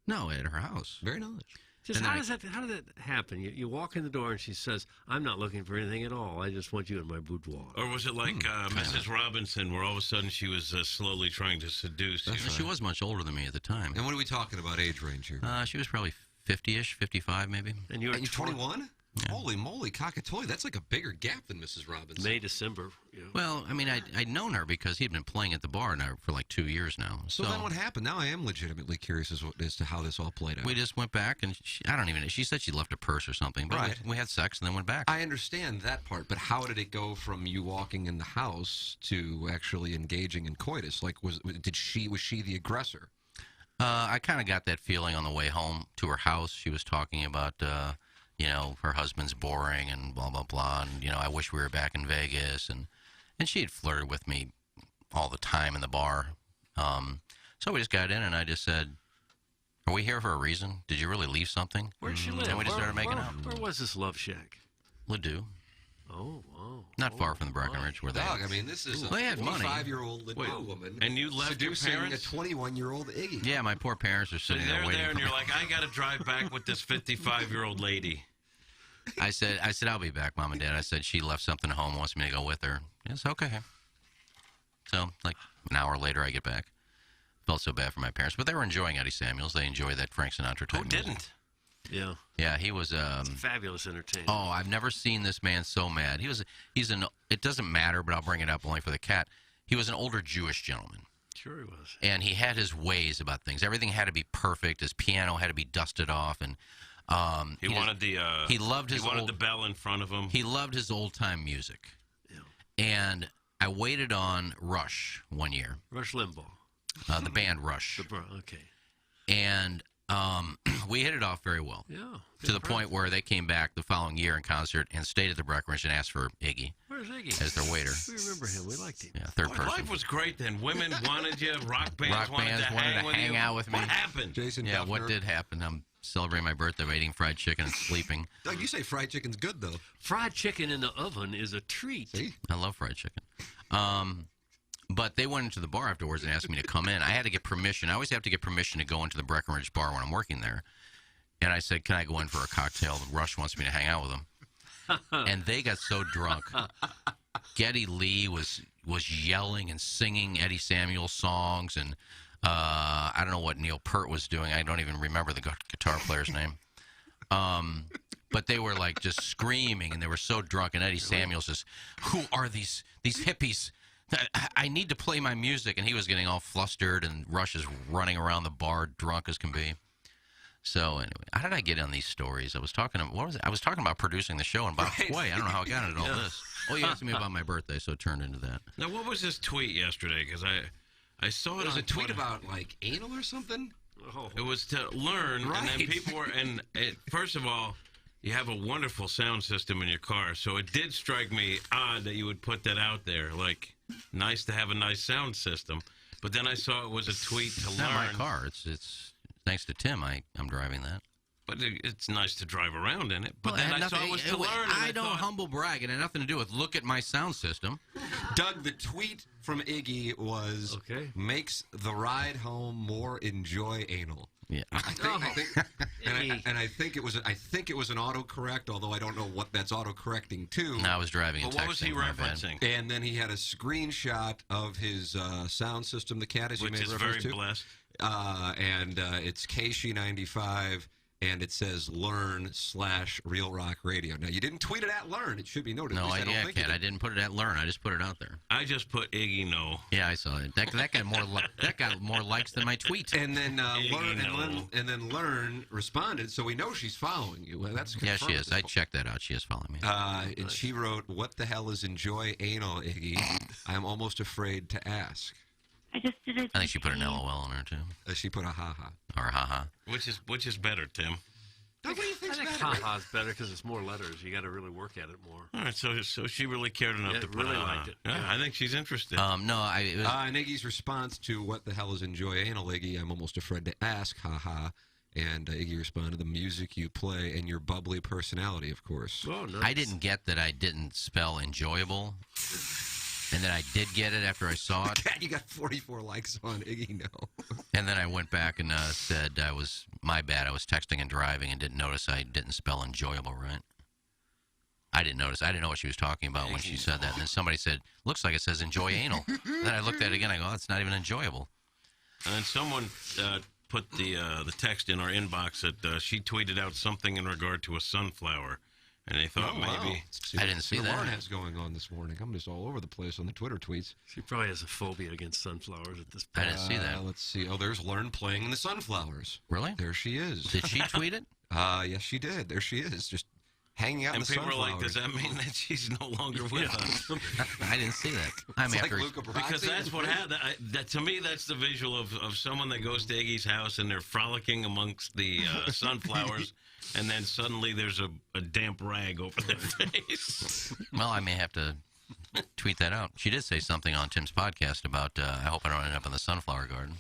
No, at her house. Very nice. Just how did that happen? You walk in the door and she says, "I'm not looking for anything at all. I just want you in my boudoir." Or was it like Mrs. Robinson, where all of a sudden she was slowly trying to seduce you? She was much older than me at the time. And what are we talking about age range here? She was probably 50-ish, 55 maybe. And you're 21? Yeah. Holy moly, cockatoy. That's like a bigger gap than Mrs. Robinson. May, December. You know. Well, I mean, I'd known her because he'd been playing at the bar now for like 2 years now. So then what happened? Now I am legitimately curious as to how this all played out. We just went back, and she said she left a purse or something. But Right. we had sex and then went back. I understand that part, but how did it go from you walking in the house to actually engaging in coitus? Like, was she the aggressor? I kind of got that feeling on the way home to her house. She was talking about, her husband's boring and blah, blah, blah. And, I wish we were back in Vegas. And she had flirted with me all the time in the bar. So we just got in and I just said, are we here for a reason? Did you really leave something? Where'd she live? And we just started making out. Where was this love shack? Ladue. Oh, wow. Not far from the Breckenridge where they... Dog, I mean, this is a They had money. 25-year-old Ladue woman. And you left your seducing parents? a 21-year-old Iggy. Yeah, my poor parents are So sitting they're there waiting there, and for you're me. like, I got to drive back with this 55-year-old lady. I said, I'll be back, Mom and Dad. I said, she left something at home, wants me to go with her. Yes, okay. So, like, an hour later, I get back. Felt so bad for my parents. But they were enjoying Eddie Samuels. They enjoy that Frank Sinatra type Who didn't? Yeah. Yeah, he was... fabulous entertainment. Oh, I've never seen this man so mad. It doesn't matter, but I'll bring it up only for the cat. He was an older Jewish gentleman. Sure he was. And he had his ways about things. Everything had to be perfect. His piano had to be dusted off, and He wanted the bell in front of him. He loved his old time music. Yeah. And I waited on Rush one year. Rush Limbaugh. The band Rush. Okay. And we hit it off very well. Yeah. To the point where they came back the following year in concert and stayed at the Breckenridge and asked for Iggy. Where's Iggy? As their waiter. We remember him. We liked him. Yeah, third Boy, person. life was great then. Women wanted you. Rock bands wanted to hang out with me. What happened? Jason Yeah, Duffner. what did happen? I'm celebrating my birthday by eating fried chicken and sleeping. Doug, you say fried chicken's good, though. Fried chicken in the oven is a treat. See? I love fried chicken. But they went into the bar afterwards and asked me to come in. I had to get permission. I always have to get permission to go into the Breckenridge bar when I'm working there. And I said, can I go in for a cocktail? Rush wants me to hang out with him. And they got so drunk. Geddy Lee was yelling and singing Eddie Samuels songs. And I don't know what Neil Peart was doing. I don't even remember the guitar player's name. But they were like just screaming, and they were so drunk. And Eddie Samuels says, who are these hippies? I need to play my music. And he was getting all flustered, and Rush is running around the bar drunk as can be. So anyway, how did I get on these stories? I was talking about producing the show and Bob Sway. I don't know how I got into all this. Oh, you asked me about my birthday, so it turned into that. Now, what was this tweet yesterday? Because I saw it. There was on a tweet Twitter. about like anal or something. Oh. It was to learn, and then Right. people were. First of all, you have a wonderful sound system in your car, so it did strike me odd that you would put that out there. Like, nice to have a nice sound system. But then I saw it was a tweet to It's learn. not my car. It's thanks to Tim. I'm driving that. But it's nice to drive around in it. But Well, it then had I saw nothing- it was to learn. and I don't thought, humble brag. It had nothing to do with look at my sound system. Doug, the tweet from Iggy was makes the ride home more enjoy anal. Yeah, I think it was an autocorrect, although I don't know what that's autocorrecting to. No, I was driving and But what was he texting, my bad. referencing? And then he had a screenshot of his sound system, the cat, as you Which made is reference very to. blessed. And it's KC95, and it says learn/Real Rock Radio. Now, you didn't tweet it at learn. It should be noted. No, At least I don't think you I did. didn't put it at learn. I just put it out there. I just put Iggy no. Yeah, I saw it. That got more likes than my tweet. And then Iggy, Learn responded, so we know she's following you. Well, that's Yeah, she confirmed. is. I checked that out. She is following me. And she wrote, "What the hell is enjoy anal, Iggy? I'm almost afraid to ask." I just did it. I think she put an LOL in her too, She put a haha. or a haha. Which is better, Tim? Doug, what do you think's I think better? haha's better because it's more letters. You got to really work at it more. All right, so she really cared enough Yeah, to put really a- liked it. Yeah, I think she's interested. No, And Iggy's response to "What the hell is enjoy anal, Iggy? I'm almost afraid to ask, haha." And Iggy responded, the music you play and your bubbly personality, of course. Oh, nice. I didn't get that I didn't spell enjoyable. And then I did get it after I saw it. Pat, you got 44 likes on Iggy, no. And then I went back and said my bad. I was texting and driving and didn't notice I didn't spell enjoyable right. I didn't notice. I didn't know what she was talking about when she said that. And then somebody said, looks like it says enjoy anal. Then I looked at it again. I go, it's not even enjoyable. And someone put the text in our inbox that she tweeted out something in regard to a sunflower. And they thought maybe... I didn't see that. Lauren has going on this morning. I'm just all over the place on the Twitter tweets. She probably has a phobia against sunflowers at this I point. didn't see that. Let's see. Oh, there's Lauren playing in the sunflowers. Really? There she is. Did she tweet it? Yes, she did. There she is, just hanging out in the people sunflowers. were like, does that mean that she's no longer with us? I didn't see that. I'm It's after like Luca Brasi. Because that's what happened. To me, that's the visual of someone that goes to Iggy's house and they're frolicking amongst the sunflowers, and then suddenly there's a damp rag over their face. Well, I may have to tweet that out. She did say something on Tim's podcast about, I hope I don't end up in the sunflower garden.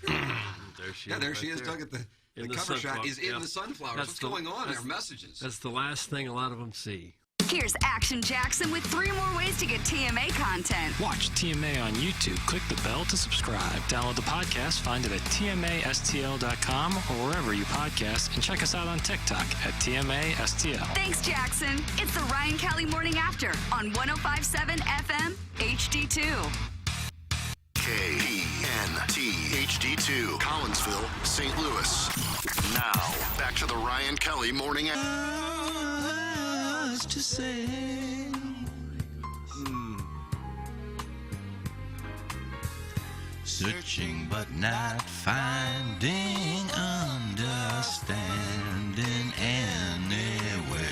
There she is, Doug, at the cover shot is in the sunflowers. What's going on? There are messages. That's the last thing a lot of them see. Here's Action Jackson with 3 more ways to get TMA content. Watch TMA on YouTube. Click the bell to subscribe. Download the podcast. Find it at tmastl.com or wherever you podcast. And check us out on TikTok at TMASTL. Thanks, Jackson. It's the Ryan Kelly Morning After on 105.7 FM HD2. KPNT HD2, Collinsville, St. Louis. Now, back to the Ryan Kelly Morning After. To say. Searching but not finding understanding anywhere.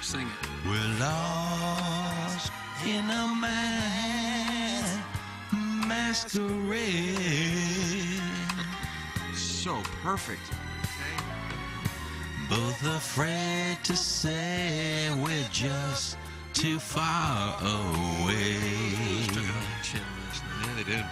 Sing it. We're lost in a mad masquerade. So perfect. Both afraid to say we're just too far away Yeah, they did.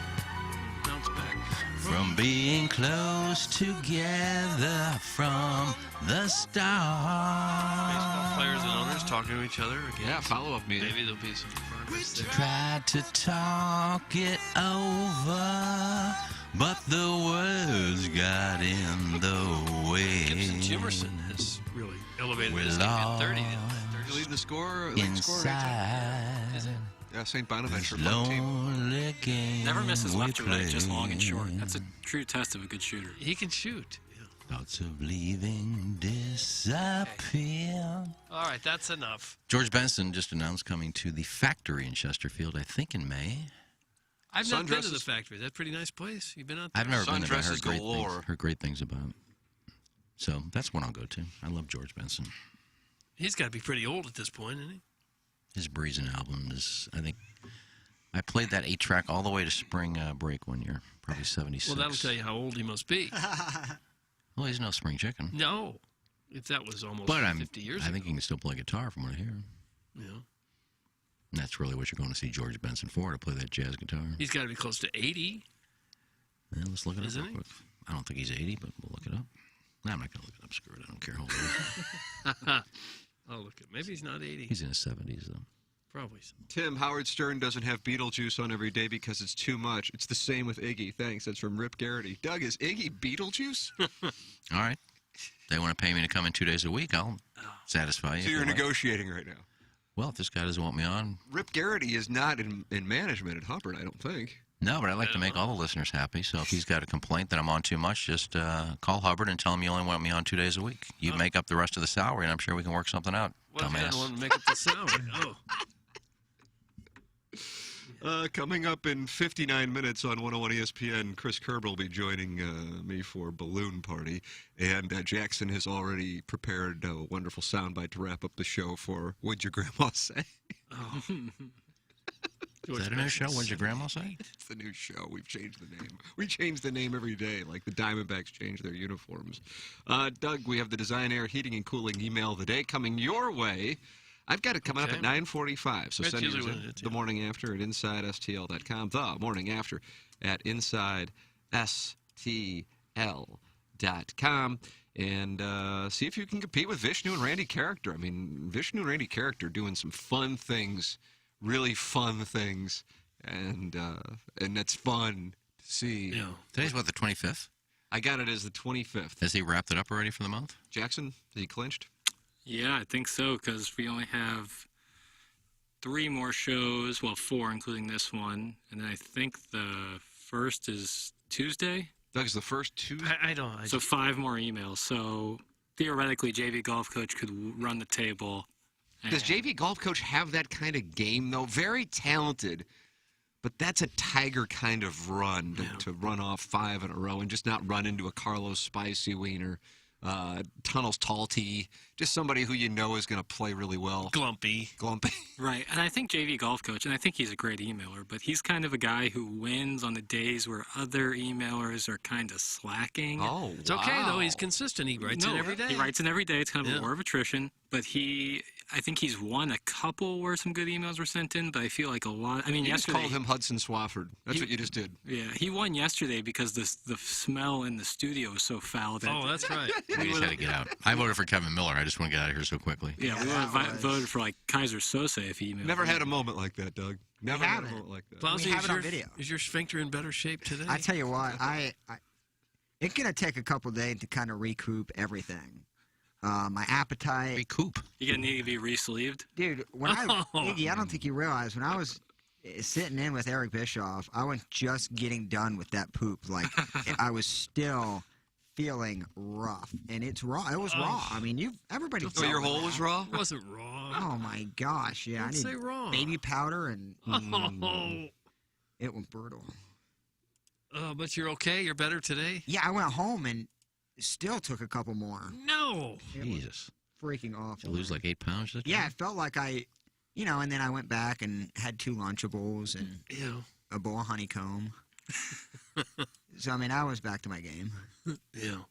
Bounce back. from being close together from the start. Baseball players and owners talking to each other again. Yeah, follow-up meeting. Maybe there'll be some progress there. Tried to talk it over, but the words got in the way. Gibson Jimerson has really elevated We're this game at lost 30th. Lead the score. inside Yeah, St. Bonaventure. this lonely game. Never misses left we or right, just long and play. short. That's a true test of a good shooter. He can shoot. Thoughts of leaving disappear. All right, that's enough. George Benson just announced coming to the Factory in Chesterfield, I think in May. I've not been to the factory. That's a pretty nice place. You've been out there? I've never been there, but I Sundresses galore. heard great things about it. So that's one I'll go to. I love George Benson. He's got to be pretty old at this point, isn't he? His Breezin' album is, I think, I played that 8-track all the way to spring break one year, probably 76. Well, that'll tell you how old he must be. Well, he's no spring chicken. No. If that was almost But 50 years I ago. think he can still play guitar from what I hear. Yeah. And that's really what you're going to see George Benson for, to play that jazz guitar. He's got to be close to 80. Yeah, let's look it Isn't up real he? quick. I don't think he's 80, but we'll look it up. No, I'm not going to look it up. Screw it. I don't care how old he is. I'll look at. Maybe he's not 80. He's in his 70s, though. Probably so. Tim, Howard Stern doesn't have Beetlejuice on every day because it's too much. It's the same with Iggy. Thanks. That's from Rip Garrity. Doug, is Iggy Beetlejuice? All right. They want to pay me to come in 2 days a week. I'll satisfy you. So you're negotiating right now. Well, if this guy doesn't want me on. Rip Garrity is not in management at Hubbard, I don't think. No, but I'd like to make all the listeners happy. So if he's got a complaint that I'm on too much, just call Hubbard and tell him you only want me on 2 days a week. You make up the rest of the salary, and I'm sure we can work something out. What if I Dumbass. don't want to make up the salary? Oh. Coming up in 59 minutes on 101 ESPN, Chris Kerber will be joining me for Balloon Party. And Jackson has already prepared a wonderful soundbite to wrap up the show for Would Your Grandma Say? Oh. Is that a new show? What'd your grandma say? It's the new show. We've changed the name. We change the name every day, like the Diamondbacks change their uniforms. Doug, we have the Design Air Heating and Cooling email of the day coming your way. I've got it coming up at 9:45, so That's send usually yours when in it is, the morning after at InsideSTL.com. The morning after at InsideSTL.com. ESPN.com and see if you can compete with Vishnu and Randy Character. I mean, Vishnu and Randy Character doing some fun things, really fun things, and it's fun to see. Yeah. Today's what, the 25th? I got it as the 25th. Has he wrapped it up already for the month? Jackson, has he clinched? Yeah, I think so, because we only have 3 more shows, well, 4, including this one, and then I think the first is Tuesday. Doug's the first Tuesday? I don't. So 5 more emails. So theoretically, JV Golf Coach could run the table. Does JV Golf Coach have that kind of game, though? Very talented, but that's a Tiger kind of run to run off 5 in a row and just not run into a Carlos Spicy Wiener. Tunnels Talty, just somebody who you know is going to play really well. Glumpy. Right, and I think JV Golf Coach, and I think he's a great emailer, but he's kind of a guy who wins on the days where other emailers are kind of slacking. Oh, It's okay, though. He's consistent. He writes in every day. He writes in every day. It's kind of a war of attrition, but I think he's won a couple where some good emails were sent in, but I feel like a lot. I mean, you just yesterday called him Hudson Swafford. That's what you just did. Yeah, he won yesterday because the smell in the studio was so foul. Oh, that's right. I just had to get out. I voted for Kevin Miller. I just want to get out of here so quickly. Yeah, we would have voted for like Kaiser Sosa if he emailed. Never had a moment like that, Doug. Never had a moment like that. Plowsy, We have it on video. Is your sphincter in better shape today? I tell you what, it's gonna take a couple days to kind of recoup everything. My appetite. Recoup. You're gonna need to be re-sleeved, dude. When Iggy, I don't think you realize when I was sitting in with Eric Bischoff, I was just getting done with that poop. Like I was still feeling rough, and it's raw. It was raw. I mean, everybody. So your hole was raw? It wasn't raw. Oh my gosh! Yeah, Don't I say need raw. baby powder, and it was brutal. But you're okay. You're better today. Yeah, I went home and still took a couple more. No. Jesus. Freaking awful. You lose like 8 pounds? Yeah, it felt like and then I went back and had 2 Lunchables and a bowl of honeycomb. So, I mean, I was back to my game. Yeah.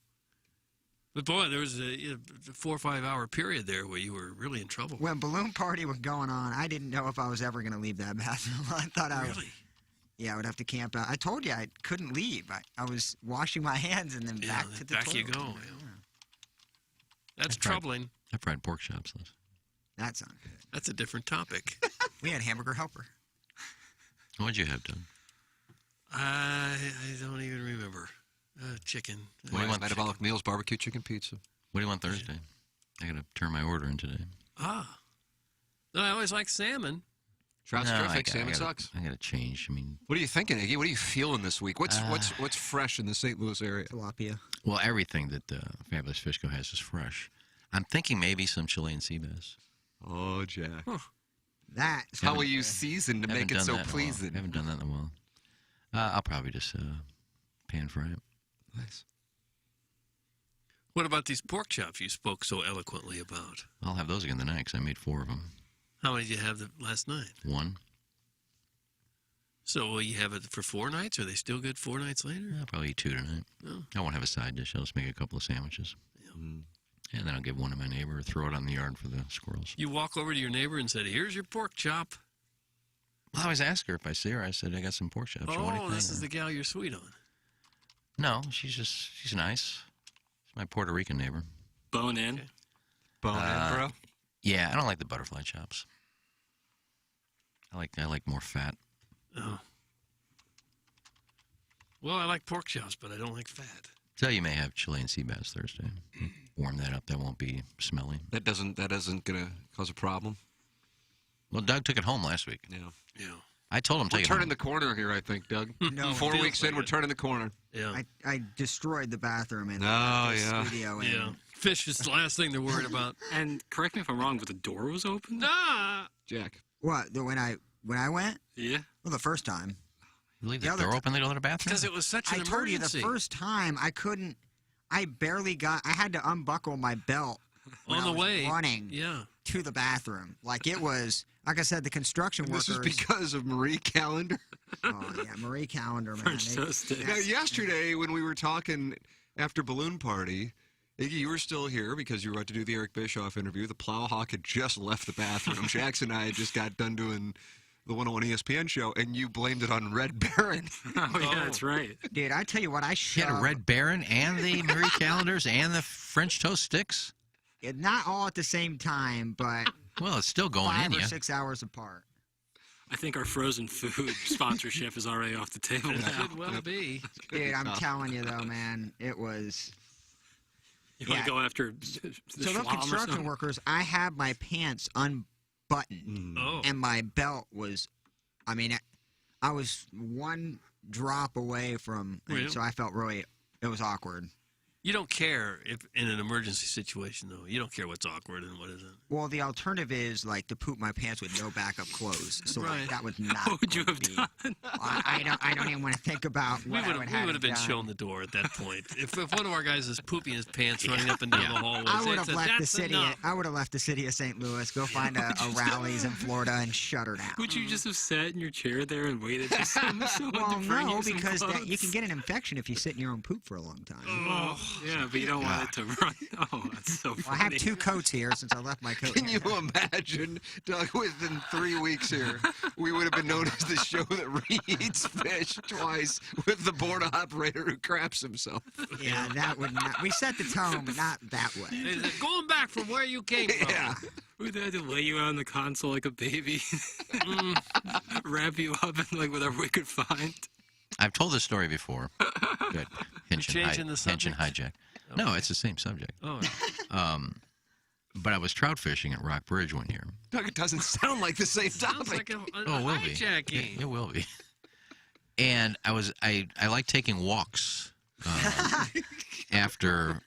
But, boy, there was a 4 or 5 hour period there where you were really in trouble. When Balloon Party was going on, I didn't know if I was ever going to leave that bathroom. I thought I would. Yeah, I would have to camp out. I told you I couldn't leave. I was washing my hands and then back to the back toilet. you go. That's troubling. I fried pork chops. That's not good. That's a different topic. We had hamburger helper. What'd you have, Doug? I don't even remember. Chicken. What do you want? Metabolic Meals barbecue chicken pizza. What do you want Thursday? I got to turn my order in today. No, I always like salmon. Trout's terrific. Salmon sucks. I got to change. I mean, what are you thinking, Iggy? What are you feeling this week? What's fresh in the St. Louis area? Tilapia. Well, everything that Fabulous Fish Co. has is fresh. I'm thinking maybe some Chilean sea bass. Oh, Jack. That's how will you season to make it so pleasing? I haven't done that in a while. I'll probably just pan fry it. Nice. What about these pork chops you spoke so eloquently about? I'll have those again tonight because I made 4 of them. How many did you have last night? 1. So will you have it for 4 nights? Are they still good 4 nights later? I'll probably eat 2 tonight. Oh. I won't have a side dish. I'll just make a couple of sandwiches. And then I'll give one to my neighbor or throw it on the yard for the squirrels. You walk over to your neighbor and said, "Here's your pork chop." Well, I always ask her if I see her. I said, I got some pork chops. Oh, this is the gal you're sweet on. No, she's nice. She's my Puerto Rican neighbor. Bone in. Okay. Bone in, bro? Yeah, I don't like the butterfly chops. I like more fat. Oh. Well, I like pork chops, but I don't like fat. So you may have Chilean sea bass Thursday. Warm that up. That won't be smelly. That isn't gonna cause a problem. Well, Doug took it home last week. Yeah. I told him to we're take it turning home. the corner here, I think, Doug. No, 4 weeks in, we're turning the corner. Yeah. I destroyed the bathroom in Oh, the yeah. studio. Yeah. Fish is the last thing they're worried about. And correct me if I'm wrong, but the door was open? Jack. What? When I went? Yeah. Well, the first time. You leave the door open, they go to the bathroom? Because it was such an I told you the emergency. first time I couldn't. I barely got. I had to unbuckle my belt when On I the was way. running Yeah. to the bathroom. Like it was. Like I said, the construction This workers. is because of Marie Callender. Oh yeah, Marie Callender, man. Now, yesterday when we were talking after Balloon Party, Iggy, you were still here because you were about to do the Eric Bischoff interview. The Plowhawk had just left the bathroom. Jackson and I had just got done doing the 101 ESPN show, and you blamed it on Red Baron. Oh, yeah, that's right. Dude, I tell you what, I You shove. had a Red Baron and the Marie Callender's and the French toast sticks. Not all at the same time, but Well, it's still going 5 in or you. 6 hours apart. I think our frozen food sponsorship is already off the table It now. could well be. Dude, I'm telling you though, man, it was. You want to go after the So Schwalm those or construction something? workers, I had my pants unbuttoned, Oh. and my belt was. I mean, I was one drop away from, and Really? so I felt really. It was awkward. You don't care if in an emergency situation, though. You don't care what's awkward and what isn't. Well, the alternative is like to poop my pants with no backup clothes. So like, Right. that would not. What would you going have to be- done? I don't even want to think about We what would I would have been done. shown the door at that point. If one of our guys is pooping his pants running up and down the hallway, I would they'd have say, left the "That's city. enough." I would have left the city of St. Louis. Go find a Rally's in Florida and shut her down. Would you just have sat in your chair there and waited for someone Well, to bring no, you some because clothes? you can get an infection if you sit in your own poop for a long time. Oh, yeah, but you don't want it to run. Oh, that's so funny. Well, I have 2 coats here since I left my coat. Can here. you imagine, Doug, within 3 weeks here, we would have been known as the show that reads fish twice with the board operator who craps himself. Yeah, that would not. We set the tone, but not that way. They said, going back from where you came from. Yeah. We'd have to lay you on the console like a baby, wrap you up in like whatever we could find. I've told this story before. Good. changing the Hinch and subject? hijack. No, it's the same subject. Oh, But I was trout fishing at Rock Bridge one year. Doug, it doesn't sound like the same sounds topic. like a Oh, it will be. hijacking. It will be. And I like taking walks after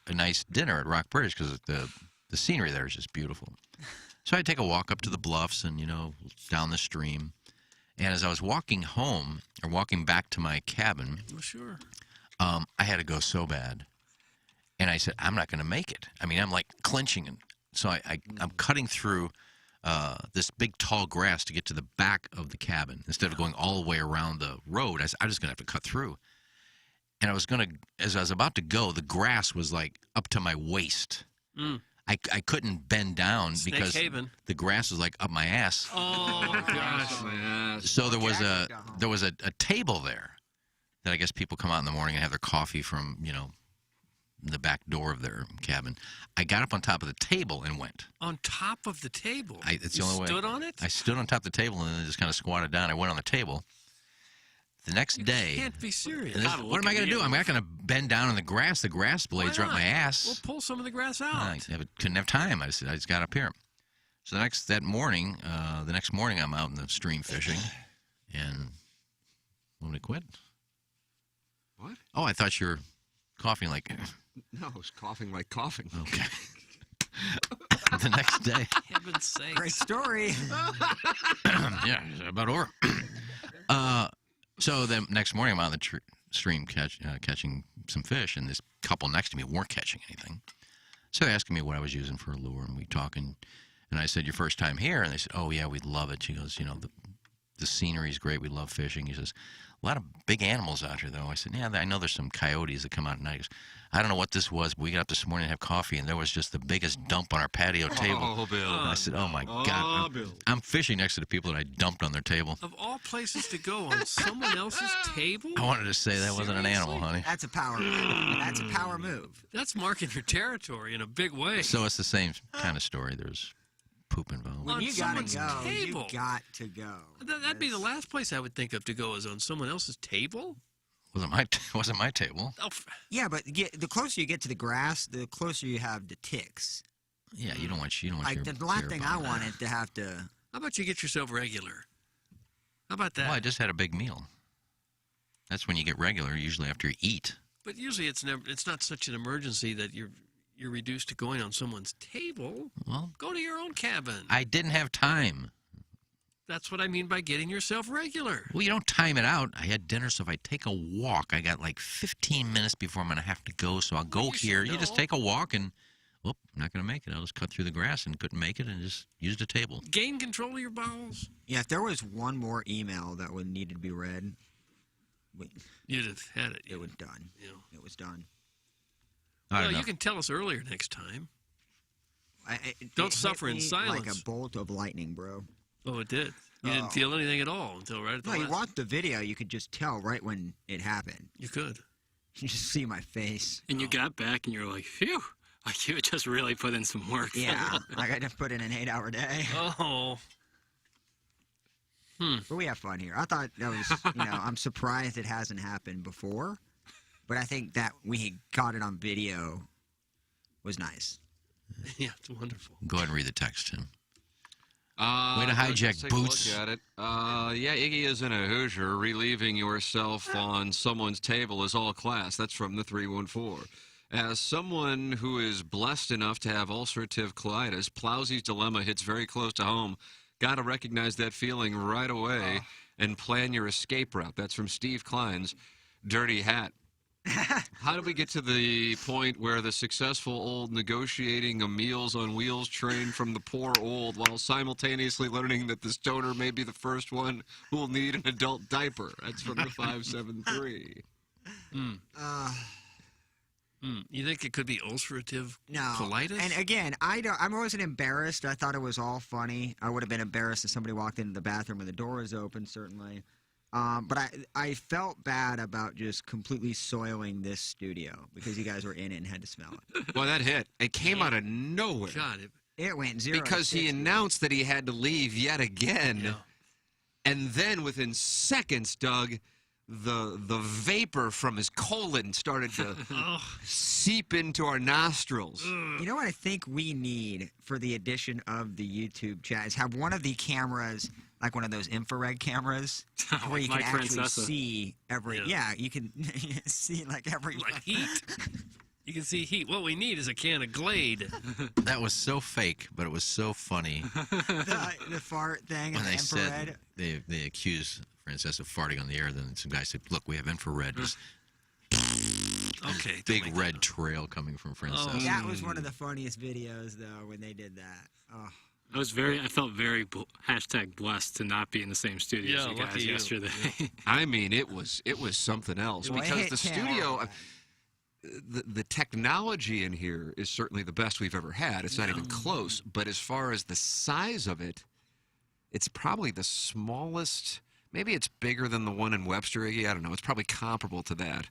a nice dinner at Rock Bridge because the scenery there is just beautiful. So I'd take a walk up to the bluffs and down the stream. And as I was walking home or walking back to my cabin, Well, sure. I had to go so bad. And I said, I'm not going to make it. I mean, I'm like clenching. And so I'm cutting through this big tall grass to get to the back of the cabin. Instead of going all the way around the road, I said, I'm just going to have to cut through. And as I was about to go, the grass was like up to my waist. Mm. I couldn't bend down Snake because Haven. the grass was like up my ass. Oh, gosh. So there was a table there that I guess people come out in the morning and have their coffee from, the back door of their cabin. I got up on top of the table and went. On top of the table? It's You the only way. stood on it? I stood on top of the table and then just kind of squatted down. I went on the table. The next day. You can't be serious. and what am I going to do? I'm not going to bend down in the grass. The grass blades are up my ass. Well, pull some of the grass out. I couldn't have time. I just got up here. So the next morning, I'm out in the stream fishing, and want me to quit? What? Oh, I thought you were coughing like. No, I was coughing like coughing. Okay. The next day. Heaven's sakes. Great story. Yeah, it's about over. So the next morning, I'm on the stream catching some fish, and this couple next to me weren't catching anything. So they're asking me what I was using for a lure, and we talking. And I said, your first time here? And they said, oh, yeah, we'd love it. She goes, the scenery's great. We love fishing. He says, a lot of big animals out here, though. I said, yeah, I know there's some coyotes that come out at night. He goes, I don't know what this was, but we got up this morning to have coffee, and there was just the biggest dump on our patio table. Oh, Bill. And I said, oh, my God. I'm fishing next to the people that I dumped on their table. Of all places to go, on someone else's table? I wanted to say that wasn't an animal, Seriously? honey. That's a power move. That's a power move. That's marking your territory in a big way. So it's the same kind of story. There's poop involved. When On you gotta someone's go, table. you got to go. That'd be the last place I would think of to go is on someone else's table? Wasn't my table. Oh, Yeah, but the closer you get to the grass, the closer you have the ticks. Yeah, you don't want Like your the last beer thing I bottle. wanted to have to. how about you get yourself regular? How about that? Well, I just had a big meal. That's when you get regular, usually after you eat. But usually it's not such an emergency that you're reduced to going on someone's table. Well, go to your own cabin. I didn't have time. That's what I mean by getting yourself regular. Well, you don't time it out. I had dinner, so if I take a walk, I got like 15 minutes before I'm going to have to go. So I'll go here. You just take a walk and, I'm not going to make it. I'll just cut through the grass and couldn't make it and just used a table. Gain control of your bowels. Yeah, if there was one more email that would need to be read, you'd have had it. It was done. It was done. Well, you can tell us earlier next time. It Don't hit suffer in me silence. Like a bolt of lightning, bro. Oh, it did. You didn't feel anything at all until right at the No, you last. watched the video, you could just tell right when it happened. You could. You just see my face. And you got back and you were like, phew. Like you had just really put in some work. Yeah, like I just put in an 8-hour day. Oh. But we have fun here. I thought that was, I'm surprised it hasn't happened before. But I think that we got it on video was nice. Yeah, it's wonderful. Go ahead and read the text, Tim. Way to hijack let's take boots. A look at it. Yeah, Iggy is in a Hoosier. Relieving yourself on someone's table is all class. That's from the 314. As someone who is blessed enough to have ulcerative colitis, Plowsy's dilemma hits very close to home. Got to recognize that feeling right away and plan your escape route. That's from Steve Klein's Dirty Hat. How did we get to the point where the successful old negotiating a Meals on Wheels train from the poor old while simultaneously learning that the stoner may be the first one who will need an adult diaper? That's from the 573. You think it could be ulcerative No. colitis? And again, I wasn't embarrassed. I thought it was all funny. I would have been embarrassed if somebody walked into the bathroom and the door was open, certainly. But I felt bad about just completely soiling this studio because you guys were in it and had to smell it. Well, that hit. It came out of nowhere. God, It went 0 because to he 60. announced that he had to leave yet again. Yeah. And then within seconds, Doug, the vapor from his colon started to seep into our nostrils. You know what I think we need for the addition of the YouTube chat is have one of the cameras, like one of those infrared cameras, where you can Mike actually Francesco. see every. Yeah, you can see like every. Like heat. You can see heat. What we need is a can of Glade. That was so fake, but it was so funny. the fart thing When and the they infrared. said they accused Frances of farting on the air, then some guy said, "Look, we have infrared." Just Okay. big red trail coming from Frances. That was one of the funniest videos, though, when they did that. Oh. I felt very hashtag blessed to not be in the same studio as you lucky guys you. yesterday. I mean, it was something else Well, it because hit the 10 studio, all the technology in here is certainly the best we've ever had. It's not even close. But as far as the size of it, it's probably the smallest. Maybe it's bigger than the one in Webster, Iggy. I don't know. It's probably comparable to that.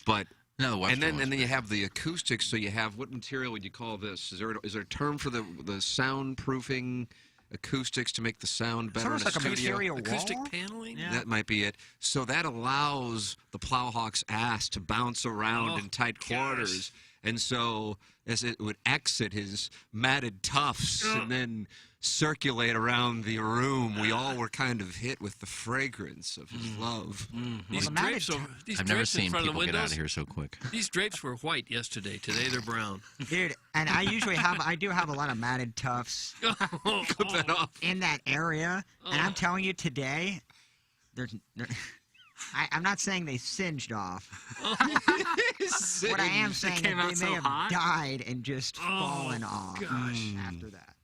But no, the Webster and then one's you have the acoustics. So you have, what material would you call this? Is there a term for the soundproofing acoustics to make the sound better in a It's almost like a studio? material Acoustic wall. paneling? Yeah. That might be it. So that allows the Plowhawk's ass to bounce around in tight quarters. And so as it would exit his matted tufts and then circulate around the room, we all were kind of hit with the fragrance of his love. These Well, drapes, these I've never drapes in seen front of the people get out windows. of here so quick. These drapes were white yesterday. Today they're brown. Dude, and I do have a lot of matted tufts Clip that off. in that area, and I'm telling you today, I'm not saying they singed off. What I am saying is came out they may so have hot? died and just fallen off after that.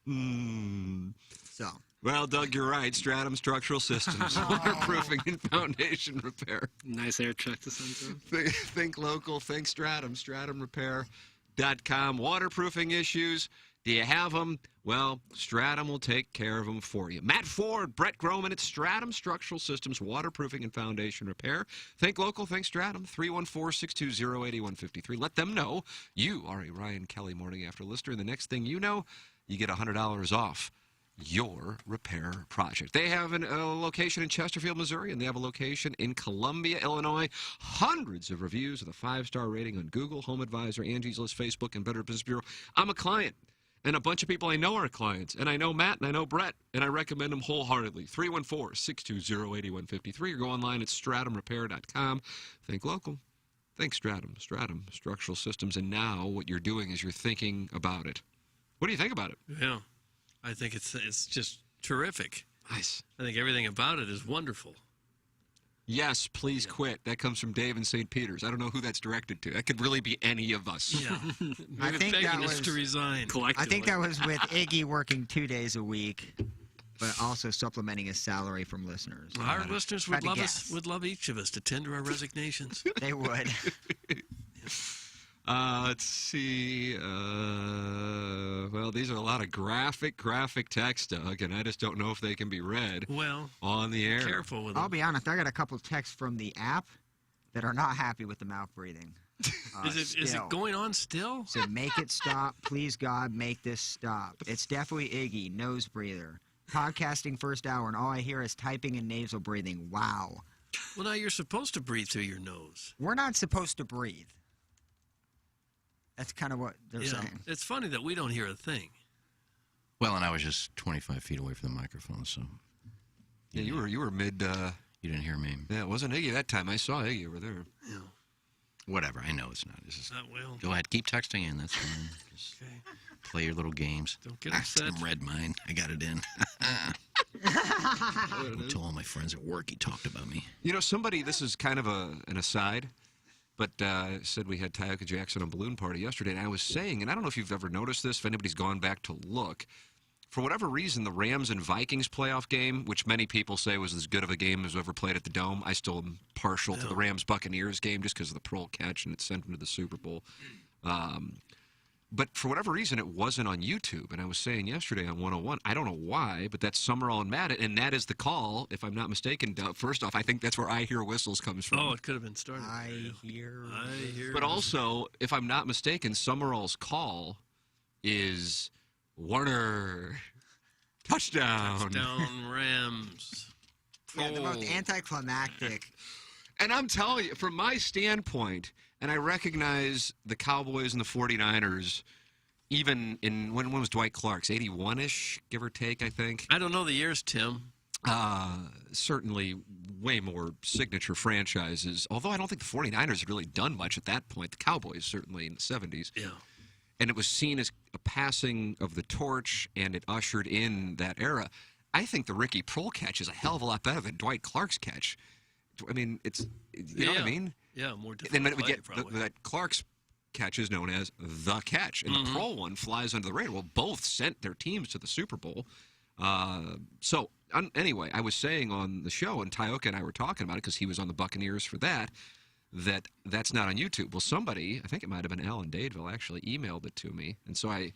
So. Well, Doug, you're right. Stratum Structural Systems, waterproofing and foundation repair. Nice air check to send to him. Think local, think Stratum, stratumrepair.com. Waterproofing issues, do you have them? Well, Stratum will take care of them for you. Matt Ford, Brett Groman at Stratum Structural Systems, waterproofing and foundation repair. Think local, think Stratum, 314-620-8153. Let them know you are a Ryan Kelly Morning After listener, and the next thing you know, you get $100 off your repair project. They have a location in Chesterfield, Missouri, and they have a location in Columbia, Illinois. Hundreds of reviews with a 5-star rating on Google, Home Advisor, Angie's List, Facebook, and Better Business Bureau. I'm a client, and a bunch of people I know are clients, and I know Matt, and I know Brett, and I recommend them wholeheartedly. 314-620-8153, or go online at stratumrepair.com. Think local. Think Stratum. Stratum Structural Systems, and now what you're doing is you're thinking about it. What do you think about it? Yeah. I think it's just terrific. Nice. I think everything about it is wonderful. Yes, please quit. That comes from Dave in St. Peter's. I don't know who that's directed to. That could really be any of us. Yeah. I think that begging us was to resign. I think that was with Iggy working 2 days a week, but also supplementing his salary from listeners. Our listeners Tried would to love guess. would love each of us to tender our resignations. They would. Let's see. Well, these are a lot of graphic text, Doug, and I just don't know if they can be read on the air. Careful with I'll be honest, I got a couple texts from the app that are not happy with the mouth breathing. Is it going on still? So make it stop. Please, God, make this stop. It's definitely Iggy, nose breather. Podcasting first hour, and all I hear is typing and nasal breathing. Wow. Well, now you're supposed to breathe through your nose. We're not supposed to breathe. That's kind of what they're saying. It's funny that we don't hear a thing. Well, and I was just 25 feet away from the microphone, so. Yeah, you were mid. You didn't hear me. Yeah, it wasn't Iggy that time. I saw Iggy over there. Yeah. Whatever. I know it's not. This is. Well. Go ahead. Keep texting in. That's fine. Just play your little games. Don't get upset. I read mine. I got it in. I told all my friends at work he talked about me. You know, somebody. This is kind of an aside. But said we had Tioka Jackson on Balloon Party yesterday, and I was saying, and I don't know if you've ever noticed this, if anybody's gone back to look, for whatever reason, the Rams and Vikings playoff game, which many people say was as good of a game as ever played at the Dome, I still am partial to the Rams-Buccaneers game just because of the Pearl catch and it sent them to the Super Bowl. But for whatever reason, it wasn't on YouTube. And I was saying yesterday on 101, I don't know why, but that's Summerall and Madden, and that is the call, if I'm not mistaken. First off, I think that's where I Hear Whistles comes from. Oh, it could have been started. I hear. But also, if I'm not mistaken, Summerall's call is Warner. Touchdown. Touchdown, Rams. Yeah, the most anticlimactic. And I'm telling you, from my standpoint, and I recognize the Cowboys and the 49ers, even in, when was Dwight Clark's? 81-ish, give or take, I think. I don't know the years, Tim. Certainly way more signature franchises, although I don't think the 49ers had really done much at that point. The Cowboys, certainly in the 70s. Yeah. And it was seen as a passing of the torch, and it ushered in that era. I think the Ricky Prohl catch is a hell of a lot better than Dwight Clark's catch. I mean, it's, you know what I mean? Yeah, more difficult. And then it would get that Clark's catch is known as the catch, and the Prohl one flies under the radar. Well, both sent their teams to the Super Bowl. Anyway, I was saying on the show, and Tioka and I were talking about it because he was on the Buccaneers for that's not on YouTube. Well, somebody, I think it might have been Alan Dadeville, actually emailed it to me. And so I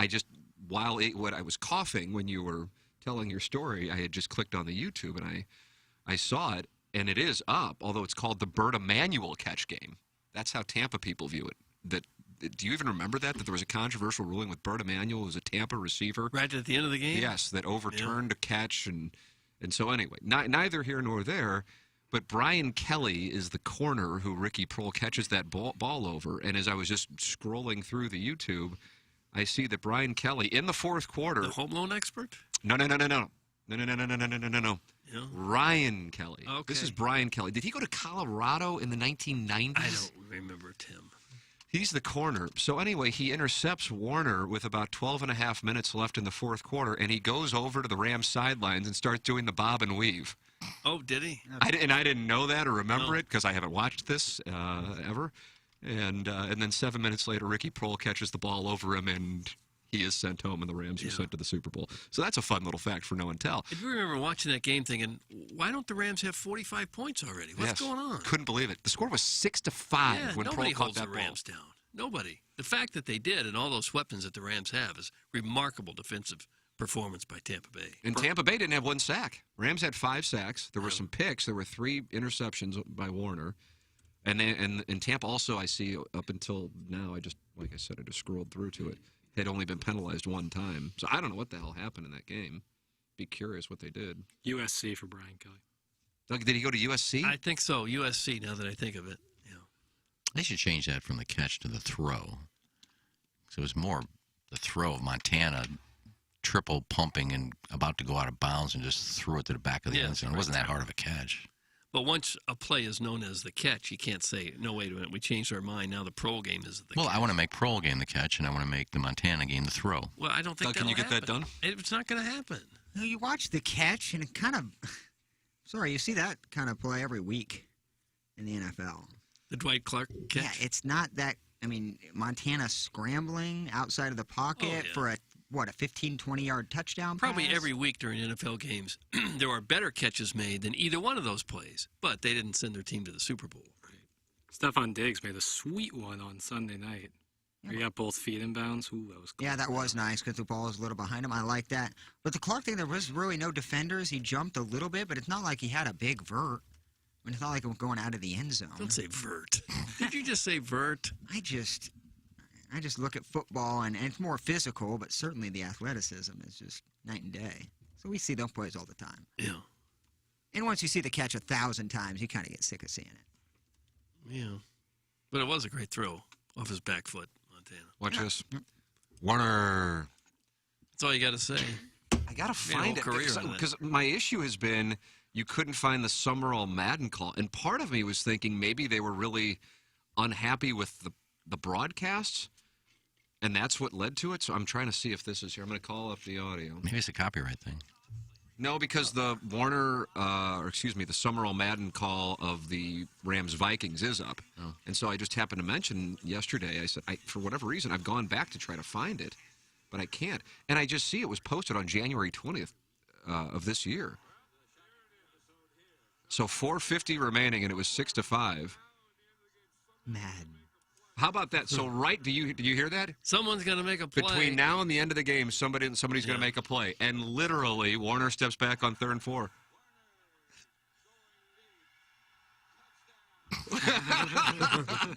just, when I was coughing when you were telling your story, I had just clicked on the YouTube, and I saw it, and it is up, although it's called the Bert Emanuel catch game. That's how Tampa people view it. Do you even remember that there was a controversial ruling with Bert Emanuel, who was a Tampa receiver? Right at the end of the game? Yes, that overturned a catch. And so anyway, neither here nor there, but Brian Kelly is the corner who Ricky Prohl catches that ball over. And as I was just scrolling through the YouTube, I see that Brian Kelly, in the fourth quarter... The home loan expert? No. Yeah. Ryan Kelly. Okay. This is Brian Kelly. Did he go to Colorado in the 1990s? I don't remember, Tim. He's the corner. So anyway, he intercepts Warner with about 12 and a half minutes left in the fourth quarter, and he goes over to the Rams sidelines and starts doing the bob and weave. Oh, did he? I didn't know that or remember it because I haven't watched this ever. And then 7 minutes later, Ricky Prohl catches the ball over him, and he is sent home, and the Rams are sent to the Super Bowl. So that's a fun little fact for no one tell. I do remember watching that game thinking, why don't the Rams have 45 points already? What's going on? Couldn't believe it. The score was 6-5 when nobody Prohl caught holds that the Rams down. Nobody. The fact that they did and all those weapons that the Rams have is remarkable defensive performance by Tampa Bay. And Tampa Bay didn't have one sack. Rams had 5 sacks. There were some picks. There were 3 interceptions by Warner. And then and Tampa also, I see, up until now, like I said, I just scrolled through to it, had only been penalized 1 time. So I don't know what the hell happened in that game. Be curious what they did. USC for Brian Kelly. Doug, did he go to USC? I think so. USC, now that I think of it. Yeah. They should change that from the catch to the throw. So it was more the throw of Montana triple pumping and about to go out of bounds and just threw it to the back of the end zone. It wasn't that hard of a catch. But once a play is known as the catch, you can't say, no, wait a minute, we changed our mind. Now the Prohl game is the catch. I want to make Prohl game the catch, and I want to make the Montana game the throw. Well, I don't think Doug, can you get that done? It's not going to happen. No, you watch the catch, and it kind of... Sorry, you see that kind of play every week in the NFL. The Dwight Clark catch? Yeah, it's not that... I mean, Montana scrambling outside of the pocket for a 15, 20-yard touchdown Probably pass? every week during NFL games, there are better catches made than either one of those plays, but they didn't send their team to the Super Bowl. Stephon Diggs made a sweet one on Sunday night. He got both feet in bounds. Ooh, that was cool. Yeah, that was nice because the ball was a little behind him. I like that. But the Clark thing, there was really no defenders. He jumped a little bit, but it's not like he had a big vert. I mean, it's not like it was going out of the end zone. Don't say vert. Did you just say vert? I just look at football, and it's more physical, but certainly the athleticism is just night and day. So we see those plays all the time. Yeah. And once you see the catch 1,000 times, you kind of get sick of seeing it. Yeah. But it was a great throw off his back foot, Montana. Watch this. Warner. That's all you got to say. I got to find it because my issue has been you couldn't find the Summerall Madden call. And part of me was thinking maybe they were really unhappy with the broadcasts, and that's what led to it. So I'm trying to see if this is here. I'm going to call up the audio. Maybe it's a copyright thing. No, because the the Summerall Madden call of the Rams-Vikings is up. Oh. And so I just happened to mention yesterday, I said, for whatever reason, I've gone back to try to find it, but I can't. And I just see it was posted on January 20th of this year. So 4:50 remaining, and it was 6-5. Madden. How about that? So do you hear that? Someone's going to make a play. Between now and the end of the game, somebody's going to make a play. And literally, Warner steps back on 3rd and 4.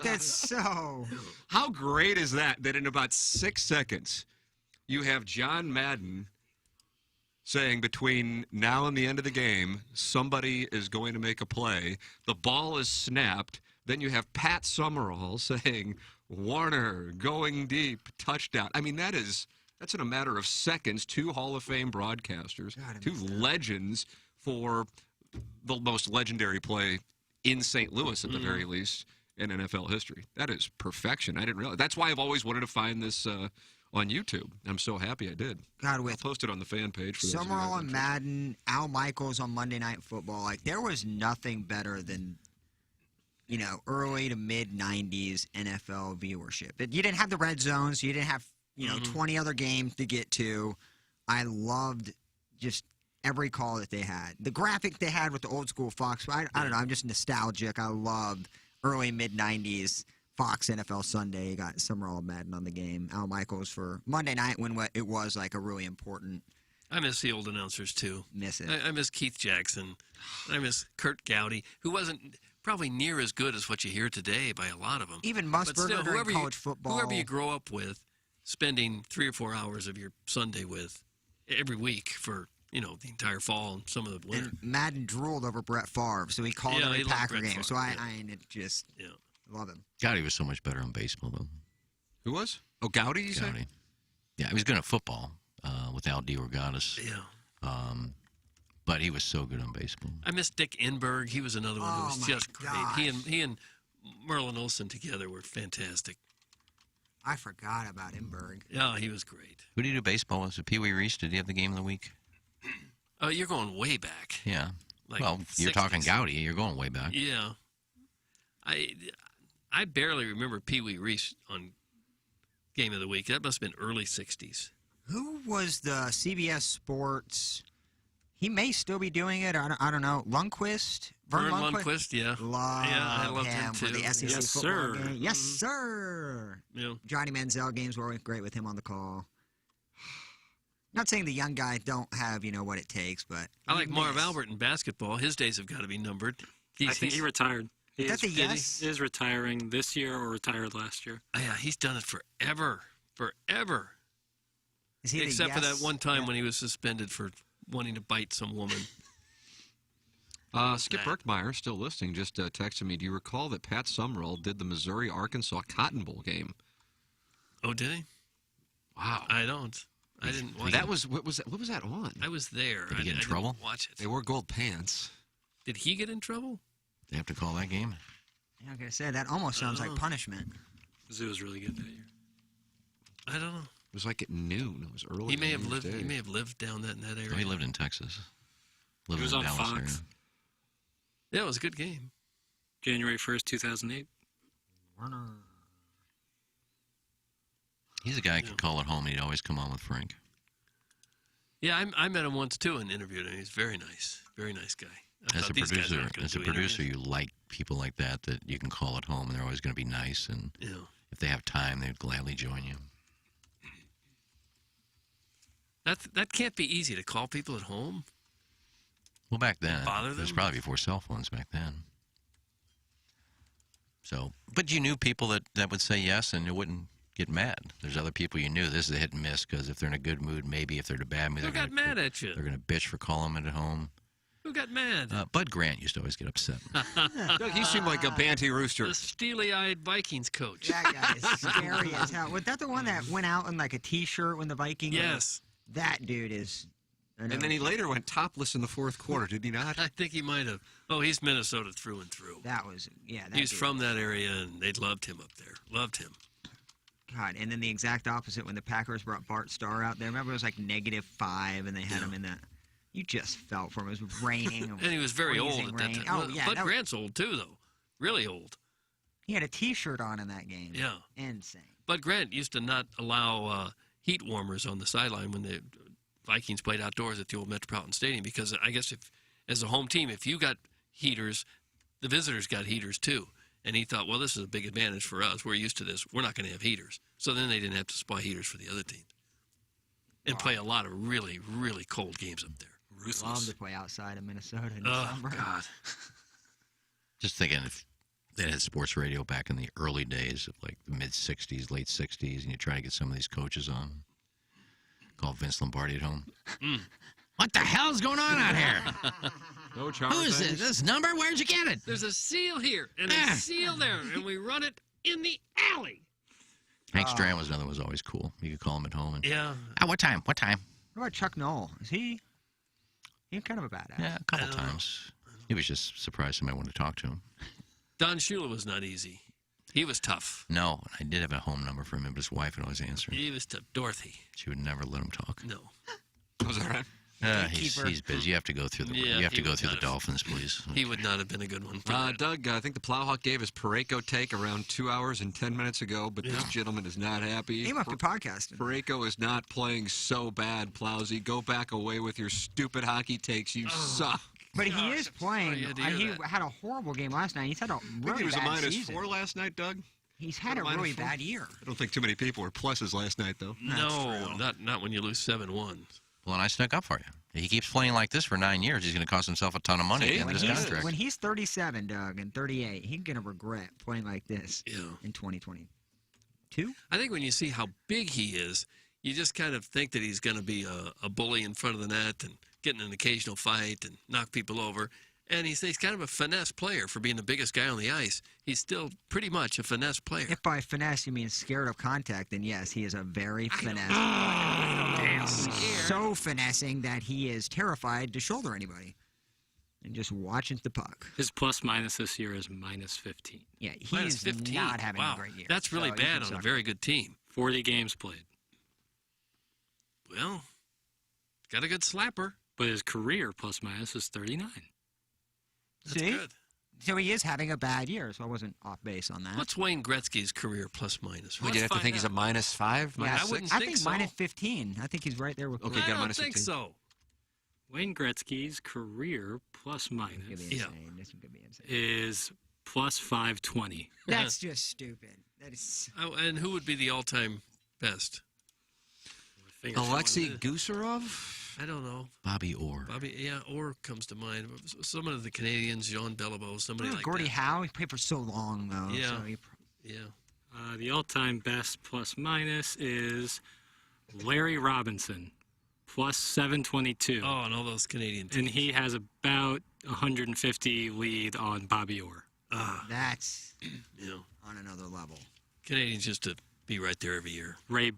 That's so... How great is that in about 6 seconds, you have John Madden saying between now and the end of the game, somebody is going to make a play. The ball is snapped. Then you have Pat Summerall saying, Warner going deep, touchdown. I mean, that's in a matter of seconds. 2 Hall of Fame broadcasters, 2 legends for the most legendary play in St. Louis, at the very least, in NFL history. That is perfection. I didn't realize. That's why I've always wanted to find this on YouTube. I'm so happy I did. God, I'll post it on the fan page. For Summerall and Madden, Al Michaels on Monday Night Football. Like, there was nothing better than... early to mid-90s NFL viewership. You didn't have the red zones. You didn't have, 20 other games to get to. I loved just every call that they had. The graphic they had with the old school Fox, I don't know, I'm just nostalgic. I loved early, mid-90s Fox NFL Sunday. You got Summerall and Madden on the game. Al Michaels for Monday night when it was like a really important... I miss the old announcers, too. Miss it. I miss Keith Jackson. I miss Kurt Gowdy, who wasn't... probably near as good as what you hear today by a lot of them. Even Musburger during college football. Whoever you grow up with, spending 3 or 4 hours of your Sunday with every week for, the entire fall and some of the winter. And Madden drooled over Brett Favre, so he called every Packer game. So I just love him. Gowdy was so much better on baseball, though. Who was? Oh, Gowdy, you said? Yeah, he was good at football with Al DeRogatis. Yeah. But he was so good on baseball. I miss Dick Enberg. He was another one who was just great. He and Merlin Olsen together were fantastic. I forgot about Enberg. Yeah, he was great. Who did you do baseball with? Was it Pee Wee Reese? Did he have the game of the week? You're going way back. Yeah. Like well, you're 60s. Talking Gowdy. You're going way back. Yeah. I barely remember Pee Wee Reese on game of the week. That must have been early 60s. Who was the CBS Sports... He may still be doing it. I don't know. Lundqvist? Vern Lundqvist, yeah. I loved him too. for the SEC yes, football sir. game. Yes, sir. Yeah. Johnny Manziel games were always great with him on the call. Not saying the young guys don't have, what it takes, but... I like Marv Albert in basketball. His days have got to be numbered. I think he retired. He is retiring this year or retired last year. Oh, yeah, he's done it forever. Forever. Is he Except for that one time when he was suspended for wanting to bite some woman. Skip Berkmeyer, still listening, just texted me, do you recall that Pat Summerall did the Missouri-Arkansas Cotton Bowl game? Oh, did he? Wow. I don't. I didn't watch that. What was that on? I was there. Did he get in trouble? Didn't watch it. They wore gold pants. Did he get in trouble? They have to call that game? Yeah, like I said, that almost sounds like punishment. Mizzou was really good that year. I don't know. It was like at noon. It was early. He may have lived down in that area. Oh, he lived in Texas. He was in on Dallas Fox. area. Yeah, it was a good game. January 1st, 2008. He's a guy who could call it home, and he'd always come on with Frank. Yeah, I met him once, too, and interviewed him. He's very nice. Very nice guy. As a producer, you like people like that you can call at home, and they're always going to be nice. And if they have time, they'd gladly join you. That can't be easy to call people at home. Well, back then, Bother it was them? probably before cell phones back then. So, but you knew people that would say yes, and you wouldn't get mad. There's other people you knew. This is a hit and miss because if they're in a good mood, maybe. If they're in a bad mood, Who got mad at you? They're going to bitch for calling them at home. Who got mad? Bud Grant used to always get upset. Doug, he seemed like a banty rooster. The steely-eyed Vikings coach. That guy is scary as hell. Was that the one that went out in like a T-shirt when the Vikings? Yes. That dude is. And then he later went topless in the fourth quarter, did he not? I think he might have. Oh, he's Minnesota through and through. That was, yeah. That He's dude. from that area, and they loved him up there. Loved him. God, and then the exact opposite when the Packers brought Bart Starr out there. Remember, it was like -5, and they had him in that. You just felt for him. It was raining. And he was very old at that rain. time. Oh, yeah. Bud Grant's old, too, though. Really old. He had a T-shirt on in that game. Yeah. Insane. Bud Grant used to not allow heat warmers on the sideline when the Vikings played outdoors at the old Metropolitan Stadium because I guess if, as a home team, if you got heaters, the visitors got heaters too. And he thought, well, this is a big advantage for us. We're used to this. We're not going to have heaters. So then they didn't have to supply heaters for the other team. And play a lot of really, really cold games up there. Love to play outside in Minnesota in Oh, December. God. Just thinking if they had sports radio back in the early days of like the mid-'60s, late '60s, and you try to get some of these coaches on. Call Vince Lombardi at home. What the hell's going on out here? No charm. Who is this number? Where'd you get it? There's a seal here and a seal there, and we run it in the alley. Hank Strand was another one who was always cool. You could call him at home. And, Yeah. What time? What time? What about Chuck Noll? Is he? He's kind of a badass. Yeah, a couple times. He was just surprised somebody wanted to talk to him. Don Shula was not easy. He was tough. No, I did have a home number for him, but his wife would always answer. He was tough. Dorothy. She would never let him talk. No. Was that right? He's busy. You have to go through the Dolphins, please. He would not have been a good one. Doug, I think the Plowhawk gave his Pareko take around 2 hours and 10 minutes ago, but this gentleman is not happy. He must be podcasting. Pareko is not playing so bad, Plowsy. Go back away with your stupid hockey takes. You suck. But he is playing. He had a horrible game last night. He's had a really he was bad a season. -4 last night, Doug. He's had a really bad year. I don't think too many people were pluses last night, though. No, not when you lose 7-1. Well, and I stuck up for you. He keeps playing like this for 9 years. He's going to cost himself a ton of money in this contract. When he's 37, Doug, and 38, he's going to regret playing like this in 2022. I think when you see how big he is, you just kind of think that he's going to be a bully in front of the net and get in an occasional fight and knock people over. And he's kind of a finesse player for being the biggest guy on the ice. He's still pretty much a finesse player. If by finesse you mean scared of contact, then yes, he is a very finesse player. So finessing that he is terrified to shoulder anybody and just watches the puck. His plus-minus this year is -15. Yeah, he's not having a great year. That's really bad on a very good team. 40 games played. Well, got a good slapper. But his career plus-minus is 39. That's See? good. So he is having a bad year, so I wasn't off base on that. What's Wayne Gretzky's career plus-minus? Well, you have to think he's a -5, Yeah, -6? I think -15. I think he's right there with. Okay, I got don't -15. think so. Wayne Gretzky's career plus-minus This is gonna be insane. is +520. That's just stupid. That is. Oh, and who would be the all-time best? Alexei Gusarov? I don't know. Bobby Orr. Orr comes to mind. Some of the Canadians, Jean Beliveau, somebody like Gordie that. Howe. He played for so long though. Yeah. So Yeah. The all-time best plus-minus is Larry Robinson, +722. Oh, and all those Canadian teams. And he has about 150 lead on Bobby Orr. That's Yeah. on another level. Canadians used to be right there every year. Ray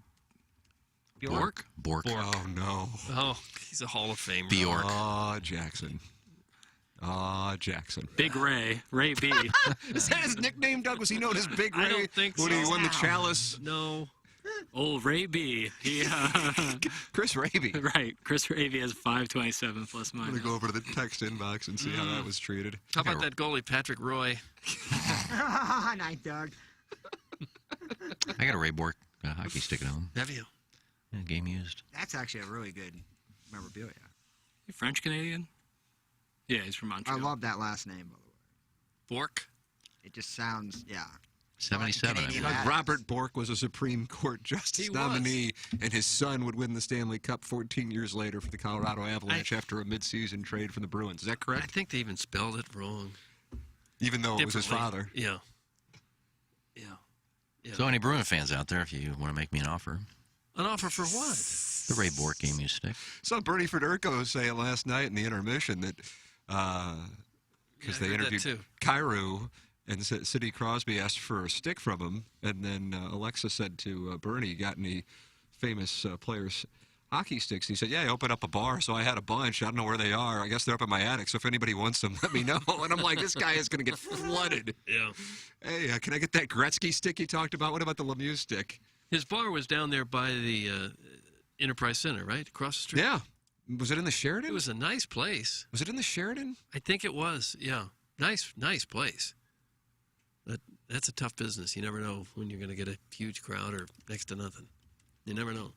Bork. Oh, no. Oh, he's a Hall of Famer. Bjork. Oh, Jackson. Jackson. Big Ray B. Is that his nickname, Doug? Was he known as Big Ray? I don't think when so. he won the Chalice? No. Old Ray B. He, Chris Raby. Right. Chris Raby has 527 I'm plus-minus. going to go over to the text inbox and see how that was treated. How about that goalie, Patrick Roy? Night, Doug. I got a Ray Bork hockey stick at home. Have you? Yeah, game used. That's actually a really good memorabilia. French-Canadian? Yeah, he's from Montreal. I love that last name, by the way. Bork. It just sounds, yeah. 77. I believe. Robert Bork was a Supreme Court justice nominee, and his son would win the Stanley Cup 14 years later for the Colorado Avalanche after a midseason trade from the Bruins. Is that correct? I think they even spelled it wrong. Even though it was his Differently. father. Yeah. So any Bruin fans out there, if you want to make me an offer. An offer for what? The Ray Bork game you stick. Saw Bernie Federko say last night in the intermission that because they interviewed Cairo and Sidney Crosby asked for a stick from him, and then Alexa said to Bernie, "You got any famous players' hockey sticks?" And he said, "Yeah, I opened up a bar, so I had a bunch. I don't know where they are. I guess they're up in my attic. So if anybody wants them, let me know." And I'm like, this guy is going to get flooded. Yeah. Hey, can I get that Gretzky stick you talked about? What about the Lemieux stick? His bar was down there by the Enterprise Center, right? Across the street? Yeah. Was it in the Sheridan? It was a nice place. Was it in the Sheridan? I think it was, yeah. Nice place. But that's a tough business. You never know when you're going to get a huge crowd or next to nothing. You never know.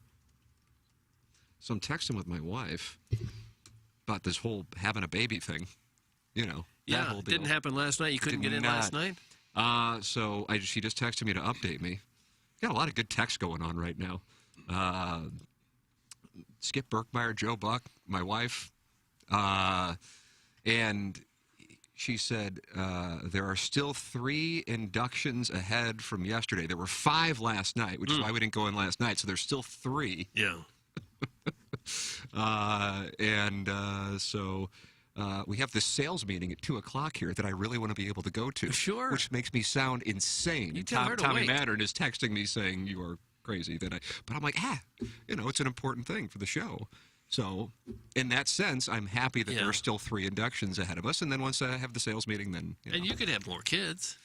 So I'm texting with my wife about this whole having a baby thing. You know, that Yeah, whole it deal. didn't happen last night. You couldn't get in last night? So she just texted me to update me. Got a lot of good texts going on right now. Skip Berkmeyer, Joe Buck, my wife, and she said there are still 3 inductions ahead from yesterday. There were 5 last night, which is why we didn't go in last night. So there's still 3. Yeah. So we have this sales meeting at 2 o'clock here that I really want to be able to go to. Sure. Which makes me sound insane. You tell her to Tommy wait. Mattern is texting me saying you are crazy. But I'm like, it's an important thing for the show. So in that sense, I'm happy that there are still 3 inductions ahead of us. And then once I have the sales meeting, then And you could have more kids.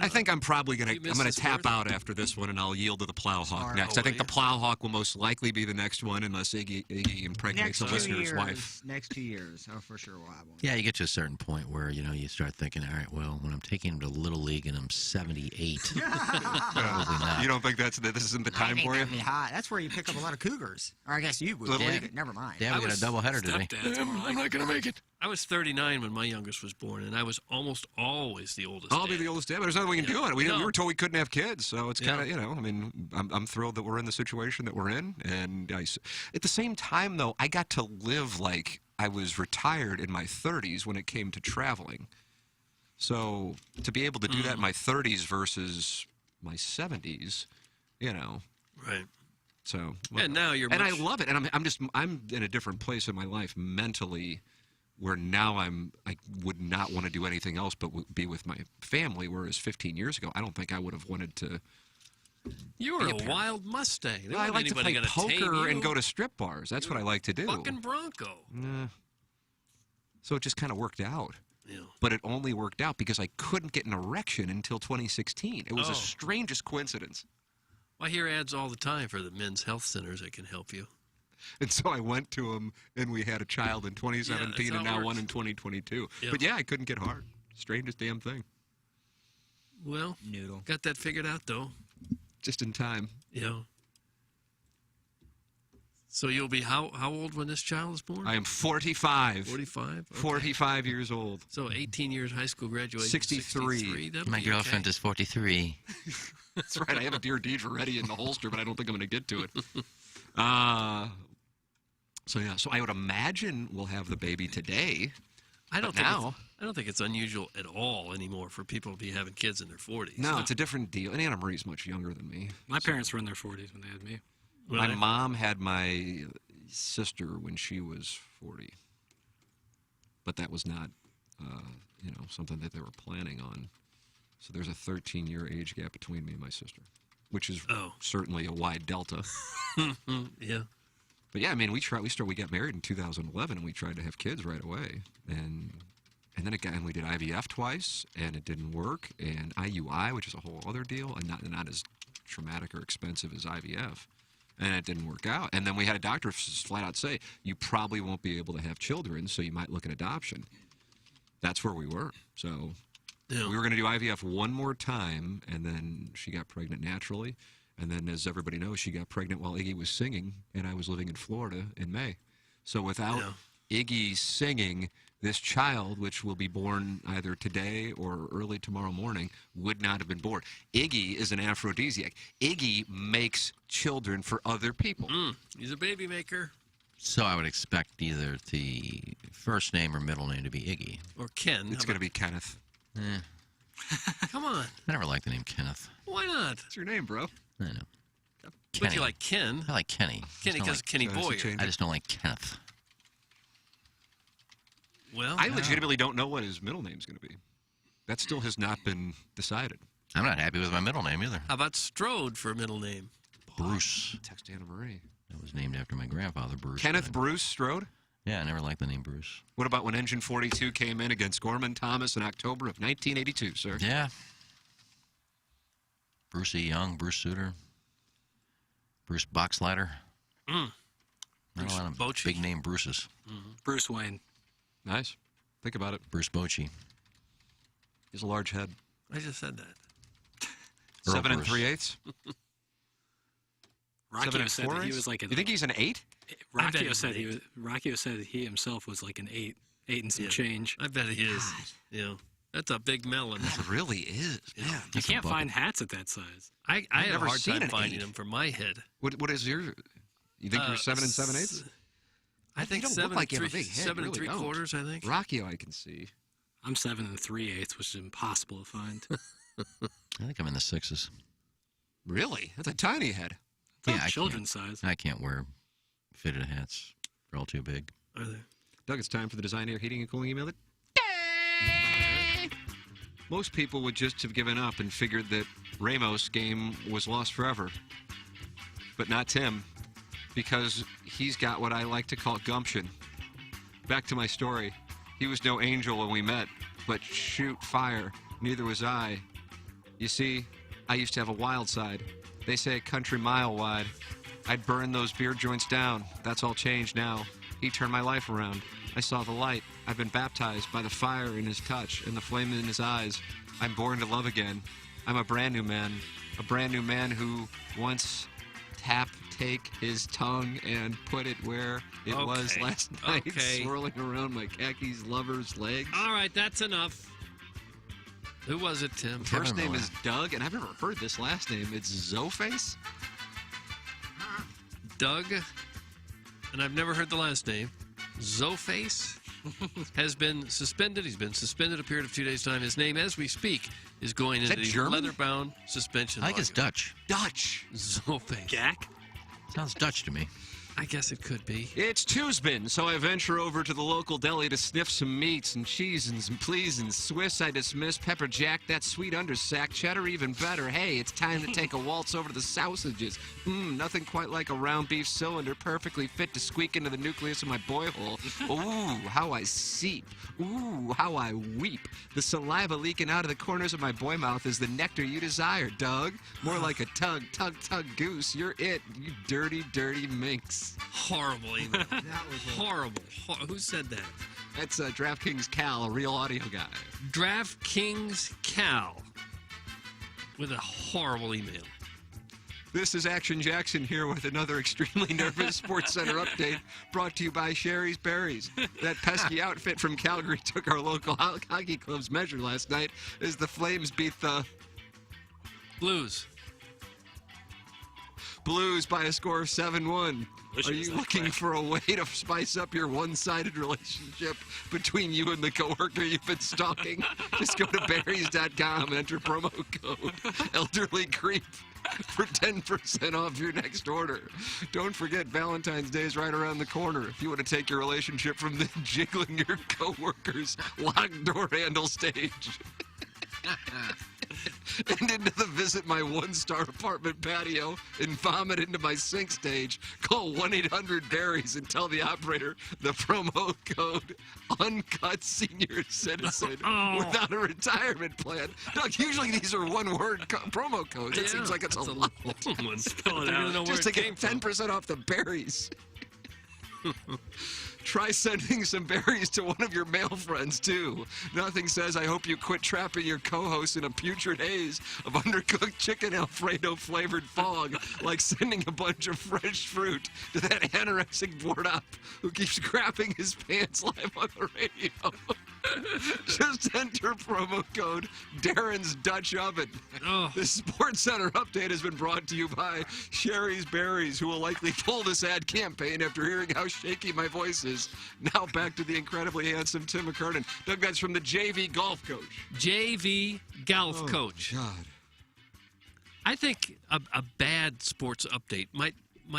I think I'm probably going You to miss I'm going the to tap sport. out after this one, and I'll yield to the Plowhawk Smart. next. I think Oh, the Plowhawk will most likely be the next one, unless Iggy impregnates the listener's wife. Next 2 years. Oh, for sure we'll have one. Yeah, you get to a certain point where, you start thinking, all right, well, when I'm taking him to Little League and I'm 78, probably not. You don't think this isn't the time for you? That'd be hot. That's where you pick up a lot of cougars. Or I guess you would. Little Yeah, League? never mind. Yeah, we got a doubleheader today. I'm not going to make it. I was 39 when my youngest was born, and I was almost always the oldest. I'll be the oldest dad, but there's nothing we can do on it. We were told we couldn't have kids, so it's Yeah. kind of, I'm thrilled that we're in the situation that we're in. And at the same time, though, I got to live like I was retired in my 30s when it came to traveling. So to be able to do that in my 30s versus my 70s, Right. So And now you're and much- I love it, and I'm in a different place in my life mentally, where now I would not want to do anything else but be with my family. Whereas 15 years ago, I don't think I would have wanted to. You were a wild Mustang. There I wasn't like to anybody play gonna tame poker and you. go to strip bars. That's what I like to do. Fucking Bronco. So it just kind of worked out. Yeah. But it only worked out because I couldn't get an erection until 2016. It was the strangest coincidence. I hear ads all the time for the men's health centers that can help you. And so I went to him, and we had a child in 2017 how and it now works. one in 2022. Yeah. But yeah, I couldn't get hard. Strangest damn thing. Well, got that figured out, though. Just in time. Yeah. So you'll be how old when this child is born? I am 45. 45? Okay. 45 years old. So 18 years high school graduation. 63. That'll My be girlfriend okay. is 43. That's right. I have a Dear Deidre ready in the holster, but I don't think I'm going to get to it. So I would imagine we'll have the baby today. I don't But think it's unusual at all anymore for people to be having kids in their 40s. No, it's a different deal. And Anna Marie's much younger than me. My parents were in their 40s when they had me. My mom had my sister when she was 40. But that was not, something that they were planning on. So there's a 13-year age gap between me and my sister, which is certainly a wide delta. Yeah. But yeah, I mean, we got married in 2011, and we tried to have kids right away, and then again we did IVF twice, and it didn't work, and IUI, which is a whole other deal, and not as traumatic or expensive as IVF, and it didn't work out. And then we had a doctor flat out say, you probably won't be able to have children, so you might look at adoption. That's where we were. So we were going to do IVF one more time, and then she got pregnant naturally. And then, as everybody knows, she got pregnant while Iggy was singing, and I was living in Florida in May. So without Iggy singing, this child, which will be born either today or early tomorrow morning, would not have been born. Iggy is an aphrodisiac. Iggy makes children for other people. He's a baby maker. So I would expect either the first name or middle name to be Iggy. Or Ken. It's going to be Kenneth. Come on. I never liked the name Kenneth. Why not? It's your name, bro. I know. But Kenny. you like Ken. I like Kenny. Kenny because Kenny Boyer. I just don't like Kenneth. Well, I legitimately don't know what his middle name's going to be. That still has not been decided. I'm not happy with my middle name either. How about Strode for a middle name? Bruce. Text Anna Marie. That was named after my grandfather, Bruce. Kenneth Bruce Strode? Yeah, I never liked the name Bruce. What about when Engine 42 came in against Gorman Thomas in October of 1982, sir? Yeah. Bruce E. Young, Bruce Suter, Bruce Boxleiter. Not a lot of big name Bruces. Bruce Wayne. Nice. Think about it. Bruce Bochy. He's a large head. I just said that. 7 3/8. Rocchio said that he was like an. You think he's an 8? Rocchio said he was. Rocchio said he himself was like an 8 and some change. I bet he is. You know, that's a big melon. It really is. Yeah, you can't find hats at that size. I have never a hard seen time an finding 8. them for my head. What is your? You think you're 7 7/8? I think you don't 7 look like you have a 3 big head. 7 you really don't. 3/4. I think. Rocchio, I can see. I'm 7 3/8, which is impossible to find. I think I'm in the 6s. Really? That's a tiny head. Yeah, I children's size. I can't wear fitted hats. They're all too big. Are they? Doug, it's time for the Design Air Heating and Cooling email. Most people would just have given up and figured that Ramos' game was lost forever. But not Tim, because he's got what I like to call gumption. Back to my story. He was no angel when we met, but shoot fire, neither was I. You see, I used to have a wild side. They say a country mile wide. I'd burn those beer joints down. That's all changed now. He turned my life around. I saw the light. I've been baptized by the fire in his touch and the flame in his eyes. I'm born to love again. I'm a brand new man who once take his tongue and put it where it was last night, swirling around my khakis lover's legs. All right, that's enough. Who was it, Tim? First name is Doug, and I've never heard this last name. It's Zoface? Doug, and I've never heard the last name. Zoface has been suspended. He's been suspended a period of 2 days' time. His name, as we speak, is going into the leather-bound suspension. I think it's Dutch. Dutch. Zoface. Jack? Sounds Dutch to me. I guess it could be. It's Tuesbin, so I venture over to the local deli to sniff some meats and cheese and some please and Swiss I dismiss, pepper jack, that sweet undersack, cheddar even better. Hey, it's time to take a waltz over to the sausages. Nothing quite like a round beef cylinder, perfectly fit to squeak into the nucleus of my boy hole. Ooh, how I seep. Ooh, how I weep. The saliva leaking out of the corners of my boy mouth is the nectar you desire, Doug. More like a tug goose. You're it, you dirty, dirty minx. Horrible email. That was horrible. Who said that? That's DraftKings Cal, a real audio guy. DraftKings Cal with a horrible email. This is Action Jackson here with another extremely nervous Sports Center update brought to you by Sherry's Berries. That pesky outfit from Calgary took our local hockey club's measure last night as the Flames beat the Blues by a score of 7-1. Are you looking for a way to spice up your one-sided relationship between you and the coworker you've been stalking? Just go to berries.com and enter promo code Elderly Creep for 10% off your next order. Don't forget Valentine's Day is right around the corner. If you want to take your relationship from the jiggling your coworker's locked door handle stage and into the visit my one-star apartment patio and vomit into my sink stage, call 1-800-BERRIES and tell the operator the promo code Uncut Senior Citizen without a retirement plan. Doug, usually these are one-word promo codes. It seems like it's a lot. Spell it out. Just to get 10% off the berries. Try sending some berries to one of your male friends, too. Nothing says I hope you quit trapping your co-host in a putrid haze of undercooked chicken Alfredo-flavored fog like sending a bunch of fresh fruit to that anorexic board-op who keeps crapping his pants live on the radio. Just enter promo code Darren's Dutch Oven. Oh. This Sports Center update has been brought to you by Sherry's Berries, who will likely pull this ad campaign after hearing how shaky my voice is. Now back to the incredibly handsome Tim McKernan. Doug, that's from the JV golf coach. JV golf coach. God. I think a bad sports update might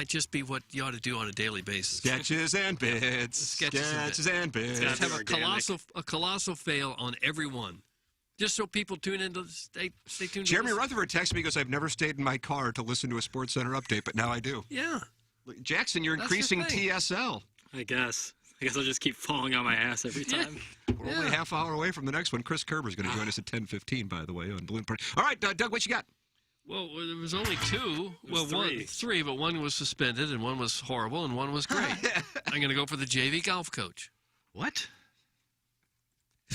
just be what you ought to do on a daily basis. Sketches and bits. Sketches and bits. Just have a colossal fail on every one. Just so people tune in to stay tuned. Jeremy Rutherford texted me, goes, I've never stayed in my car to listen to a Sports Center update, but now I do. Yeah. Jackson, you're That's the increasing thing. TSL. I guess I'll just keep falling on my ass every time. We're only a half hour away from the next one. Chris Kerber's going to join us at 10:15, by the way, on Balloon Party. All right, Doug, what you got? Well, there was only two. Well, three, but one was suspended, and one was horrible, and one was great. I'm going to go for the JV golf coach. What?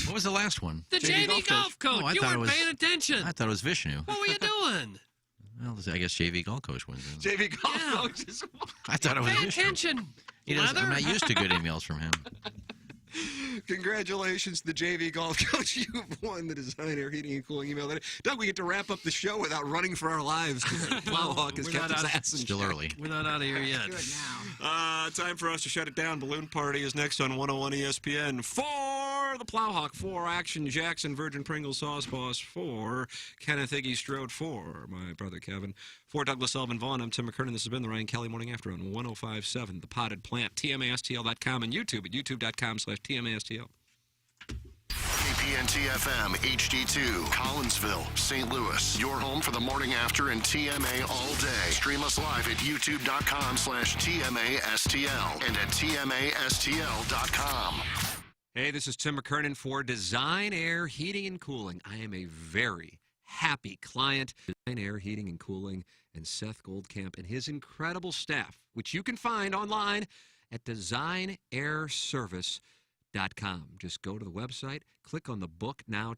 What was the last one? The JV golf coach. Oh, I You thought it weren't was- paying attention. I thought it was Vishnu. What were you doing? Well, I guess JV golf coach wins. JV golf coach is I thought it was Pay Vishnu. attention. I'm not used to good emails from him. Congratulations to the JV golf coach. You've won the Design Air Heating and Cooling email. Doug, we get to wrap up the show without running for our lives. Plowhawk has We're kept not his out- ass in Still check. early. We're not out of here yet. Time for us to shut it down. Balloon Party is next on 101 ESPN. For the Plowhawk, for Action Jackson, Virgin Pringles Sauce Boss, for Kenneth Iggy Strode, for my brother Kevin, for Douglas Sullivan Vaughn, I'm Tim McKernan. This has been the Ryan Kelly Morning After on 105.7 The Potted Plant, TMASTL.com, and YouTube at youtube.com/TMASTL. KPNT FM HD2, Collinsville, St. Louis. Your home for the morning after and TMA all day. Stream us live at youtube.com/TMASTL and at TMASTL.com. Hey, this is Tim McKernan for Design Air Heating and Cooling. I am a very happy client. Design Air Heating and Cooling and Seth Goldcamp and his incredible staff, which you can find online at designairservice.com. Just go to the website, click on the Book Now